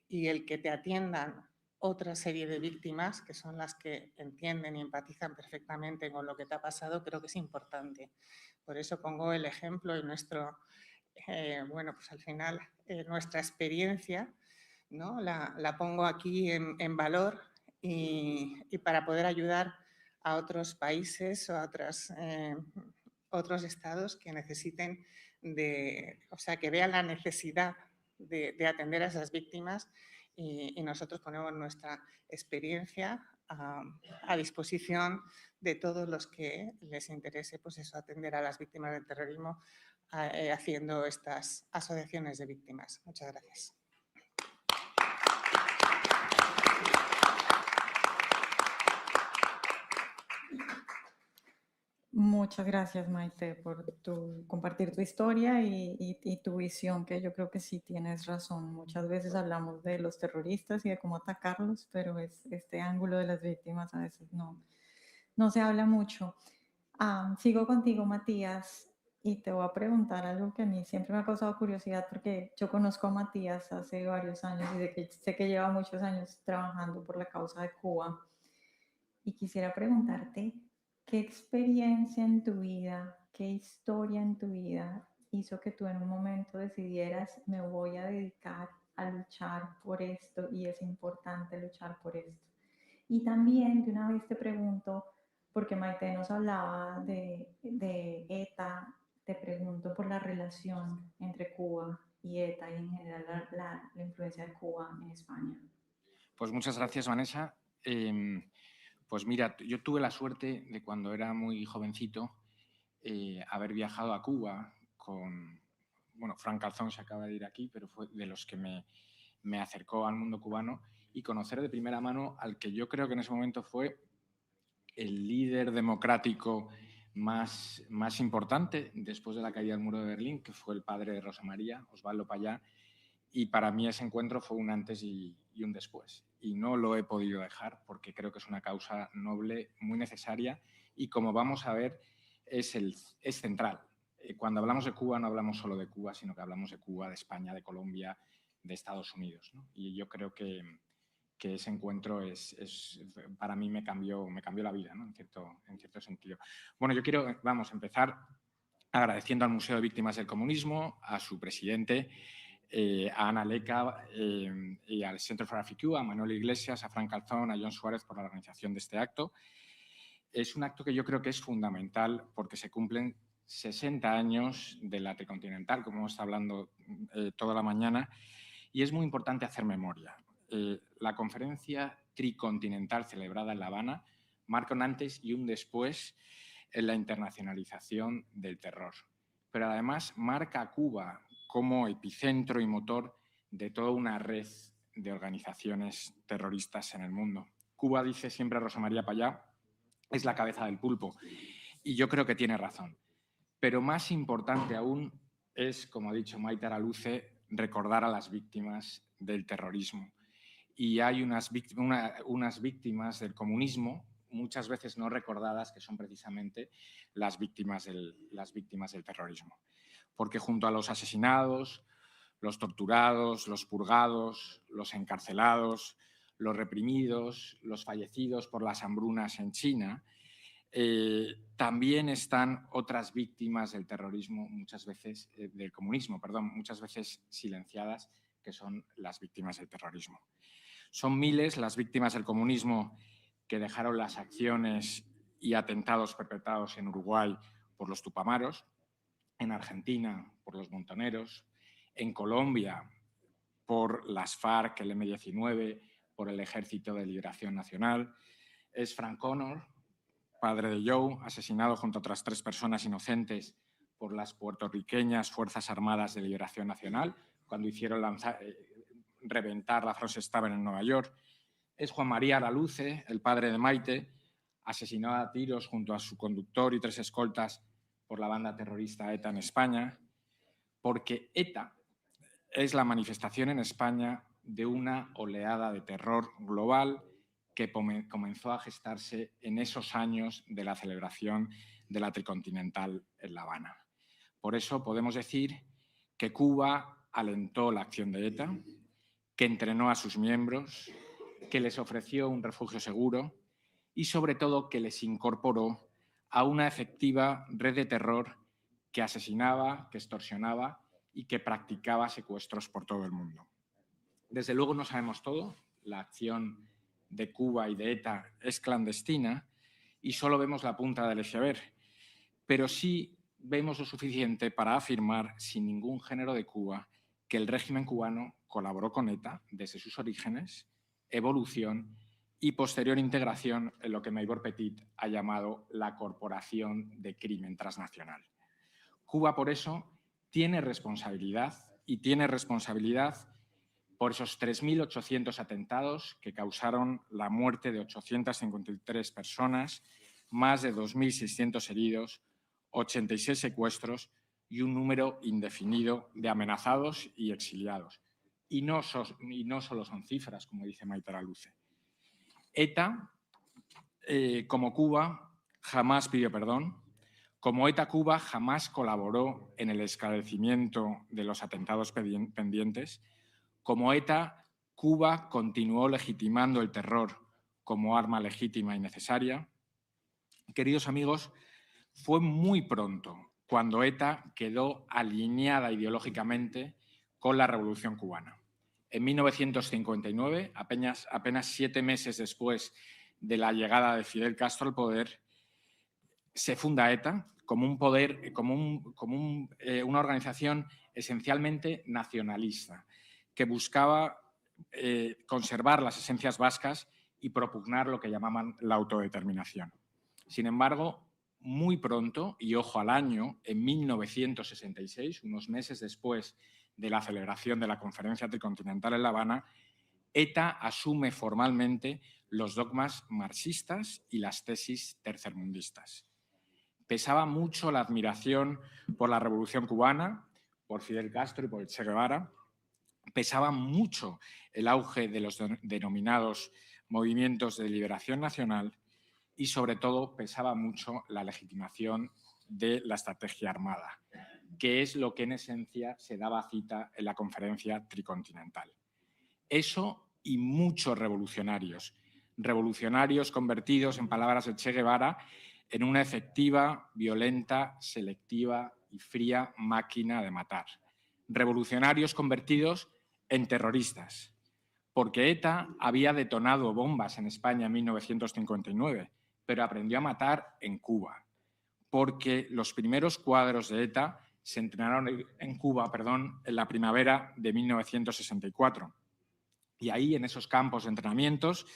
K: y el que te atiendan otra serie de víctimas, que son las que entienden y empatizan perfectamente con lo que te ha pasado, creo que es importante. Por eso pongo el ejemplo y nuestro, bueno, pues al final nuestra experiencia, ¿no? La pongo aquí en valor y para poder ayudar a otros países o a otros estados que necesiten o sea, que vean la necesidad de atender a esas víctimas y nosotros ponemos nuestra experiencia a disposición de todos los que les interese pues eso, atender a las víctimas del terrorismo haciendo estas asociaciones de víctimas. Muchas gracias.
H: Muchas gracias, Maite, por compartir tu historia y tu visión, que yo creo que sí tienes razón. Muchas veces hablamos de los terroristas y de cómo atacarlos, pero este ángulo de las víctimas a veces no se habla mucho. Sigo contigo, Matías, y te voy a preguntar algo que a mí siempre me ha causado curiosidad, porque yo conozco a Matías hace varios años y sé que lleva muchos años trabajando por la causa de Cuba. Y quisiera preguntarte, ¿qué experiencia en tu vida, qué historia en tu vida hizo que tú en un momento decidieras, me voy a dedicar a luchar por esto y es importante luchar por esto? Y también de una vez te pregunto, porque Maite nos hablaba de ETA, te pregunto por la relación entre Cuba y ETA y en general la influencia de Cuba en España.
L: Pues muchas gracias, Vanessa. Pues mira, yo tuve la suerte de cuando era muy jovencito haber viajado a Cuba con, bueno, Frank Calzón se acaba de ir aquí, pero fue de los que me acercó al mundo cubano y conocer de primera mano al que yo creo que en ese momento fue el líder democrático más importante después de la caída del muro de Berlín, que fue el padre de Rosa María, Osvaldo Payá, y para mí ese encuentro fue un antes y un después. Y no lo he podido dejar porque creo que es una causa noble, muy necesaria y, como vamos a ver, es central. Cuando hablamos de Cuba no hablamos solo de Cuba, sino que hablamos de Cuba, de España, de Colombia, de Estados Unidos, ¿no? Y yo creo que ese encuentro para mí me cambió la vida, ¿no? en cierto sentido. Bueno, yo quiero, empezar agradeciendo al Museo de Víctimas del Comunismo, a su presidente, a Ana Leca y al Center for Trafficking, a Manuel Iglesias, a Frank Calzón, a John Suárez por la organización de este acto. Es un acto que yo creo que es fundamental porque se cumplen 60 años de la Tricontinental, como hemos estado hablando toda la mañana, y es muy importante hacer memoria. La conferencia Tricontinental celebrada en La Habana marca un antes y un después en la internacionalización del terror, pero además marca a Cuba como epicentro y motor de toda una red de organizaciones terroristas en el mundo. Cuba, dice siempre Rosa María Payá, es la cabeza del pulpo, y yo creo que tiene razón. Pero más importante aún es, como ha dicho Maite Araluce, recordar a las víctimas del terrorismo. Y hay unas víctimas del comunismo, muchas veces no recordadas, que son precisamente las víctimas del terrorismo. Porque junto a los asesinados, los torturados, los purgados, los encarcelados, los reprimidos, los fallecidos por las hambrunas en China, también están otras víctimas del terrorismo, muchas veces, del comunismo, perdón, muchas veces silenciadas, que son las víctimas del terrorismo. Son miles las víctimas del comunismo que dejaron las acciones y atentados perpetrados en Uruguay por los tupamaros, en Argentina por los montoneros, en Colombia por las FARC, el M-19, por el Ejército de Liberación Nacional. Es Frank Connor, padre de Joe, asesinado junto a otras 3 personas inocentes por las puertorriqueñas Fuerzas Armadas de Liberación Nacional, cuando hicieron reventar la Frost Tavern en Nueva York. Es Juan María Araluce, el padre de Maite, asesinado a tiros junto a su conductor y 3 escoltas por la banda terrorista ETA en España, porque ETA es la manifestación en España de una oleada de terror global que comenzó a gestarse en esos años de la celebración de la Tricontinental en La Habana. Por eso podemos decir que Cuba alentó la acción de ETA, que entrenó a sus miembros, que les ofreció un refugio seguro y, sobre todo, que les incorporó a una efectiva red de terror que asesinaba, que extorsionaba y que practicaba secuestros por todo el mundo. Desde luego no sabemos todo. La acción de Cuba y de ETA es clandestina y solo vemos la punta del iceberg, pero sí vemos lo suficiente para afirmar sin ningún género de Cuba que el régimen cubano colaboró con ETA desde sus orígenes, evolución y posterior integración en lo que Maybor Petit ha llamado la corporación de crimen transnacional. Cuba, por eso, tiene responsabilidad por esos 3.800 atentados que causaron la muerte de 853 personas, más de 2.600 heridos, 86 secuestros y un número indefinido de amenazados y exiliados. Y no solo son cifras, como dice Maite Araluce. ETA, como Cuba, jamás pidió perdón. Como ETA, Cuba jamás colaboró en el esclarecimiento de los atentados pendientes. Como ETA, Cuba continuó legitimando el terror como arma legítima y necesaria. Queridos amigos, fue muy pronto cuando ETA quedó alineada ideológicamente con la Revolución cubana. En 1959, apenas 7 meses después de la llegada de Fidel Castro al poder, se funda ETA como una organización esencialmente nacionalista que buscaba conservar las esencias vascas y propugnar lo que llamaban la autodeterminación. Sin embargo, muy pronto, y ojo al año, en 1966, unos meses después de la celebración de la Conferencia Tricontinental en La Habana, ETA asume formalmente los dogmas marxistas y las tesis tercermundistas. Pesaba mucho la admiración por la Revolución Cubana, por Fidel Castro y por Che Guevara. Pesaba mucho el auge de los denominados movimientos de liberación nacional y, sobre todo, pesaba mucho la legitimación de la estrategia armada, que es lo que en esencia se daba cita en la Conferencia Tricontinental. Eso y muchos revolucionarios convertidos, en palabras de Che Guevara, en una efectiva, violenta, selectiva y fría máquina de matar. Revolucionarios convertidos en terroristas, porque ETA había detonado bombas en España en 1959, pero aprendió a matar en Cuba, porque los primeros cuadros de ETA se entrenaron en Cuba, en la primavera de 1964. Y ahí, en esos campos de entrenamientos,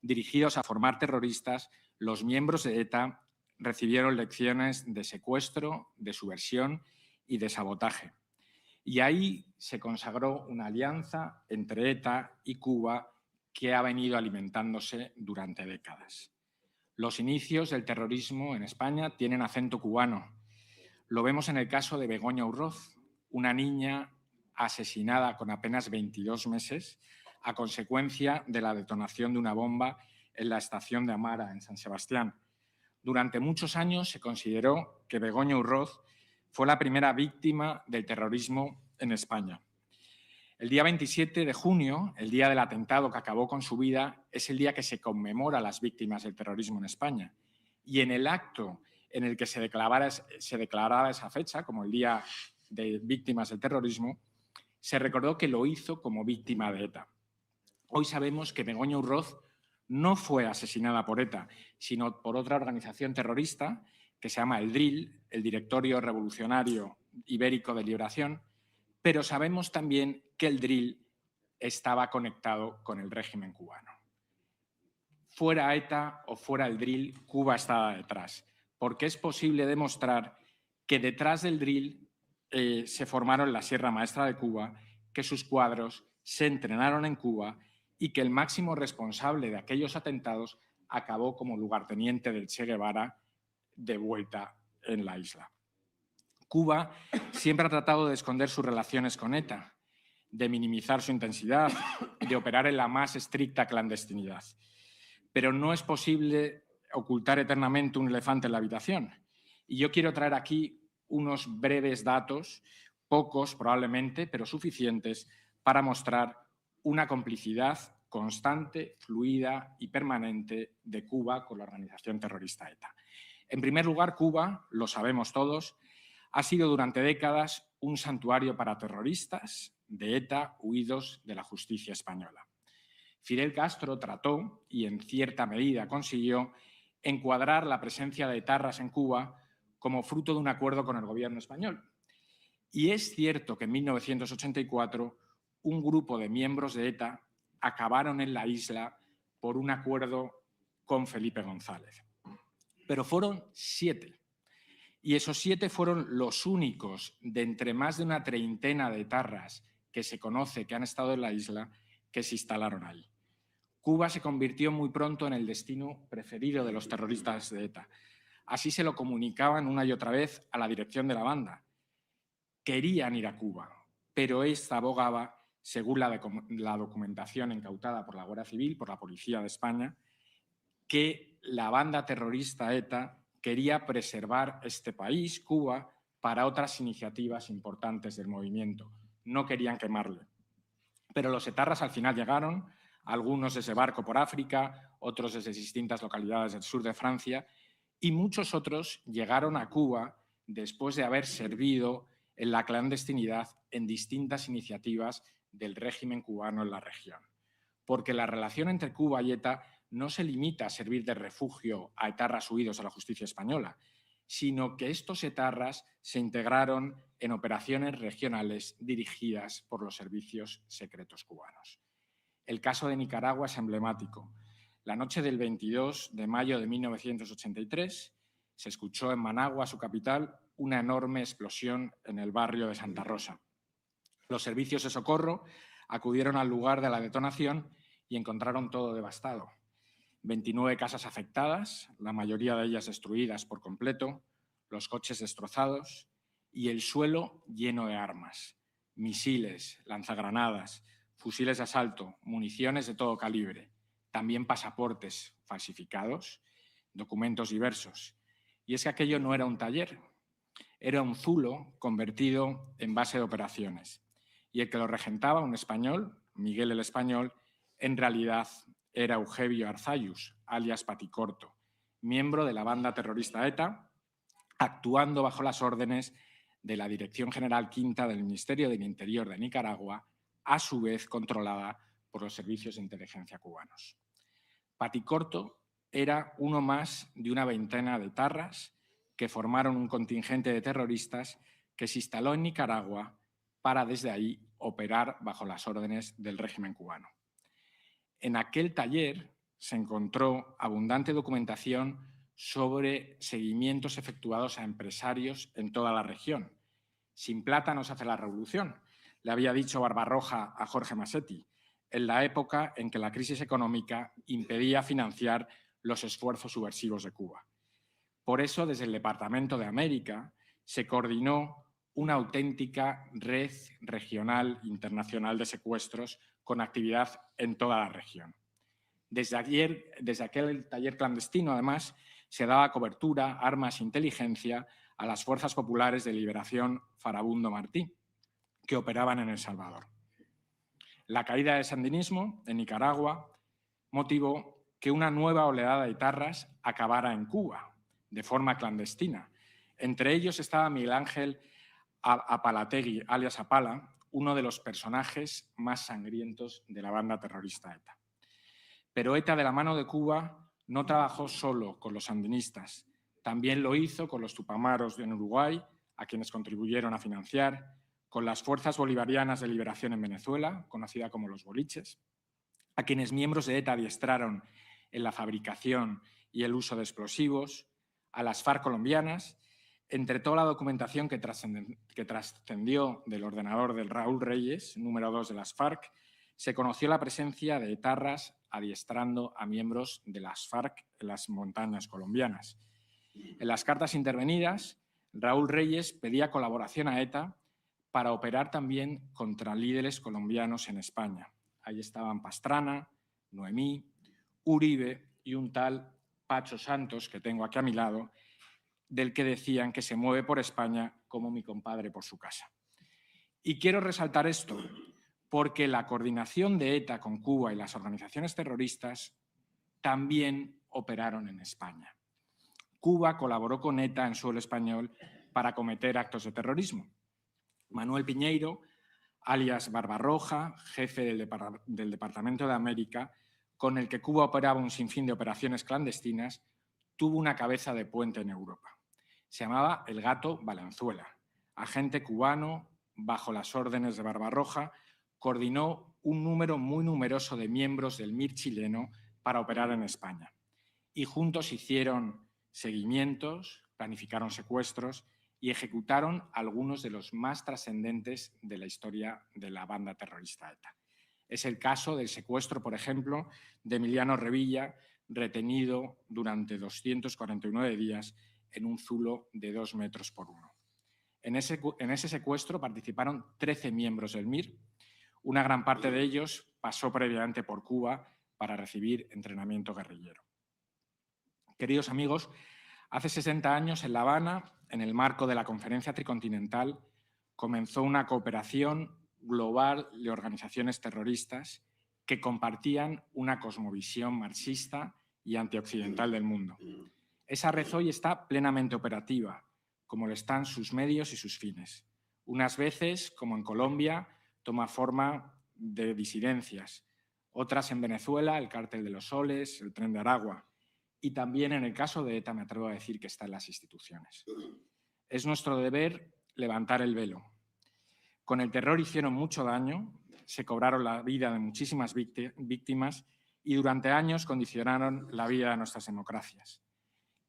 L: dirigidos a formar terroristas, los miembros de ETA recibieron lecciones de secuestro, de subversión y de sabotaje. Y ahí se consagró una alianza entre ETA y Cuba que ha venido alimentándose durante décadas. Los inicios del terrorismo en España tienen acento cubano. Lo vemos en el caso de Begoña Urroz, una niña asesinada con apenas 22 meses a consecuencia de la detonación de una bomba en la estación de Amara, en San Sebastián. Durante muchos años se consideró que Begoña Urroz fue la primera víctima del terrorismo en España. El día 27 de junio, el día del atentado que acabó con su vida, es el día que se conmemora a las víctimas del terrorismo en España. Y en el acto en el que se declaraba esa fecha como el Día de Víctimas del Terrorismo, se recordó que lo hizo como víctima de ETA. Hoy sabemos que Begoña Urroz no fue asesinada por ETA, sino por otra organización terrorista que se llama el DRIL, el Directorio Revolucionario Ibérico de Liberación, pero sabemos también que el DRIL estaba conectado con el régimen cubano. Fuera ETA o fuera el DRIL, Cuba estaba detrás, porque es posible demostrar que detrás del DRIL se formaron la Sierra Maestra de Cuba, que sus cuadros se entrenaron en Cuba y que el máximo responsable de aquellos atentados acabó como lugarteniente del Che Guevara de vuelta en la isla. Cuba siempre ha tratado de esconder sus relaciones con ETA, de minimizar su intensidad, de operar en la más estricta clandestinidad. Pero no es posible ocultar eternamente un elefante en la habitación. Y yo quiero traer aquí unos breves datos, pocos probablemente, pero suficientes, para mostrar una complicidad constante, fluida y permanente de Cuba con la organización terrorista ETA. En primer lugar, Cuba, lo sabemos todos, ha sido durante décadas un santuario para terroristas de ETA huidos de la justicia española. Fidel Castro trató, y en cierta medida consiguió, encuadrar la presencia de etarras en Cuba como fruto de un acuerdo con el gobierno español. Y es cierto que en 1984 un grupo de miembros de ETA acabaron en la isla por un acuerdo con Felipe González. Pero fueron 7. Y esos 7 fueron los únicos de entre más de una treintena de etarras que se conoce que han estado en la isla que se instalaron ahí. Cuba se convirtió muy pronto en el destino preferido de los terroristas de ETA. Así se lo comunicaban una y otra vez a la dirección de la banda. Querían ir a Cuba, pero esta abogaba, según la documentación incautada por la Guardia Civil, por la Policía de España, que la banda terrorista ETA quería preservar este país, Cuba, para otras iniciativas importantes del movimiento. No querían quemarle. Pero los etarras al final llegaron, algunos desde barco por África, otros desde distintas localidades del sur de Francia, y muchos otros llegaron a Cuba después de haber servido en la clandestinidad en distintas iniciativas del régimen cubano en la región. Porque la relación entre Cuba y ETA no se limita a servir de refugio a etarras huidos a la justicia española, sino que estos etarras se integraron en operaciones regionales dirigidas por los servicios secretos cubanos. El caso de Nicaragua es emblemático. La noche del 22 de mayo de 1983 se escuchó en Managua, su capital, una enorme explosión en el barrio de Santa Rosa. Los servicios de socorro acudieron al lugar de la detonación y encontraron todo devastado. 29 casas afectadas, la mayoría de ellas destruidas por completo, los coches destrozados y el suelo lleno de armas, misiles, lanzagranadas, fusiles de asalto, municiones de todo calibre, también pasaportes falsificados, documentos diversos. Y es que aquello no era un taller, era un zulo convertido en base de operaciones. Y el que lo regentaba, un español, Miguel el Español, en realidad era Eusebio Arzayus, alias Paticorto, miembro de la banda terrorista ETA, actuando bajo las órdenes de la Dirección General Quinta del Ministerio del Interior de Nicaragua, a su vez controlada por los servicios de inteligencia cubanos. Paticorto era uno más de una veintena de etarras que formaron un contingente de terroristas que se instaló en Nicaragua para desde ahí operar bajo las órdenes del régimen cubano. En aquel taller se encontró abundante documentación sobre seguimientos efectuados a empresarios en toda la región. Sin plata no se hace la revolución, le había dicho Barbarroja a Jorge Massetti, en la época en que la crisis económica impedía financiar los esfuerzos subversivos de Cuba. Por eso, desde el Departamento de América, se coordinó una auténtica red regional internacional de secuestros con actividad en toda la región. Desde aquel taller clandestino, además, se daba cobertura, armas e inteligencia a las Fuerzas Populares de Liberación Farabundo Martí, que operaban en El Salvador. La caída del sandinismo en Nicaragua motivó que una nueva oleada de etarras acabara en Cuba, de forma clandestina. Entre ellos estaba Miguel Ángel Apalategui, alias Apala, uno de los personajes más sangrientos de la banda terrorista ETA. Pero ETA, de la mano de Cuba, no trabajó solo con los sandinistas, también lo hizo con los tupamaros en Uruguay, a quienes contribuyeron a financiar, con las Fuerzas Bolivarianas de Liberación en Venezuela, conocida como los boliches, a quienes miembros de ETA adiestraron en la fabricación y el uso de explosivos, a las FARC colombianas. Entre toda la documentación que trascendió del ordenador del Raúl Reyes, número 2 de las FARC, se conoció la presencia de etarras adiestrando a miembros de las FARC en las montañas colombianas. En las cartas intervenidas, Raúl Reyes pedía colaboración a ETA para operar también contra líderes colombianos en España. Ahí estaban Pastrana, Noemí, Uribe y un tal Pacho Santos, que tengo aquí a mi lado, del que decían que se mueve por España como mi compadre por su casa. Y quiero resaltar esto porque la coordinación de ETA con Cuba y las organizaciones terroristas también operaron en España. Cuba colaboró con ETA en suelo español para cometer actos de terrorismo. Manuel Piñeiro, alias Barbarroja, jefe del Departamento de América, con el que Cuba operaba un sinfín de operaciones clandestinas, tuvo una cabeza de puente en Europa. Se llamaba el Gato Valenzuela, agente cubano, bajo las órdenes de Barbarroja, coordinó un número muy numeroso de miembros del MIR chileno para operar en España. Y juntos hicieron seguimientos, planificaron secuestros y ejecutaron algunos de los más trascendentes de la historia de la banda terrorista ETA. Es el caso del secuestro, por ejemplo, de Emiliano Revilla, retenido durante 249 días en un zulo de 2 metros por 1. En ese secuestro participaron 13 miembros del MIR. Una gran parte de ellos pasó previamente por Cuba para recibir entrenamiento guerrillero. Queridos amigos, hace 60 años en La Habana, en el marco de la Conferencia Tricontinental, comenzó una cooperación global de organizaciones terroristas que compartían una cosmovisión marxista y antioccidental del mundo. Esa red hoy está plenamente operativa, como lo están sus medios y sus fines. Unas veces, como en Colombia, toma forma de disidencias, otras en Venezuela, el cártel de los soles, el tren de Aragua, y también en el caso de ETA me atrevo a decir que está en las instituciones. Es nuestro deber levantar el velo. Con el terror hicieron mucho daño, se cobraron la vida de muchísimas víctimas y durante años condicionaron la vida de nuestras democracias.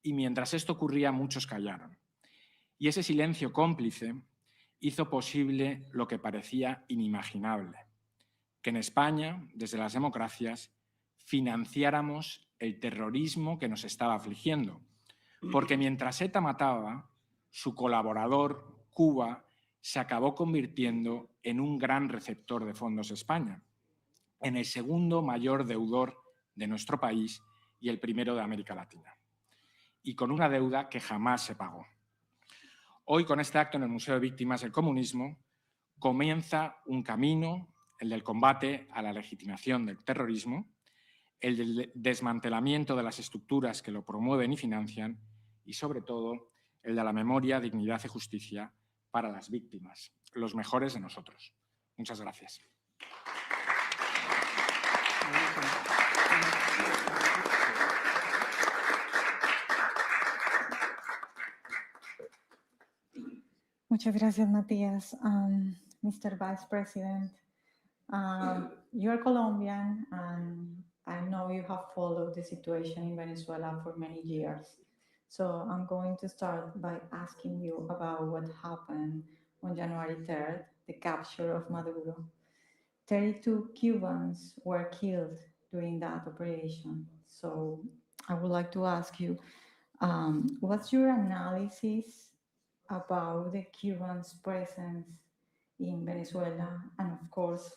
L: Y mientras esto ocurría, muchos callaron. Y ese silencio cómplice hizo posible lo que parecía inimaginable, que en España, desde las democracias, financiáramos el terrorismo que nos estaba afligiendo. Porque mientras ETA mataba, su colaborador, Cuba, se acabó convirtiendo en un gran receptor de fondos de España, en el segundo mayor deudor de nuestro país y el primero de América Latina. Y con una deuda que jamás se pagó. Hoy, con este acto en el Museo de Víctimas del Comunismo, comienza un camino, el del combate a la legitimación del terrorismo, el del desmantelamiento de las estructuras que lo promueven y financian y, sobre todo, el de la memoria, dignidad y justicia para las víctimas, los mejores de nosotros. Muchas gracias.
H: Muchas gracias, Matías. Mr. Vice President, you're Colombian, and I know you have followed the situation in Venezuela for many years. So I'm going to start by asking you about what happened on January 3rd, the capture of Maduro. 32 Cubans were killed during that operation. So I would like to ask you, what's your analysis about the Cubans' presence in Venezuela? And of course,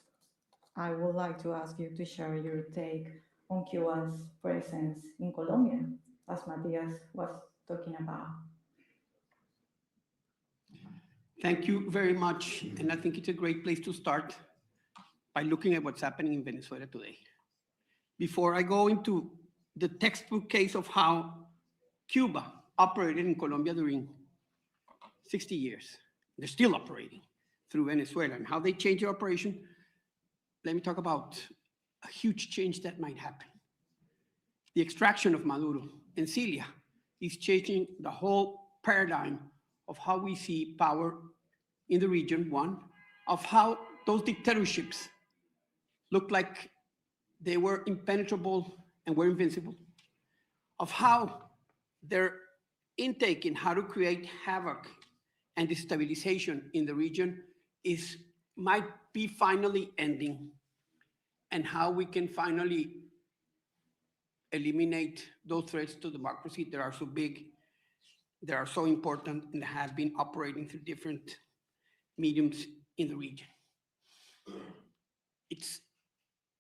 H: I would like to ask you to share your take on Cuba's presence in Colombia, as Matias was talking about.
M: Thank you very much. And I think it's a great place to start by looking at what's happening in Venezuela today. Before I go into the textbook case of how Cuba operated in Colombia during 60 years, they're still operating through Venezuela, and how they changed their operation, let me talk about a huge change that might happen. The extraction of Maduro and Cilia is changing the whole paradigm of how we see power in the region, one, of how those dictatorships looked like they were impenetrable and were invincible, of how their intake in how to create havoc and destabilization in the region might be finally ending, and how we can finally eliminate those threats to democracy that are so big, that are so important, and have been operating through different mediums in the region. It's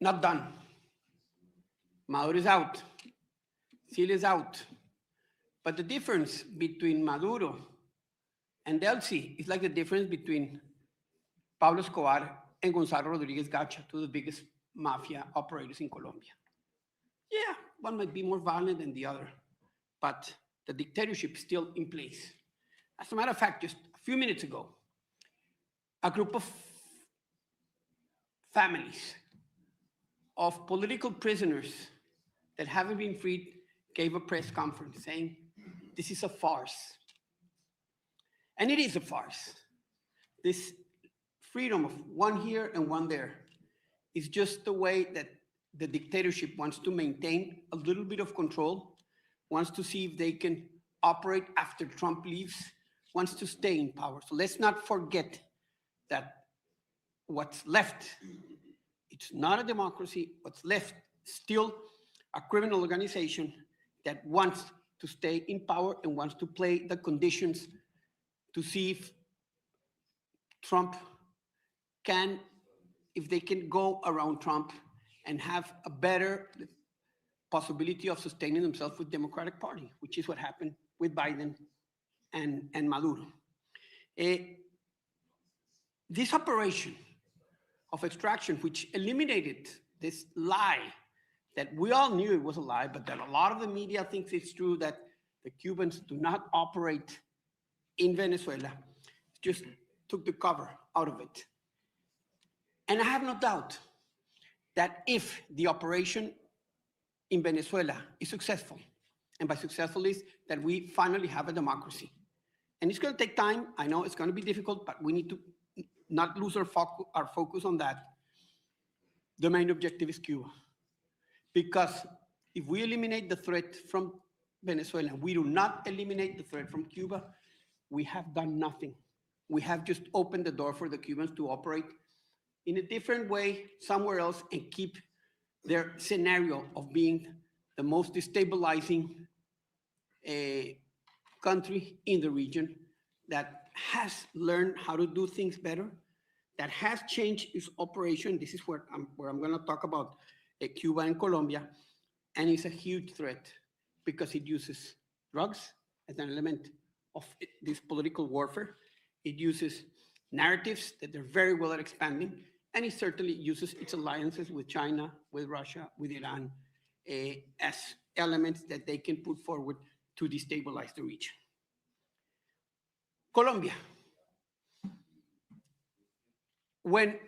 M: not done. Maduro is out. Cilia is out. But the difference between Maduro and Delcy is like the difference between Pablo Escobar and Gonzalo Rodriguez Gacha, two of the biggest mafia operators in Colombia. Yeah, one might be more violent than the other, but the dictatorship is still in place. As a matter of fact, just a few minutes ago, a group of families of political prisoners that haven't been freed gave a press conference saying, this is a farce. And it is a farce. This freedom of one here and one there is just the way that the dictatorship wants to maintain a little bit of control, wants to see if they can operate after Trump leaves, wants to stay in power. So let's not forget that what's left, it's not a democracy. What's left, still a criminal organization that wants to stay in power and wants to play the conditions to see if Trump can, if they can go around Trump and have a better possibility of sustaining themselves with Democratic Party, which is what happened with Biden and Maduro. This operation of extraction, which eliminated this lie that we all knew it was a lie, but that a lot of the media thinks it's true, that the Cubans do not operate in Venezuela, just took the cover out of it. And I have no doubt that if the operation in Venezuela is successful, and by successful is that we finally have a democracy. And it's going to take time. I know it's going to be difficult, but we need to not lose our focus on that. The main objective is Cuba. Because if we eliminate the threat from Venezuela, we do not eliminate the threat from Cuba, we have done nothing. We have just opened the door for the Cubans to operate in a different way somewhere else and keep their scenario of being the most destabilizing country in the region that has learned how to do things better, that has changed its operation. This is where I'm going to talk about Cuba and Colombia, and it's a huge threat because it uses drugs as an element of this political warfare. It uses narratives that they're very well at expanding, and it certainly uses its alliances with China, with Russia, with Iran, as elements that they can put forward to destabilize the region. Colombia. When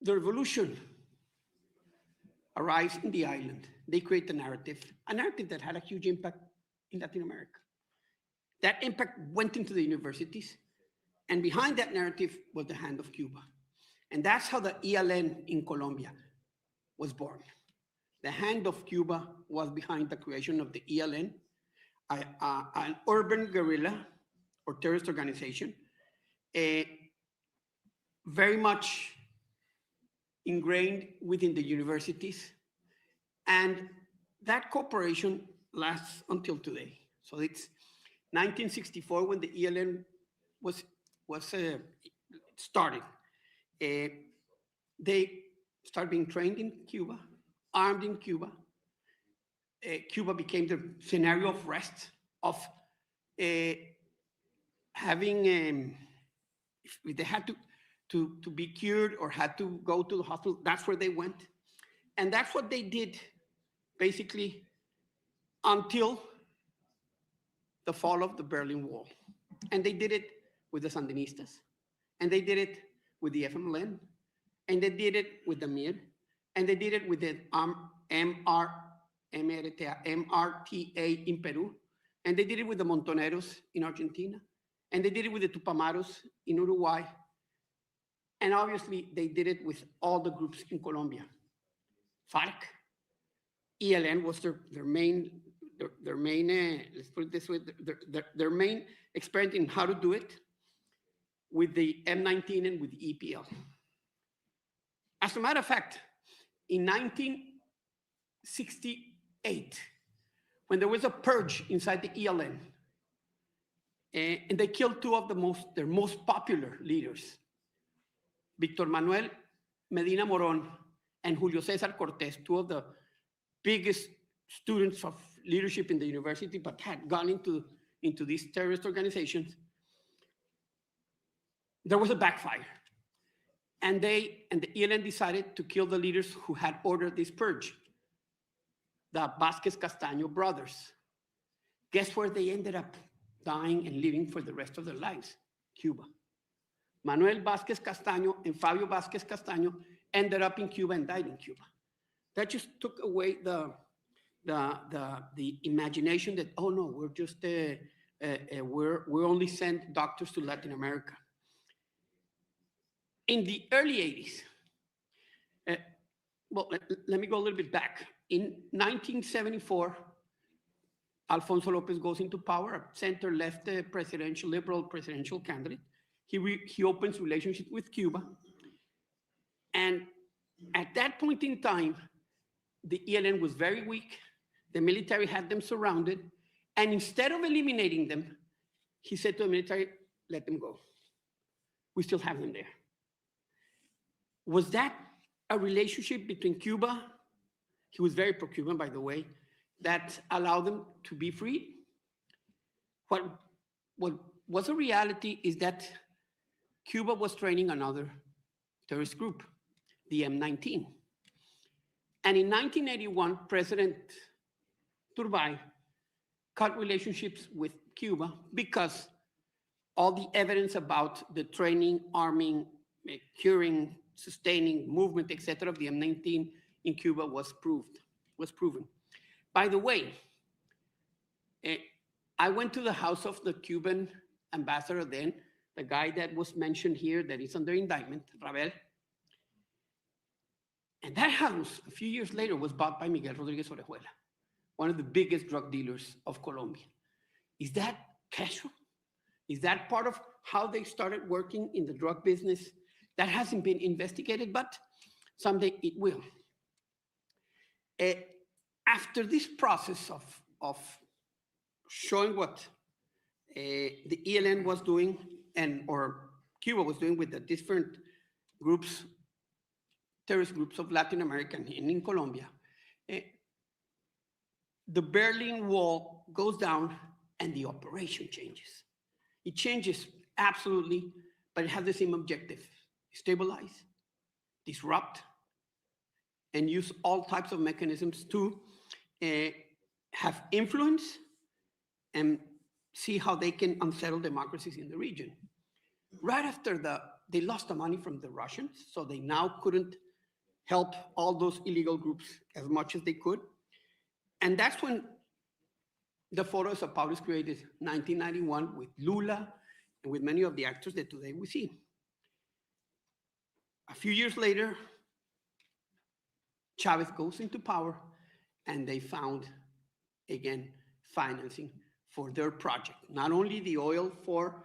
M: the revolution arrives in the island, they create a narrative that had a huge impact in Latin America. That impact went into the universities, and behind that narrative was the hand of Cuba. And that's how the ELN in Colombia was born. The hand of Cuba was behind the creation of the ELN, an urban guerrilla or terrorist organization, very much ingrained within the universities. And that cooperation lasts until today. So it's 1964 when the ELN was started. They started being trained in Cuba, armed in Cuba. Cuba became the scenario of rest, of having, if they had to be cured or had to go to the hospital, that's where they went. And that's what they did, basically, until the fall of the Berlin Wall. And they did it with the Sandinistas, and they did it with the FMLN, and they did it with the MIR, and they did it with the MRTA in Peru, and they did it with the Montoneros in Argentina, and they did it with the Tupamaros in Uruguay, and obviously they did it with all the groups in Colombia. FARC, ELN was their main, let's put it this way, their main experience in how to do it with the M19 and with the EPL. As a matter of fact, in 1968, when there was a purge inside the ELN, and they killed two of their most popular leaders, Víctor Manuel Medina Morón and Julio César Cortés, two of the biggest students of leadership in the university, but had gone into these terrorist organizations. There was a backfire. And the ELN decided to kill the leaders who had ordered this purge, the Vázquez Castaño brothers. Guess where they ended up dying and living for the rest of their lives? Cuba. Manuel Vázquez Castaño and Fabio Vázquez Castaño ended up in Cuba and died in Cuba. That just took away the imagination that, oh no, we're just we only send doctors to Latin America. In the early 80s, well, let me go a little bit back. In 1974, Alfonso López goes into power, a center-left liberal presidential candidate. He opens relationship with Cuba. And at that point in time, the ELN was very weak. The military had them surrounded. And instead of eliminating them, he said to the military, let them go. We still have them there. Was that a relationship between Cuba? He was very pro-Cuban, by the way, that allowed them to be free. What was a reality is that Cuba was training another terrorist group, the M19. And in 1981, President Turbay cut relationships with Cuba because all the evidence about the training, arming, curing sustaining movement, etc., of the M19 in Cuba was proven. By the way, I went to the house of the Cuban ambassador then, the guy that was mentioned here that is under indictment, Ravel. And that house, a few years later, was bought by Miguel Rodriguez Orejuela, one of the biggest drug dealers of Colombia. Is that casual? Is that part of how they started working in the drug business? That hasn't been investigated, but someday it will. After this process of showing what the ELN was doing or Cuba was doing with the different groups, terrorist groups of Latin America and in Colombia, the Berlin Wall goes down and the operation changes. It changes absolutely, but it has the same objective: stabilize, disrupt, and use all types of mechanisms to have influence and see how they can unsettle democracies in the region. Right after they lost the money from the Russians, so they now couldn't help all those illegal groups as much as they could. And that's when the photo of Sao Paulo is created, 1991, with Lula and with many of the actors that today we see. A few years later, Chavez goes into power and they found, again, financing for their project. Not only the oil for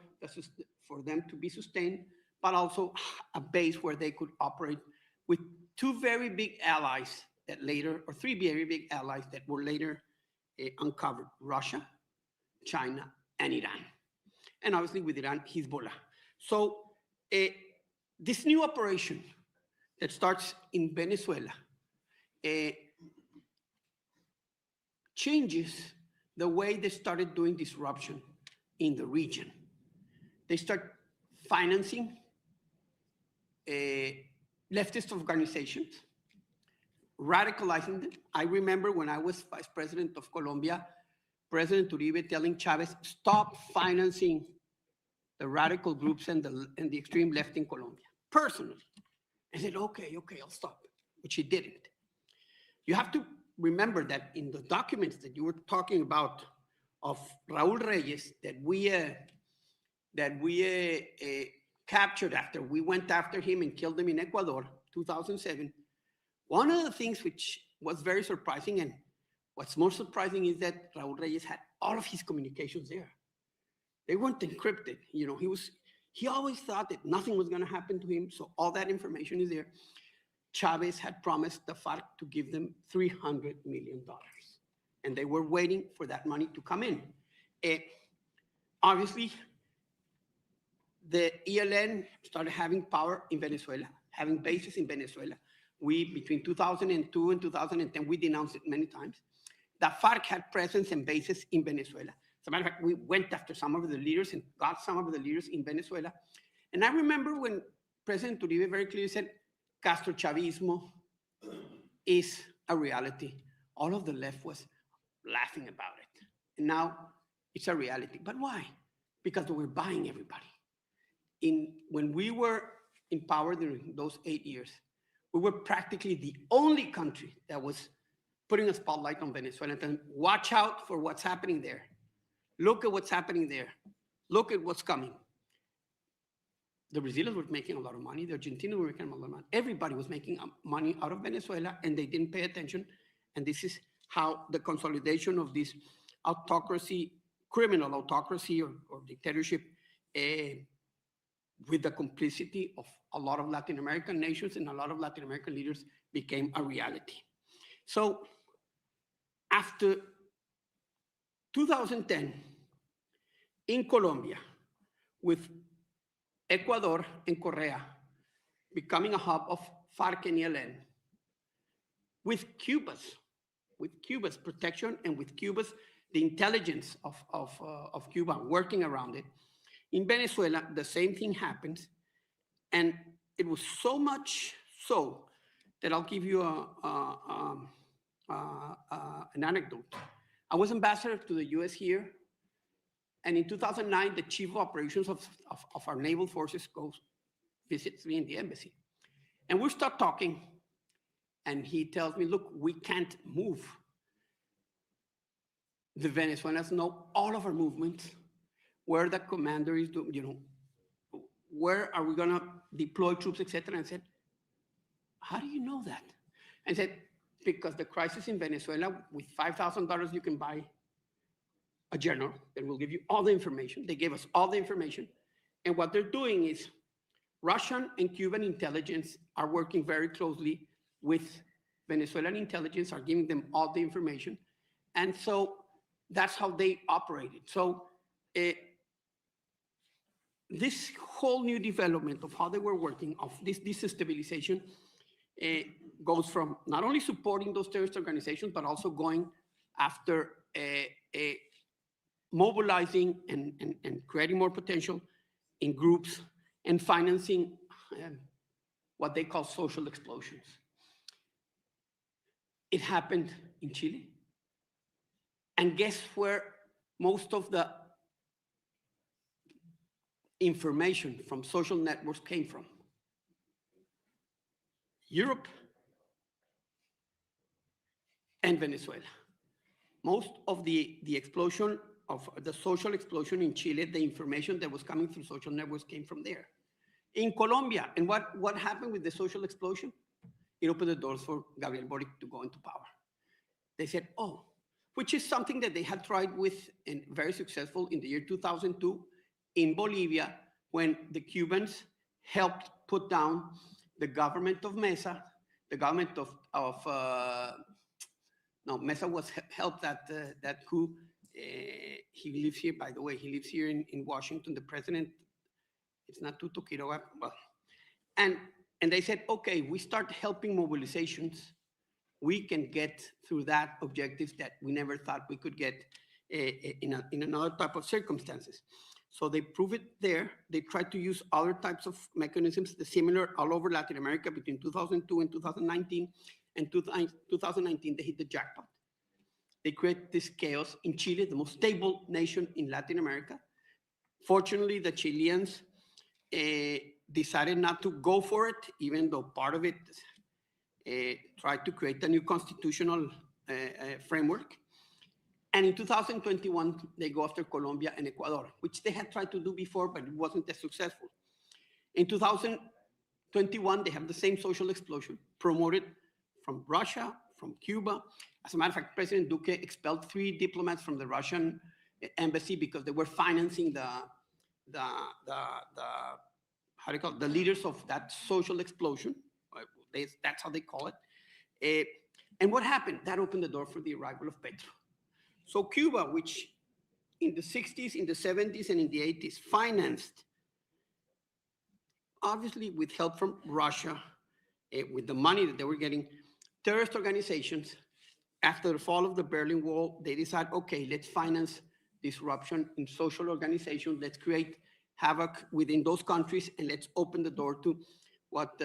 M: them to be sustained, but also a base where they could operate with two very big allies that later, or three very big allies that were later uncovered: Russia, China, and Iran. And obviously with Iran, Hezbollah. So this new operation that starts in Venezuela changes the way they started doing disruption in the region. They start financing leftist organizations, radicalizing them. I remember when I was vice president of Colombia, President Uribe telling Chavez, stop financing the radical groups and the extreme left in Colombia, personally. I said, okay, I'll stop, which he didn't. You have to remember that in the documents that you were talking about of Raúl Reyes that we captured after we went after him and killed him in Ecuador, 2007, one of the things which was very surprising, and what's more surprising, is that Raúl Reyes had all of his communications there. They weren't encrypted. You know, he always thought that nothing was going to happen to him, so all that information is there. Chavez had promised the FARC to give them $300 million, and they were waiting for that money to come in. Obviously, the ELN started having power in Venezuela, having bases in Venezuela. Between 2002 and 2010, we denounced it many times. The FARC had presence and bases in Venezuela. As a matter of fact, we went after some of the leaders and got some of the leaders in Venezuela. And I remember when President Uribe very clearly said, Castro Chavismo is a reality. All of the left was laughing about it. And now it's a reality. But why? Because they were buying everybody. When we were in power during those 8 years, we were practically the only country that was putting a spotlight on Venezuela and saying, watch out for what's happening there. Look at what's happening there. Look at what's coming. The Brazilians were making a lot of money. The Argentinians were making a lot of money. Everybody was making money out of Venezuela, and they didn't pay attention. And this is how the consolidation of this autocracy, criminal autocracy or dictatorship, with the complicity of a lot of Latin American nations and a lot of Latin American leaders, became a reality. So after 2010, in Colombia, with Ecuador and Correa becoming a hub of FARC and ELN, with Cuba's protection and with the intelligence of Cuba working around it, in Venezuela, the same thing happens. And it was so much so that I'll give you an anecdote. I was ambassador to the US here. And in 2009, the chief of operations of our naval forces visits me in the embassy. And we start talking, and he tells me, look, we can't move. The Venezuelans know all of our movements, where the commander is doing, you know, where are we gonna deploy troops, etc. And I said, how do you know that? And said, because the crisis in Venezuela, with $5,000, you can buy a general that will give you all the information. They gave us all the information. And what they're doing is Russian and Cuban intelligence are working very closely with Venezuelan intelligence, are giving them all the information. And so that's how they operated. So this whole new development of how they were working, of this destabilization, goes from not only supporting those terrorist organizations, but also going after mobilizing and creating more potential in groups and financing what they call social explosions. It happened in Chile. And guess where most of the information from social networks came from? Europe and Venezuela. Most of the explosion of the social explosion in Chile, the information that was coming through social networks came from there. In Colombia, and what happened with the social explosion? It opened the doors for Gabriel Boric to go into power. They said, oh, which is something that they had tried with and very successful in the year 2002 in Bolivia, when the Cubans helped put down the government of Mesa, the government Mesa was helped that coup. He lives here, by the way, he lives here in Washington. The president, it's not Tuto Quiroga, well, and they said, okay, we start helping mobilizations, we can get through that objectives that we never thought we could get in another type of circumstances. So they prove it there. They tried to use other types of mechanisms, the similar all over Latin America between 2002 and 2019. And 2019, they hit the jackpot. They create this chaos in Chile, the most stable nation in Latin America. Fortunately, the Chileans decided not to go for it, even though part of it tried to create a new constitutional framework. And in 2021, they go after Colombia and Ecuador, which they had tried to do before, but it wasn't as successful. In 2021, they have the same social explosion promoted from Russia, from Cuba. As a matter of fact, President Duque expelled 3 diplomats from the Russian embassy because they were financing the leaders of that social explosion. That's how they call it. And what happened? That opened the door for the arrival of Petro. So Cuba, which in the 60s, in the 70s, and in the 80s financed, obviously with help from Russia, with the money that they were getting, terrorist organizations, after the fall of the Berlin Wall, they decide, okay, let's finance disruption in social organizations, let's create havoc within those countries, and let's open the door to what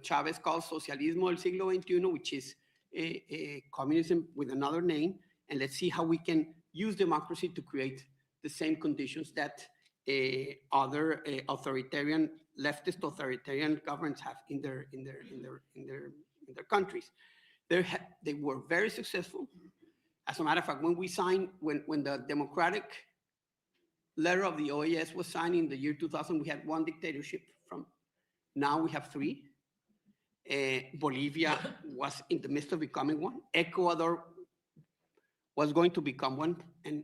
M: Chavez calls socialismo del siglo XXI, which is communism with another name, and let's see how we can use democracy to create the same conditions that other authoritarian, leftist authoritarian governments have in their countries. They were very successful. As a matter of fact, when the democratic letter of the OAS was signed in the year 2000, we had 1 dictatorship. Now we have 3. Bolivia was in the midst of becoming one. Ecuador was going to become one, and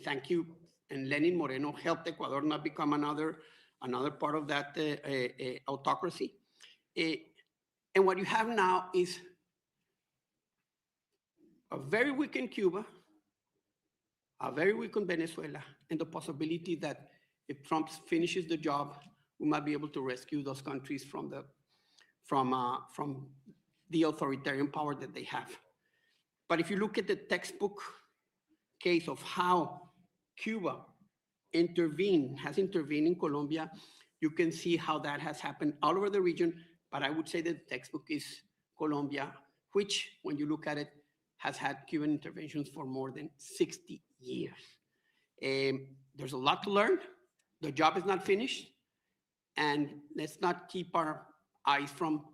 M: thank you. And Lenin Moreno helped Ecuador not become another part of that autocracy. And what you have now is a very weakened Cuba, a very weakened Venezuela, and the possibility that if Trump finishes the job, we might be able to rescue those countries from the authoritarian power that they have. But if you look at the textbook case of how Cuba has intervened in Colombia, you can see how that has happened all over the region. But I would say that the textbook is Colombia, which, when you look at it, has had Cuban interventions for more than 60 years. There's a lot to learn. The job is not finished. And let's not keep our eyes from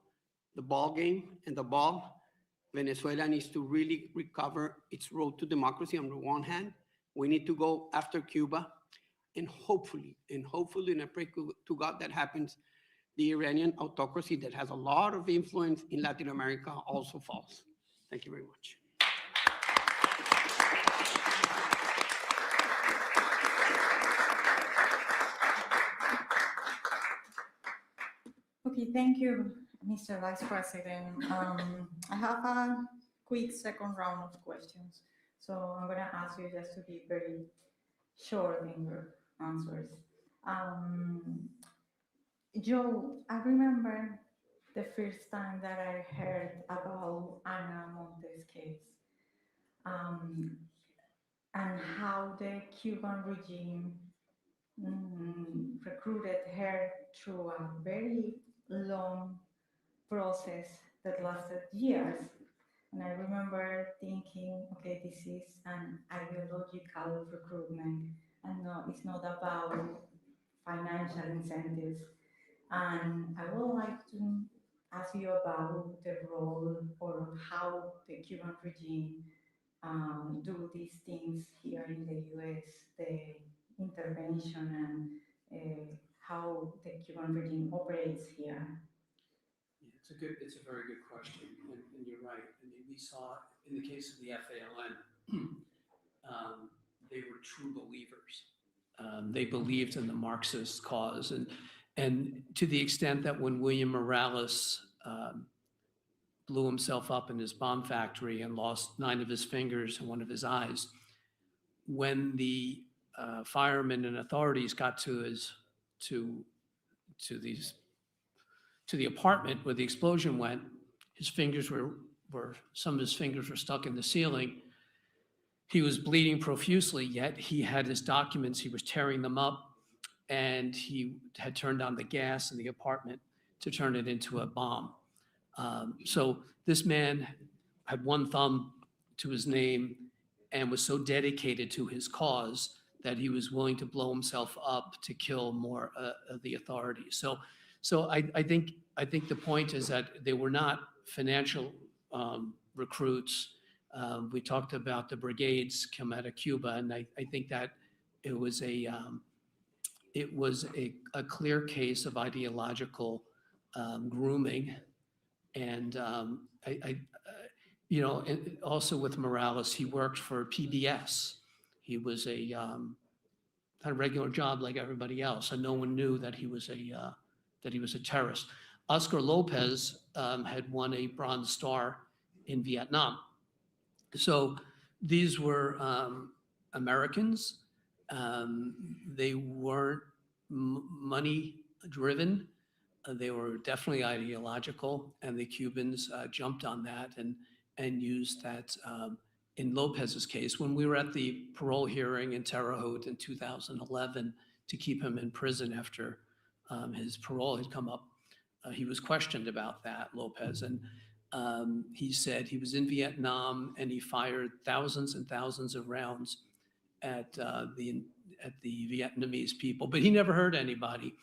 M: the ball game and the ball. Venezuela needs to really recover its road to democracy on the one hand. We need to go after Cuba, and hopefully, and I pray to God that happens, the Iranian autocracy that has a lot of influence in Latin America also falls. Thank you very much.
H: Okay, thank you, Mr. Vice President. I have a quick second round of questions. So I'm going to ask you just to be very short in your answers. Joe, I remember the first time that I heard about Ana Montes' case, and how the Cuban regime recruited her through a very long process that lasted years. And I remember thinking, okay, this is an ideological recruitment, and no, it's not about financial incentives. And I would like to ask you about the role or how the Cuban regime do these things here in the US, the intervention, and how the Cuban regime operates here.
I: It's a very good question, and you're right. I mean, we saw in the case of the FALN, they were true believers. They believed in the Marxist cause, and to the extent that when William Morales blew himself up in his bomb factory and lost 9 of his fingers and 1 of his eyes, when the firemen and authorities got to the apartment where the explosion went, his fingers some of his fingers were stuck in the ceiling. He was bleeding profusely, yet he had his documents, he was tearing them up, and he had turned on the gas in the apartment to turn it into a bomb. So this man had 1 thumb to his name and was so dedicated to his cause that he was willing to blow himself up to kill more of the authorities. So I think the point is that they were not financial recruits. We talked about the brigades come out of Cuba, and I think that it was a clear case of ideological grooming, and and also with Morales, he worked for PBS. He was had a regular job like everybody else, and no one knew that he was a terrorist. Oscar Lopez had won a Bronze Star in Vietnam. So these were Americans. They weren't money driven. They were definitely ideological, and the Cubans jumped on that and used that. In Lopez's case, when we were at the parole hearing in Terre Haute in 2011 to keep him in prison after his parole had come up, he was questioned about that, Lopez, and he said he was in Vietnam and he fired thousands and thousands of rounds at the Vietnamese people, but he never hurt anybody.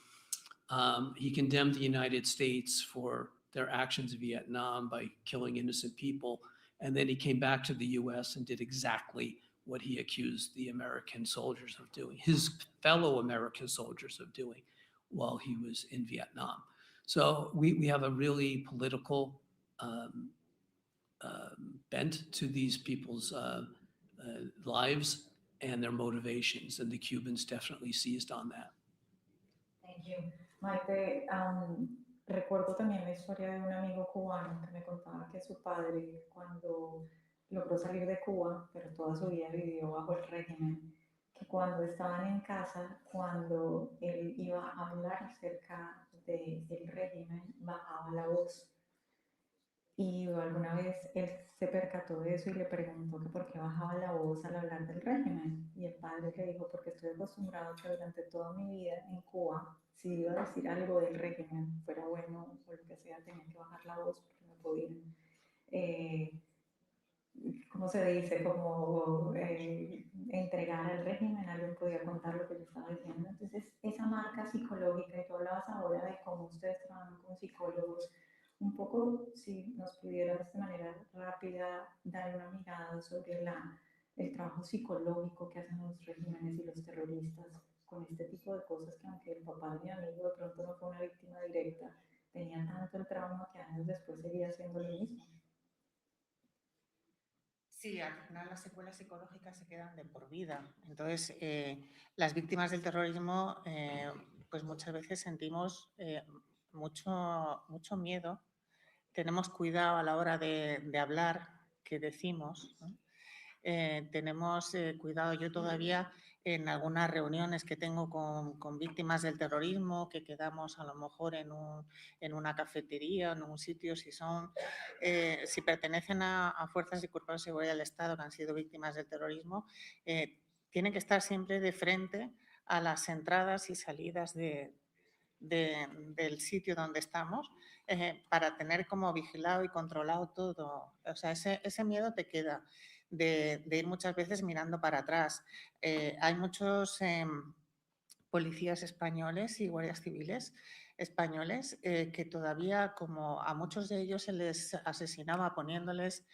I: He condemned the United States for their actions in Vietnam by killing innocent people. And then he came back to the US and did exactly what he accused the American soldiers of doing, his fellow American soldiers of doing while he was in Vietnam. So we have a really political bent to these people's lives and their motivations, and the Cubans definitely seized on that.
H: Thank you. Maite, recuerdo también la historia de un amigo cubano que me contaba que su padre, cuando logró salir de Cuba, pero toda su vida vivió bajo el régimen, que cuando estaban en casa, cuando él iba a hablar acerca del régimen, bajaba la voz. Y alguna vez él se percató de eso y le preguntó que por qué bajaba la voz al hablar del régimen. Y el padre le dijo, porque estoy acostumbrado que durante toda mi vida en Cuba, si iba a decir algo del régimen, fuera bueno o lo que sea, tenía que bajar la voz porque me podían, ¿cómo se dice? Como entregar al régimen, alguien podía contar lo que yo estaba diciendo. Entonces, esa marca psicológica, y tú hablabas ahora de cómo ustedes trabajan con psicólogos, Un poco, si nos pudieras de manera rápida dar una mirada sobre el trabajo psicológico que hacen los regímenes y los terroristas con este tipo de cosas que aunque el papá de mi amigo de pronto no fue una víctima directa, tenía tanto el trauma que años después seguía haciendo lo mismo.
K: Sí, al final las secuelas psicológicas se quedan de por vida. Entonces, las víctimas del terrorismo, pues muchas veces sentimos mucho miedo. Tenemos cuidado a la hora de hablar qué decimos, ¿no? Tenemos cuidado. Yo todavía en algunas reuniones que tengo con víctimas del terrorismo, que quedamos a lo mejor en una cafetería, en un sitio, si pertenecen a fuerzas y cuerpos de seguridad del Estado que han sido víctimas del terrorismo, tienen que estar siempre de frente a las entradas y salidas del sitio donde estamos, para tener como vigilado y controlado todo. O sea, ese miedo te queda de ir muchas veces mirando para atrás. Hay muchos policías españoles y guardias civiles españoles que todavía, como a muchos de ellos se les asesinaba poniéndoles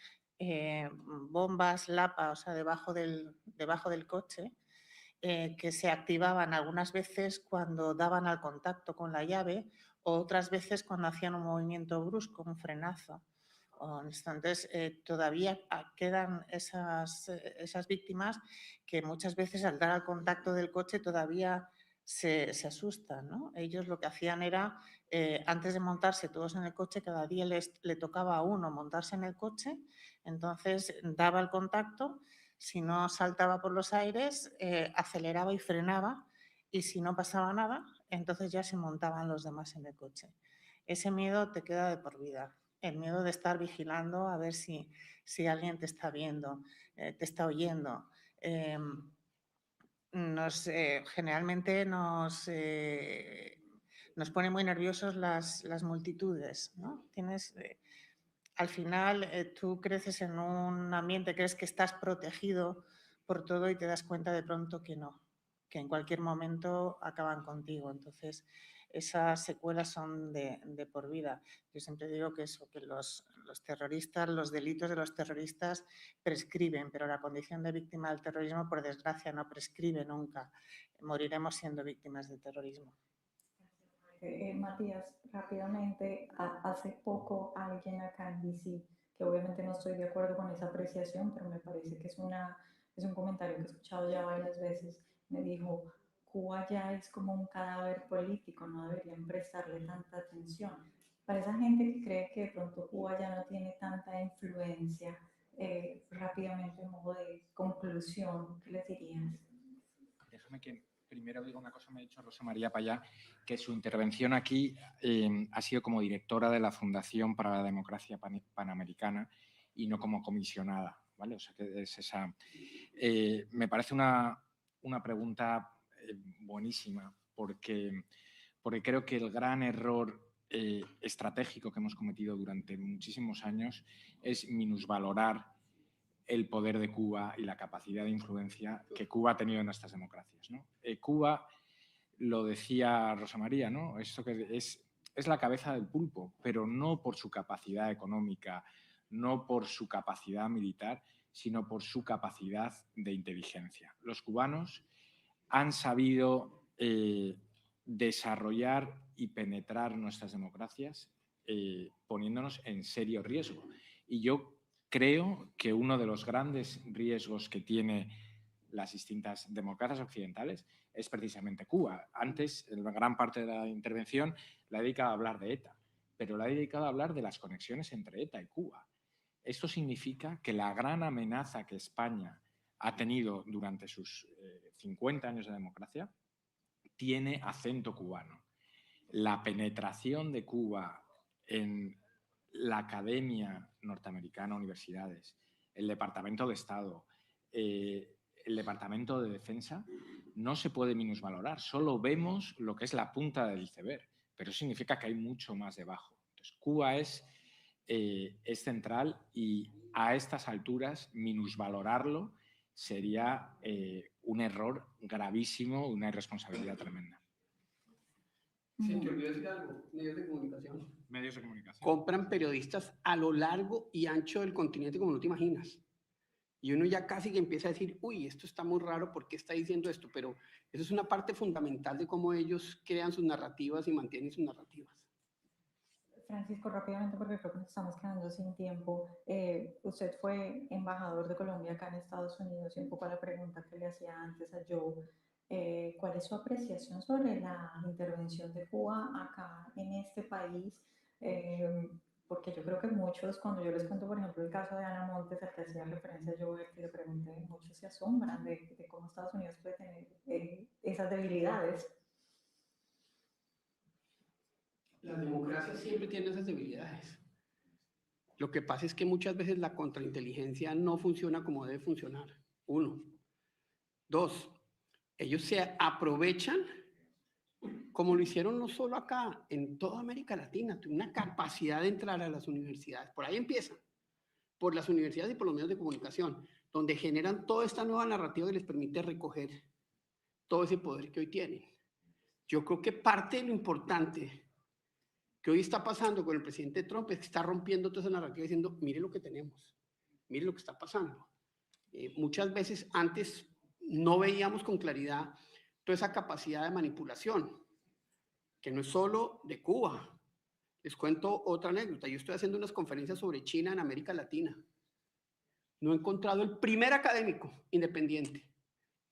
K: bombas, lapa, o sea, debajo del coche, que se activaban algunas veces cuando daban al contacto con la llave o otras veces cuando hacían un movimiento brusco, un frenazo. Entonces, todavía quedan esas víctimas que muchas veces al dar al contacto del coche todavía se asustan, ¿no? Ellos lo que hacían era, antes de montarse todos en el coche, cada día le tocaba a uno montarse en el coche, entonces daba el contacto. Si no saltaba por los aires, aceleraba y frenaba, y si no pasaba nada, entonces ya se montaban los demás en el coche. Ese miedo te queda de por vida, el miedo de estar vigilando a ver si alguien te está viendo, te está oyendo. Generalmente nos pone muy nerviosos las multitudes, ¿no? Al final, tú creces en un ambiente, crees que estás protegido por todo y te das cuenta de pronto que no, que en cualquier momento acaban contigo. Entonces, esas secuelas son de por vida. Yo siempre digo que los terroristas, los delitos de los terroristas prescriben, pero la condición de víctima del terrorismo, por desgracia, no prescribe nunca. Moriremos siendo víctimas del terrorismo.
H: Matías, rápidamente, hace poco alguien acá en DC, que obviamente no estoy de acuerdo con esa apreciación, pero me parece que es un comentario que he escuchado ya varias veces, me dijo, Cuba ya es como un cadáver político, no deberían prestarle tanta atención. Para esa gente que cree que de pronto Cuba ya no tiene tanta influencia, rápidamente, en modo de conclusión, ¿qué les dirías?
L: Déjame que primero diga una cosa. Me ha dicho Rosa María Payá que su intervención aquí ha sido como directora de la Fundación para la Democracia Panamericana y no como comisionada, ¿vale? O sea, que es esa... me parece una pregunta buenísima porque creo que el gran error estratégico que hemos cometido durante muchísimos años es minusvalorar el poder de Cuba y la capacidad de influencia que Cuba ha tenido en nuestras democracias, ¿no? Cuba, lo decía Rosa María, ¿no? Esto que es la cabeza del pulpo, pero no por su capacidad económica, no por su capacidad militar, sino por su capacidad de inteligencia. Los cubanos han sabido desarrollar y penetrar nuestras democracias poniéndonos en serio riesgo. Y yo creo que uno de los grandes riesgos que tiene las distintas democracias occidentales es precisamente Cuba. Antes, en gran parte de la intervención, la he dedicado a hablar de ETA, pero la he dedicado a hablar de las conexiones entre ETA y Cuba. Esto significa que la gran amenaza que España ha tenido durante sus 50 años de democracia tiene acento cubano. La penetración de Cuba en la academia norteamericana, universidades, el Departamento de Estado, el Departamento de Defensa, no se puede minusvalorar. Solo vemos lo que es la punta del iceberg, pero eso significa que hay mucho más debajo. Entonces, Cuba es central y a estas alturas minusvalorarlo sería un error gravísimo, una irresponsabilidad tremenda.
M: Se te olvidó decir algo, medios de comunicación.
L: Medios de comunicación.
M: Compran periodistas a lo largo y ancho del continente como no te imaginas. Y uno ya casi que empieza a decir, uy, esto está muy raro, ¿por qué está diciendo esto? Pero eso es una parte fundamental de cómo ellos crean sus narrativas y mantienen sus narrativas.
H: Francisco, rápidamente, porque creo que nos estamos quedando sin tiempo. Usted fue embajador de Colombia acá en Estados Unidos y un poco a la pregunta que le hacía antes a Joe, ¿cuál es su apreciación sobre la intervención de Cuba acá en este país? Porque yo creo que muchos, cuando yo les cuento, por ejemplo, el caso de Ana Montes, al que hacía referencia yo, que le pregunté, muchos se asombran de cómo Estados Unidos puede tener esas debilidades.
M: La democracia siempre tiene esas debilidades. Lo que pasa es que muchas veces la contrainteligencia no funciona como debe funcionar. 1. 2. Ellos se aprovechan, como lo hicieron no solo acá, en toda América Latina, tienen una capacidad de entrar a las universidades. Por ahí empieza, por las universidades y por los medios de comunicación, donde generan toda esta nueva narrativa que les permite recoger todo ese poder que hoy tienen. Yo creo que parte de lo importante que hoy está pasando con el presidente Trump es que está rompiendo toda esa narrativa diciendo, mire lo que tenemos, mire lo que está pasando. Muchas veces antes no veíamos con claridad toda esa capacidad de manipulación, que no es solo de Cuba. Les cuento otra anécdota. Yo estoy haciendo unas conferencias sobre China en América Latina. No he encontrado el primer académico independiente.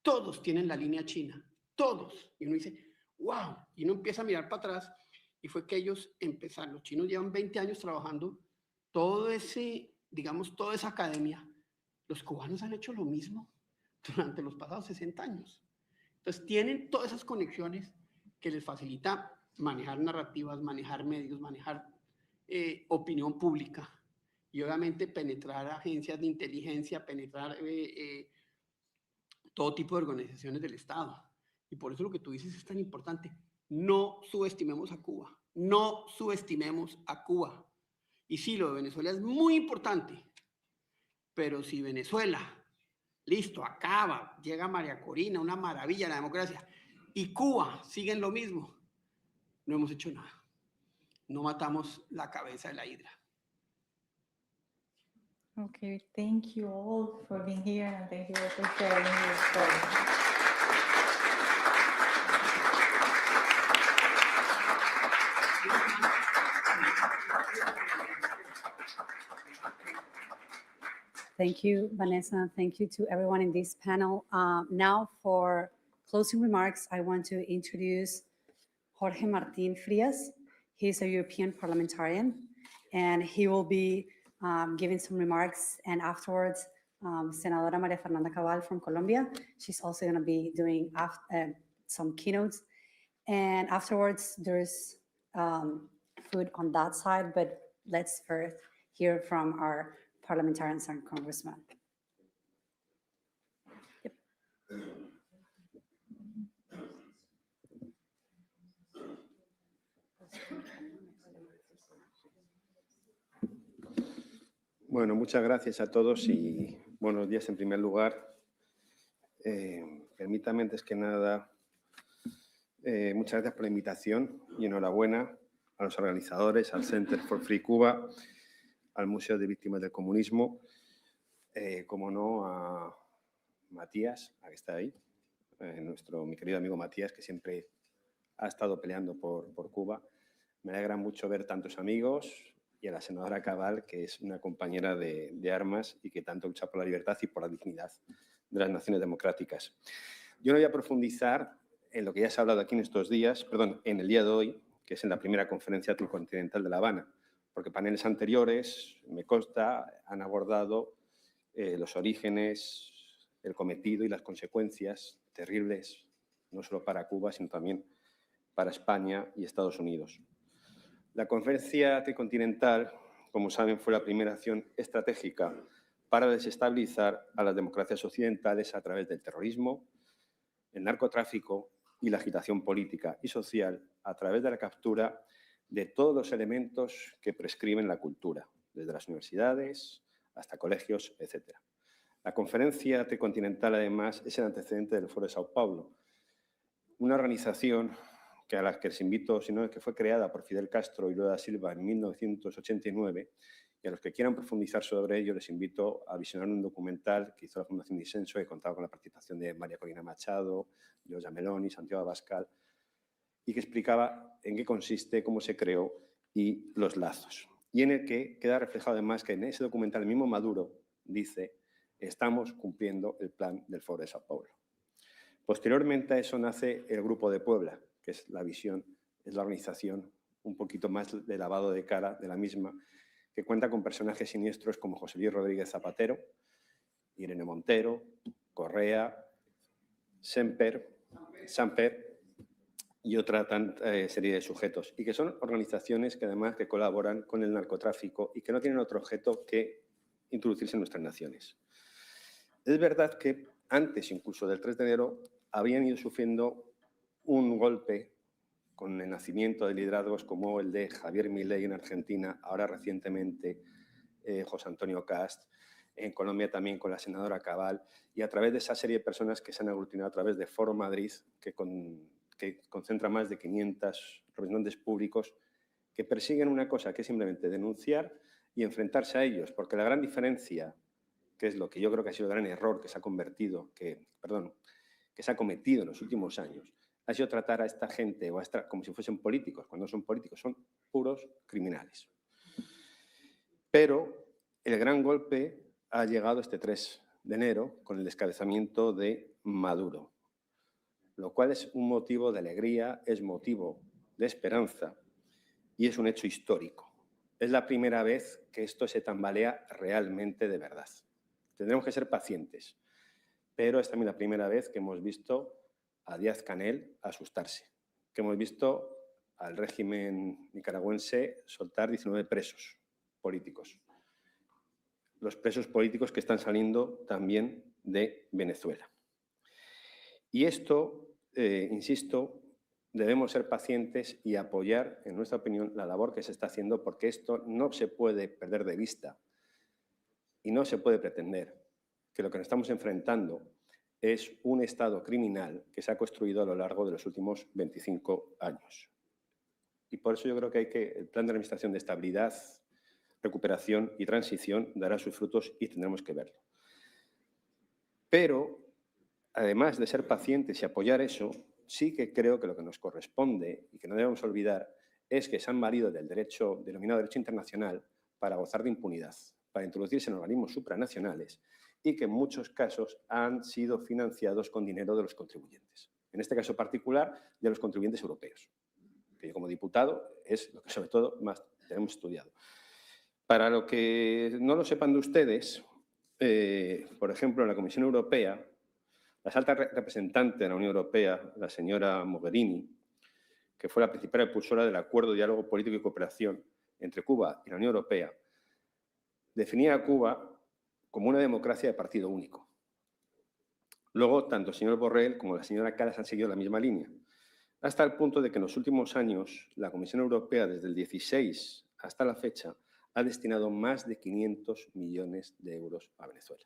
M: Todos tienen la línea china, todos. Y uno dice, wow, y uno empieza a mirar para atrás. Y fue que ellos empezaron, los chinos llevan 20 años trabajando, todo ese, digamos, toda esa academia. Los cubanos han hecho lo mismo durante los pasados 60 años. Entonces tienen todas esas conexiones que les facilita manejar narrativas, manejar medios, manejar opinión pública y obviamente penetrar agencias de inteligencia, penetrar todo tipo de organizaciones del Estado. Y por eso lo que tú dices es tan importante. No subestimemos a Cuba, no subestimemos a Cuba. Y sí, lo de Venezuela es muy importante, pero si Venezuela, listo, acaba, llega María Corina, una maravilla la democracia, y Cuba sigue en lo mismo, no hemos hecho nada. No matamos la cabeza de la hidra.
H: Okay, thank you all for being here and thank you all for sharing your story.
A: Thank you, Vanessa. Thank you to everyone in this panel. Now for closing remarks, I want to introduce Jorge Martín Frias. He's a European parliamentarian, and he will be giving some remarks. And afterwards, Senadora María Fernanda Cabal from Colombia. She's also going to be doing some keynotes. And afterwards, there's food on that side, but let's first hear from our parliamentarians and congressmen. Yep.
N: Bueno, muchas gracias a todos y buenos días en primer lugar. Permítanme antes que nada, muchas gracias por la invitación y enhorabuena a los organizadores, al Center for Free Cuba, al Museo de Víctimas del Comunismo, como no a Matías, a que está ahí, mi querido amigo Matías, que siempre ha estado peleando por Cuba. Me alegra mucho ver tantos amigos y a la senadora Cabal, que es una compañera de armas y que tanto lucha por la libertad y por la dignidad de las naciones democráticas. Yo no voy a profundizar en lo que ya se ha hablado aquí en estos días, en el día de hoy, que es en la primera conferencia Tricontinental de La Habana, porque paneles anteriores, me consta, han abordado los orígenes, el cometido y las consecuencias terribles, no solo para Cuba, sino también para España y Estados Unidos. La conferencia Tricontinental, como saben, fue la primera acción estratégica para desestabilizar a las democracias occidentales a través del terrorismo, el narcotráfico y la agitación política y social a través de la captura de todos los elementos que prescriben la cultura, desde las universidades hasta colegios, etc. La conferencia Tricontinental, además, es el antecedente del Foro de Sao Paulo, una organización a las que les invito, sino que fue creada por Fidel Castro y Lula da Silva en 1989, y a los que quieran profundizar sobre ello les invito a visionar un documental que hizo la Fundación Disenso, que contaba con la participación de María Corina Machado, Giorgia Meloni, Santiago Abascal, y que explicaba en qué consiste, cómo se creó y los lazos. Y en el que queda reflejado además que en ese documental el mismo Maduro dice: estamos cumpliendo el plan del Foro de Sao Paulo. Posteriormente a eso nace el Grupo de Puebla, que es la visión, es la organización un poquito más de lavado de cara de la misma, que cuenta con personajes siniestros como José Luis Rodríguez Zapatero, Irene Montero, Correa, Samper y otra serie de sujetos, y que son organizaciones que además que colaboran con el narcotráfico y que no tienen otro objeto que introducirse en nuestras naciones. Es verdad que antes incluso del 3 de enero habían ido sufriendo un golpe con el nacimiento de liderazgos como el de Javier Milei en Argentina, ahora recientemente José Antonio Cast, en Colombia también con la senadora Cabal, y a través de esa serie de personas que se han aglutinado a través de Foro Madrid, que concentra más de 500 representantes públicos que persiguen una cosa, que es simplemente denunciar y enfrentarse a ellos, porque la gran diferencia, que es lo que yo creo que ha sido el gran error que se ha cometido en los últimos años, ha sido tratar a esta gente como si fuesen políticos, cuando no son políticos, son puros criminales. Pero el gran golpe ha llegado este 3 de enero con el descabezamiento de Maduro, lo cual es un motivo de alegría, es motivo de esperanza y es un hecho histórico. Es la primera vez que esto se tambalea realmente de verdad. Tendremos que ser pacientes, pero es también la primera vez que hemos visto a Díaz-Canel asustarse, que hemos visto al régimen nicaragüense soltar 19 presos políticos. Los presos políticos que están saliendo también de Venezuela. Y esto, insisto, debemos ser pacientes y apoyar, en nuestra opinión, la labor que se está haciendo, porque esto no se puede perder de vista y no se puede pretender que lo que nos estamos enfrentando es un Estado criminal que se ha construido a lo largo de los últimos 25 años. Y por eso yo creo que el plan de administración de estabilidad, recuperación y transición dará sus frutos y tendremos que verlo. Pero, además de ser pacientes y apoyar eso, sí que creo que lo que nos corresponde y que no debemos olvidar es que se han valido del derecho, denominado derecho internacional, para gozar de impunidad, para introducirse en organismos supranacionales y que en muchos casos han sido financiados con dinero de los contribuyentes. En este caso particular, de los contribuyentes europeos, que yo como diputado es lo que sobre todo más tenemos estudiado. Para lo que no lo sepan de ustedes, por ejemplo, en la Comisión Europea, la alta representante de la Unión Europea, la señora Mogherini, que fue la principal impulsora del Acuerdo de Diálogo Político y Cooperación entre Cuba y la Unión Europea, definía a Cuba como una democracia de partido único. Luego, tanto el señor Borrell como la señora Calas han seguido la misma línea, hasta el punto de que en los últimos años la Comisión Europea, desde el 16 hasta la fecha, ha destinado más de 500 millones de euros a Venezuela.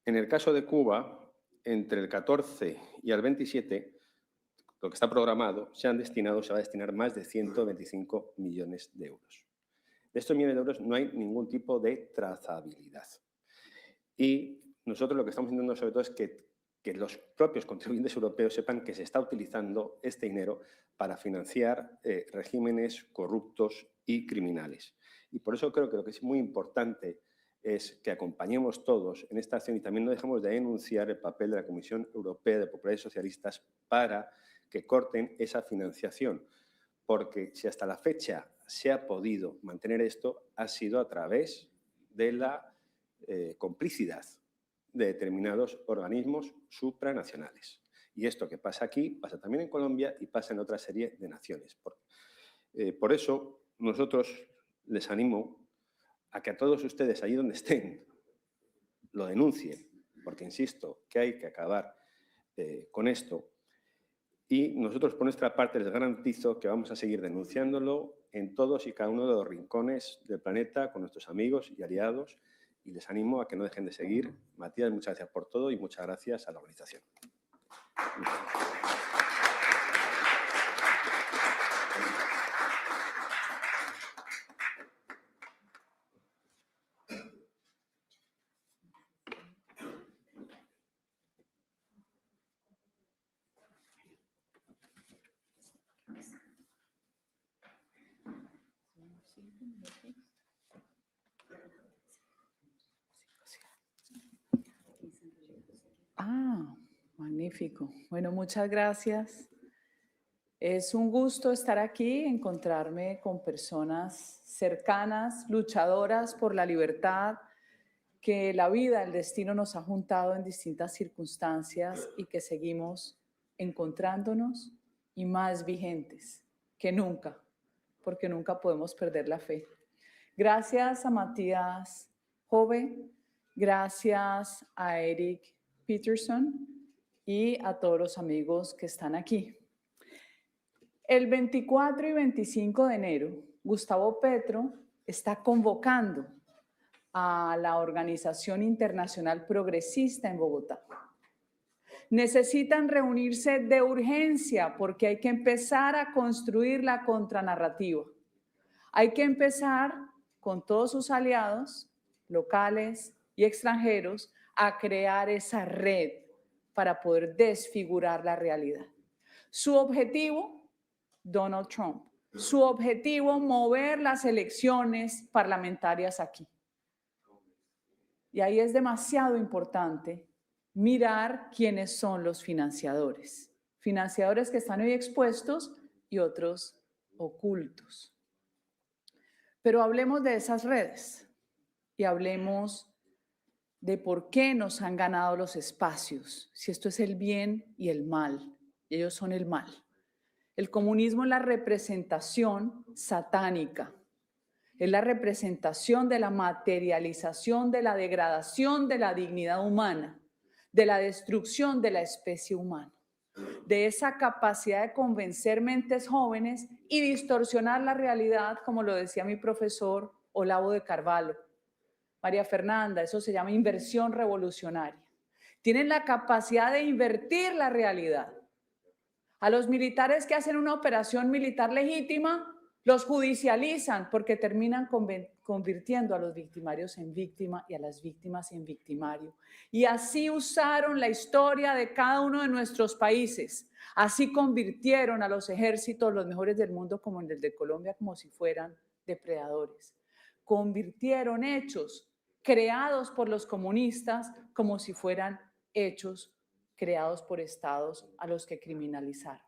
N: En el caso de Cuba, entre el 14 y el 27, lo que está programado, se va a destinar más de 125 millones de euros. De estos millones de euros no hay ningún tipo de trazabilidad. Y nosotros lo que estamos intentando sobre todo es que los propios contribuyentes europeos sepan que se está utilizando este dinero para financiar regímenes corruptos y criminales. Y por eso creo que lo que es muy importante es que acompañemos todos en esta acción y también no dejemos de denunciar el papel de la Comisión Europea de Populares Socialistas para que corten esa financiación. Porque si hasta la fecha se ha podido mantener esto, ha sido a través de la complicidad de determinados organismos supranacionales. Y esto que pasa aquí, pasa también en Colombia y pasa en otra serie de naciones. Por eso, nosotros les animo a que a todos ustedes, allí donde estén, lo denuncien, porque insisto que hay que acabar con esto. Y nosotros, por nuestra parte, les garantizo que vamos a seguir denunciándolo en todos y cada uno de los rincones del planeta con nuestros amigos y aliados. Y les animo a que no dejen de seguir. Matías, muchas gracias por todo y muchas gracias a la organización.
E: Ah, magnífico. Bueno, muchas gracias. Es un gusto estar aquí, encontrarme con personas cercanas, luchadoras por la libertad, que la vida, el destino nos ha juntado en distintas circunstancias y que seguimos encontrándonos y más vigentes que nunca, porque nunca podemos perder la fe. Gracias a Matías Jove, gracias a Eric Peterson y a todos los amigos que están aquí. El 24 y 25 de enero, Gustavo Petro está convocando a la Organización Internacional Progresista en Bogotá. Necesitan reunirse de urgencia porque hay que empezar a construir la contranarrativa. Hay que empezar con todos sus aliados, locales y extranjeros, a crear esa red para poder desfigurar la realidad. Su objetivo, Donald Trump. Su objetivo, mover las elecciones parlamentarias aquí. Y ahí es demasiado importante mirar quiénes son los financiadores. Financiadores que están hoy expuestos y otros ocultos. Pero hablemos de esas redes y hablemos de por qué nos han ganado los espacios, si esto es el bien y el mal, y ellos son el mal. El comunismo es la representación satánica, es la representación de la materialización, de la degradación de la dignidad humana, de la destrucción de la especie humana, de esa capacidad de convencer mentes jóvenes y distorsionar la realidad, como lo decía mi profesor Olavo de Carvalho. María Fernanda, eso se llama inversión revolucionaria. Tienen la capacidad de invertir la realidad. A los militares que hacen una operación militar legítima, los judicializan porque terminan convirtiendo a los victimarios en víctima y a las víctimas en victimario. Y así usaron la historia de cada uno de nuestros países. Así convirtieron a los ejércitos, los mejores del mundo, como en el de Colombia, como si fueran depredadores. Convirtieron hechos creados por los comunistas como si fueran hechos creados por estados a los que criminalizaron.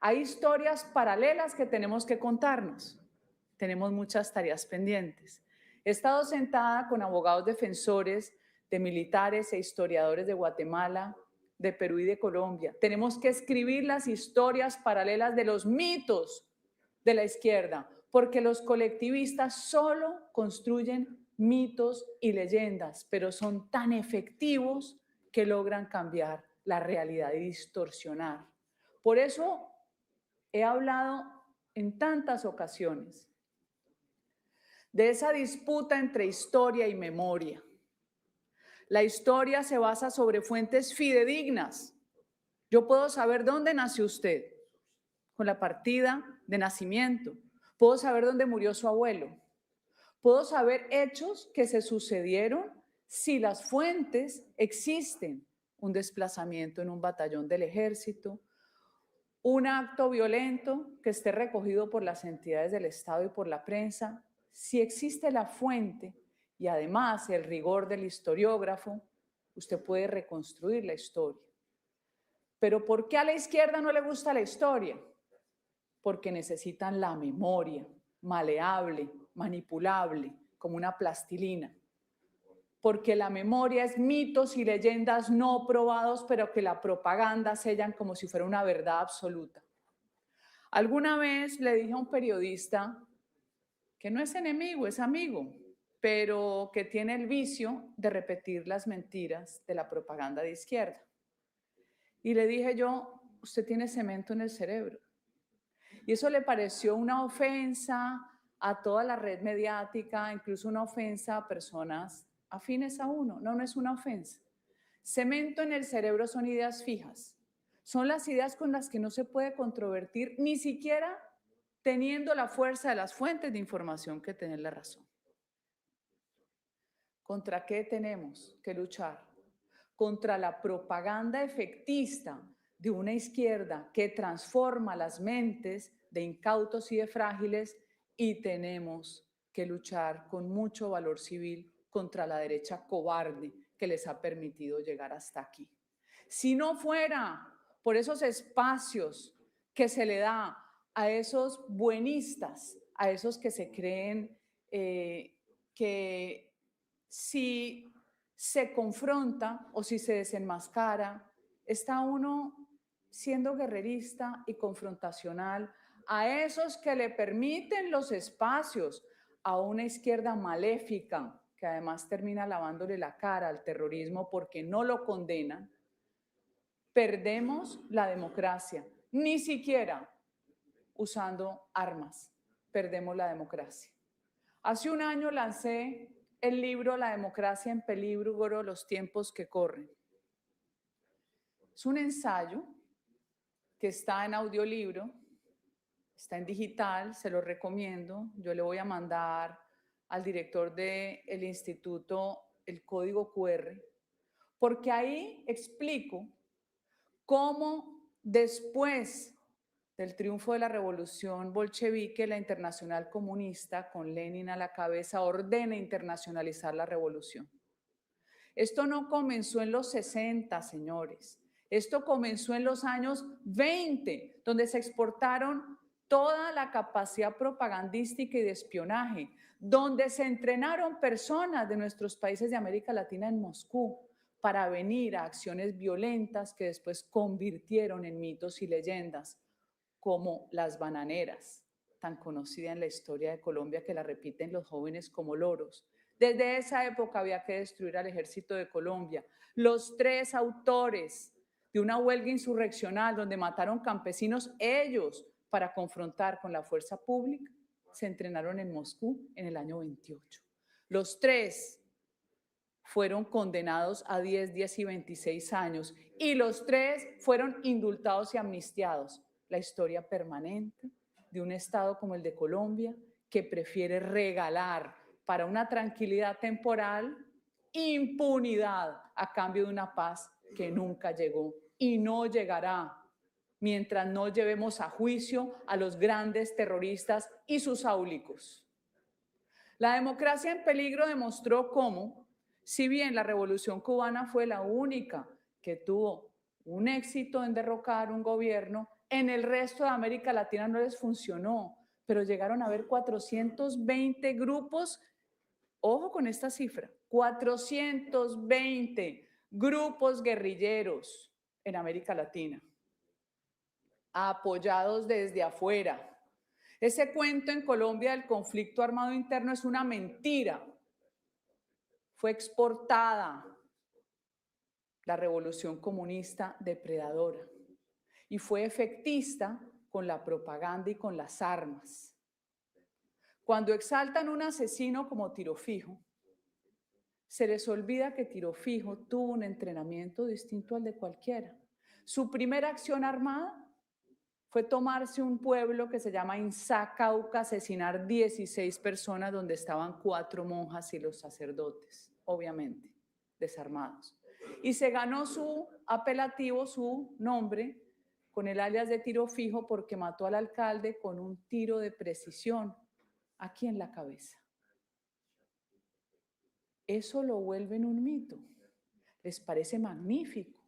E: Hay historias paralelas que tenemos que contarnos. Tenemos muchas tareas pendientes. He estado sentada con abogados defensores de militares e historiadores de Guatemala, de Perú y de Colombia. Tenemos que escribir las historias paralelas de los mitos de la izquierda, porque los colectivistas solo construyen mitos y leyendas, pero son tan efectivos que logran cambiar la realidad y distorsionar. Por eso he hablado en tantas ocasiones de esa disputa entre historia y memoria. La historia se basa sobre fuentes fidedignas. Yo puedo saber dónde nació usted con la partida de nacimiento. Puedo saber dónde murió su abuelo. Puedo saber hechos que se sucedieron si las fuentes existen. Un desplazamiento en un batallón del ejército, un acto violento que esté recogido por las entidades del Estado y por la prensa. Si existe la fuente y además el rigor del historiógrafo, usted puede reconstruir la historia. Pero ¿por qué a la izquierda no le gusta la historia? Porque necesitan la memoria, maleable, manipulable, como una plastilina. Porque la memoria es mitos y leyendas no probados, pero que la propaganda sellan como si fuera una verdad absoluta. Alguna vez le dije a un periodista que no es enemigo, es amigo, pero que tiene el vicio de repetir las mentiras de la propaganda de izquierda. Y le dije yo, usted tiene cemento en el cerebro. Y eso le pareció una ofensa a toda la red mediática, incluso una ofensa a personas afines a uno. No, no es una ofensa. Cemento en el cerebro son ideas fijas. Son las ideas con las que no se puede controvertir, ni siquiera teniendo la fuerza de las fuentes de información que tener la razón. ¿Contra qué tenemos que luchar? Contra la propaganda efectista de una izquierda que transforma las mentes de incautos y de frágiles, y tenemos que luchar con mucho valor civil contra la derecha cobarde que les ha permitido llegar hasta aquí. Si no fuera por esos espacios que se le da a esos buenistas, a esos que se creen que si se confronta o si se desenmascara, está uno siendo guerrerista y confrontacional, a esos que le permiten los espacios a una izquierda maléfica que además termina lavándole la cara al terrorismo porque no lo condenan, perdemos la democracia, ni siquiera usando armas, perdemos la democracia. Hace un año lancé el libro La democracia en peligro, los tiempos que corren. Es un ensayo que está en audiolibro, está en digital, se lo recomiendo. Yo le voy a mandar al director del instituto el código QR, porque ahí explico cómo después del triunfo de la revolución bolchevique, la Internacional comunista, con Lenin a la cabeza, ordena internacionalizar la revolución. Esto no comenzó en los 60, señores. Esto comenzó en los años 20, donde se exportaron toda la capacidad propagandística y de espionaje, donde se entrenaron personas de nuestros países de América Latina en Moscú para venir a acciones violentas que después convirtieron en mitos y leyendas, como las bananeras, tan conocida en la historia de Colombia que la repiten los jóvenes como loros. Desde esa época había que destruir al ejército de Colombia. Los 3 autores de una huelga insurreccional donde mataron campesinos, ellos, para confrontar con la fuerza pública, se entrenaron en Moscú en el año 28. Los 3 fueron condenados a 10, 10 y 26 años y los 3 fueron indultados y amnistiados. La historia permanente de un Estado como el de Colombia que prefiere regalar para una tranquilidad temporal impunidad a cambio de una paz que nunca llegó y no llegará mientras no llevemos a juicio a los grandes terroristas y sus áulicos. La democracia en peligro demostró cómo, si bien la revolución cubana fue la única que tuvo un éxito en derrocar un gobierno, en el resto de América Latina no les funcionó, pero llegaron a haber 420 grupos, ojo con esta cifra, 420 grupos guerrilleros en América Latina, apoyados desde afuera. Ese cuento en Colombia del conflicto armado interno es una mentira. Fue exportada la revolución comunista depredadora y fue efectista con la propaganda y con las armas. Cuando exaltan un asesino como Tiro Fijo, se les olvida que Tiro Fijo tuvo un entrenamiento distinto al de cualquiera. Su primera acción armada fue tomarse un pueblo que se llama Insá, Cauca, asesinar 16 personas donde estaban 4 monjas y los sacerdotes, obviamente, desarmados. Y se ganó su apelativo, su nombre, con el alias de Tiro Fijo porque mató al alcalde con un tiro de precisión aquí en la cabeza. Eso lo vuelven un mito. Les parece magnífico,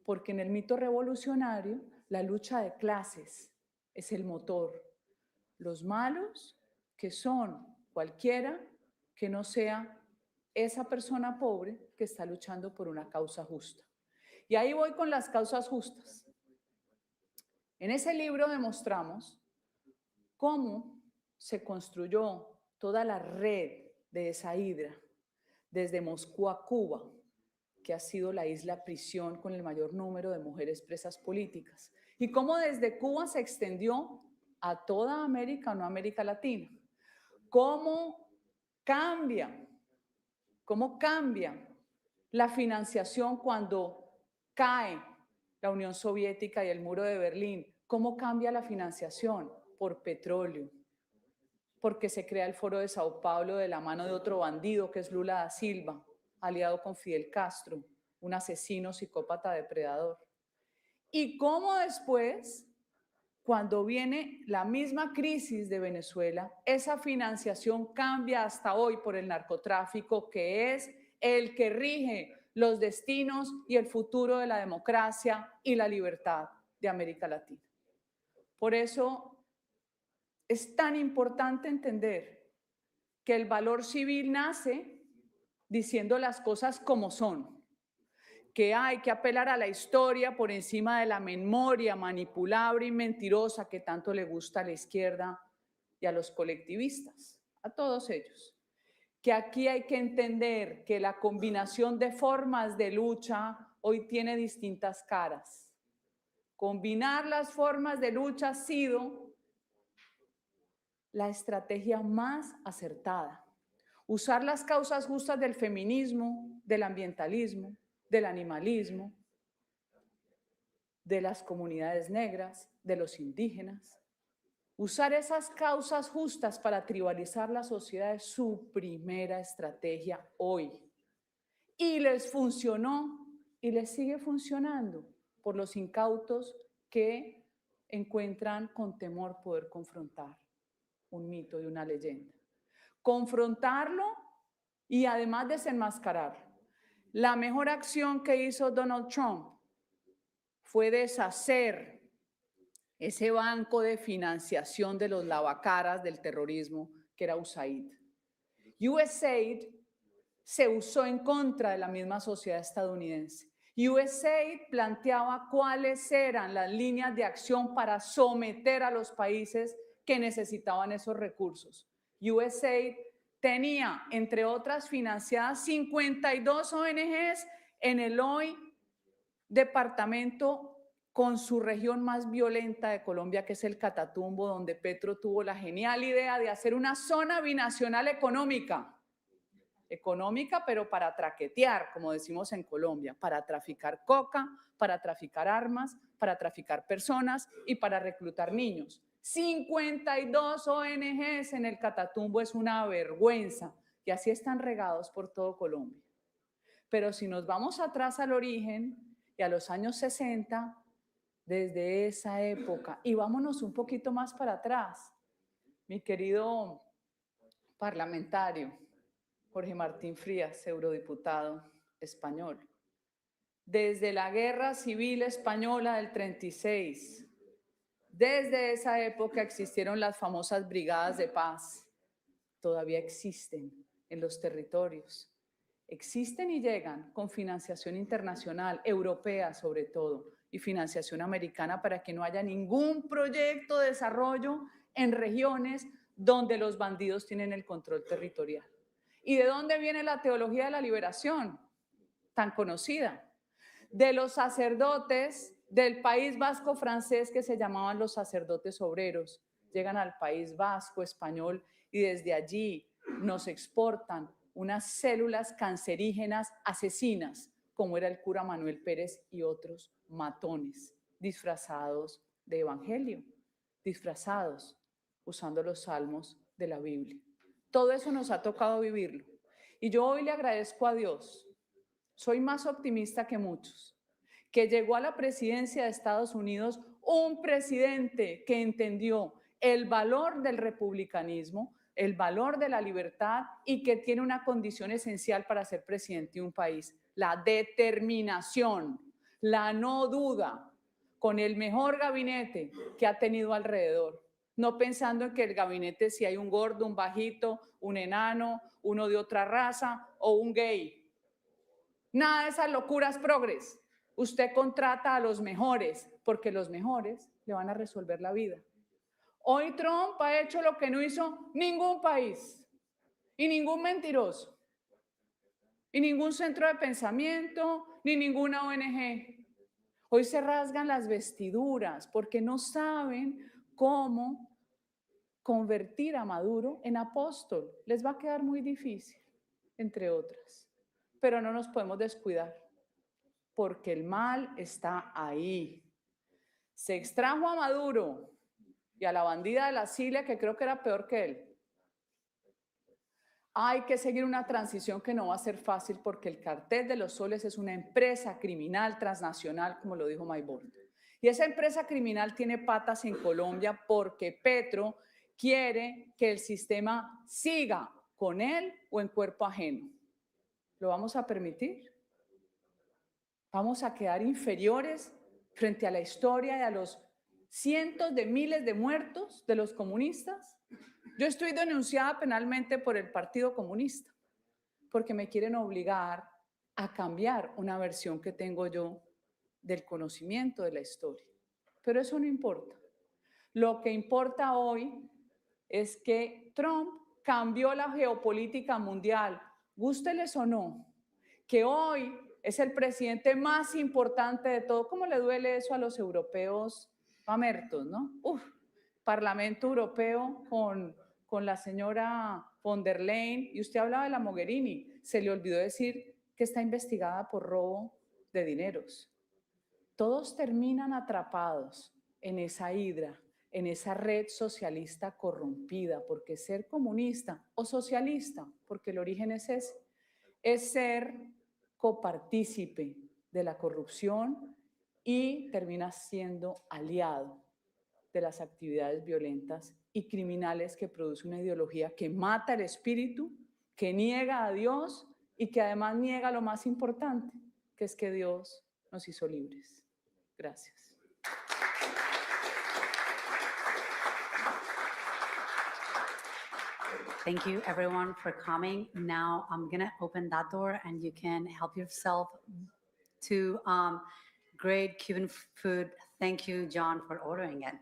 E: porque en el mito revolucionario la lucha de clases es el motor. Los malos, que son cualquiera que no sea esa persona pobre que está luchando por una causa justa. Y ahí voy con las causas justas. En ese libro demostramos cómo se construyó toda la red de esa hidra, desde Moscú a Cuba, que ha sido la isla prisión con el mayor número de mujeres presas políticas, y cómo desde Cuba se extendió a toda América, no América Latina. Cómo cambia la financiación cuando cae la Unión Soviética y el muro de Berlín. ¿Cómo cambia la financiación? Por petróleo, porque se crea el Foro de Sao Paulo de la mano de otro bandido que es Lula da Silva, aliado con Fidel Castro, un asesino, psicópata, depredador. Y cómo después, cuando viene la misma crisis de Venezuela, esa financiación cambia hasta hoy por el narcotráfico, que es el que rige los destinos y el futuro de la democracia y la libertad de América Latina. Por eso es tan importante entender que el valor civil nace diciendo las cosas como son, que hay que apelar a la historia por encima de la memoria manipulable y mentirosa que tanto le gusta a la izquierda y a los colectivistas, a todos ellos. Que aquí hay que entender que la combinación de formas de lucha hoy tiene distintas caras. Combinar las formas de lucha ha sido la estrategia más acertada. Usar las causas justas del feminismo, del ambientalismo, del animalismo, de las comunidades negras, de los indígenas. Usar esas causas justas para tribalizar la sociedad es su primera estrategia hoy. Y les funcionó y les sigue funcionando por los incautos que encuentran con temor poder confrontar un mito y una leyenda. Confrontarlo y además desenmascararlo. La mejor acción que hizo Donald Trump fue deshacer ese banco de financiación de los lavacaras del terrorismo que era USAID. USAID se usó en contra de la misma sociedad estadounidense. USAID planteaba cuáles eran las líneas de acción para someter a los países que necesitaban esos recursos. USAID tenía, entre otras financiadas, 52 ONGs en el hoy departamento con su región más violenta de Colombia, que es el Catatumbo, donde Petro tuvo la genial idea de hacer una zona binacional económica, pero para traquetear, como decimos en Colombia, para traficar coca, para traficar armas, para traficar personas y para reclutar niños. 52 ONGs en el Catatumbo es una vergüenza y así están regados por todo Colombia. Pero si nos vamos atrás al origen y a los años 60, desde esa época, y vámonos un poquito más para atrás, mi querido parlamentario Jorge Martín Frías, eurodiputado español, desde la Guerra Civil Española del 36, desde esa época existieron las famosas brigadas de paz, todavía existen en los territorios. Existen y llegan con financiación internacional, europea sobre todo, y financiación americana para que no haya ningún proyecto de desarrollo en regiones donde los bandidos tienen el control territorial. ¿Y de dónde viene la teología de la liberación tan conocida? De los sacerdotes del País Vasco francés que se llamaban los sacerdotes obreros. Llegan al País Vasco español y desde allí nos exportan unas células cancerígenas asesinas, como era el cura Manuel Pérez y otros matones, disfrazados de evangelio, disfrazados usando los salmos de la Biblia. Todo eso nos ha tocado vivirlo. Y yo hoy le agradezco a Dios, soy más optimista que muchos, que llegó a la presidencia de Estados Unidos un presidente que entendió el valor del republicanismo, el valor de la libertad y que tiene una condición esencial para ser presidente de un país, la determinación, la no duda, con el mejor gabinete que ha tenido alrededor. No pensando en que el gabinete si hay un gordo, un bajito, un enano, uno de otra raza o un gay. Nada de esas locuras progres. Usted contrata a los mejores porque los mejores le van a resolver la vida. Hoy Trump ha hecho lo que no hizo ningún país y ningún mentiroso y ningún centro de pensamiento ni ninguna ONG. Hoy se rasgan las vestiduras porque no saben cómo convertir a Maduro en apóstol. Les va a quedar muy difícil, entre otras. Pero no nos podemos descuidar, porque el mal está ahí. Se extrajo a Maduro y a la bandida de la Cilia, que creo que era peor que él. Hay que seguir una transición que no va a ser fácil porque el Cartel de los Soles es una empresa criminal transnacional, como lo dijo Maybord. Y esa empresa criminal tiene patas en Colombia porque Petro quiere que el sistema siga con él o en cuerpo ajeno. ¿Lo vamos a permitir? ¿Vamos a quedar inferiores frente a la historia y a los cientos de miles de muertos de los comunistas? Yo estoy denunciada penalmente por el Partido Comunista porque me quieren obligar a cambiar una versión que tengo yo del conocimiento de la historia. Pero eso no importa. Lo que importa hoy es que Trump cambió la geopolítica mundial, gústeles o no, que hoy es el presidente más importante de todo. ¿Cómo le duele eso a los europeos mamertos, no? Parlamento Europeo con la señora von der Leyen, y usted hablaba de la Mogherini, se le olvidó decir que está investigada por robo de dineros. Todos terminan atrapados en esa hidra, en esa red socialista corrompida, porque ser comunista o socialista, porque el origen es ese, es ser copartícipe de la corrupción y termina siendo aliado de las actividades violentas y criminales que produce una ideología que mata el espíritu, que niega a Dios y que además niega lo más importante, que es que Dios nos hizo libres. Gracias.
A: Thank you everyone for coming. Now I'm gonna open that door and you can help yourself to great Cuban food. Thank you, John, for ordering it.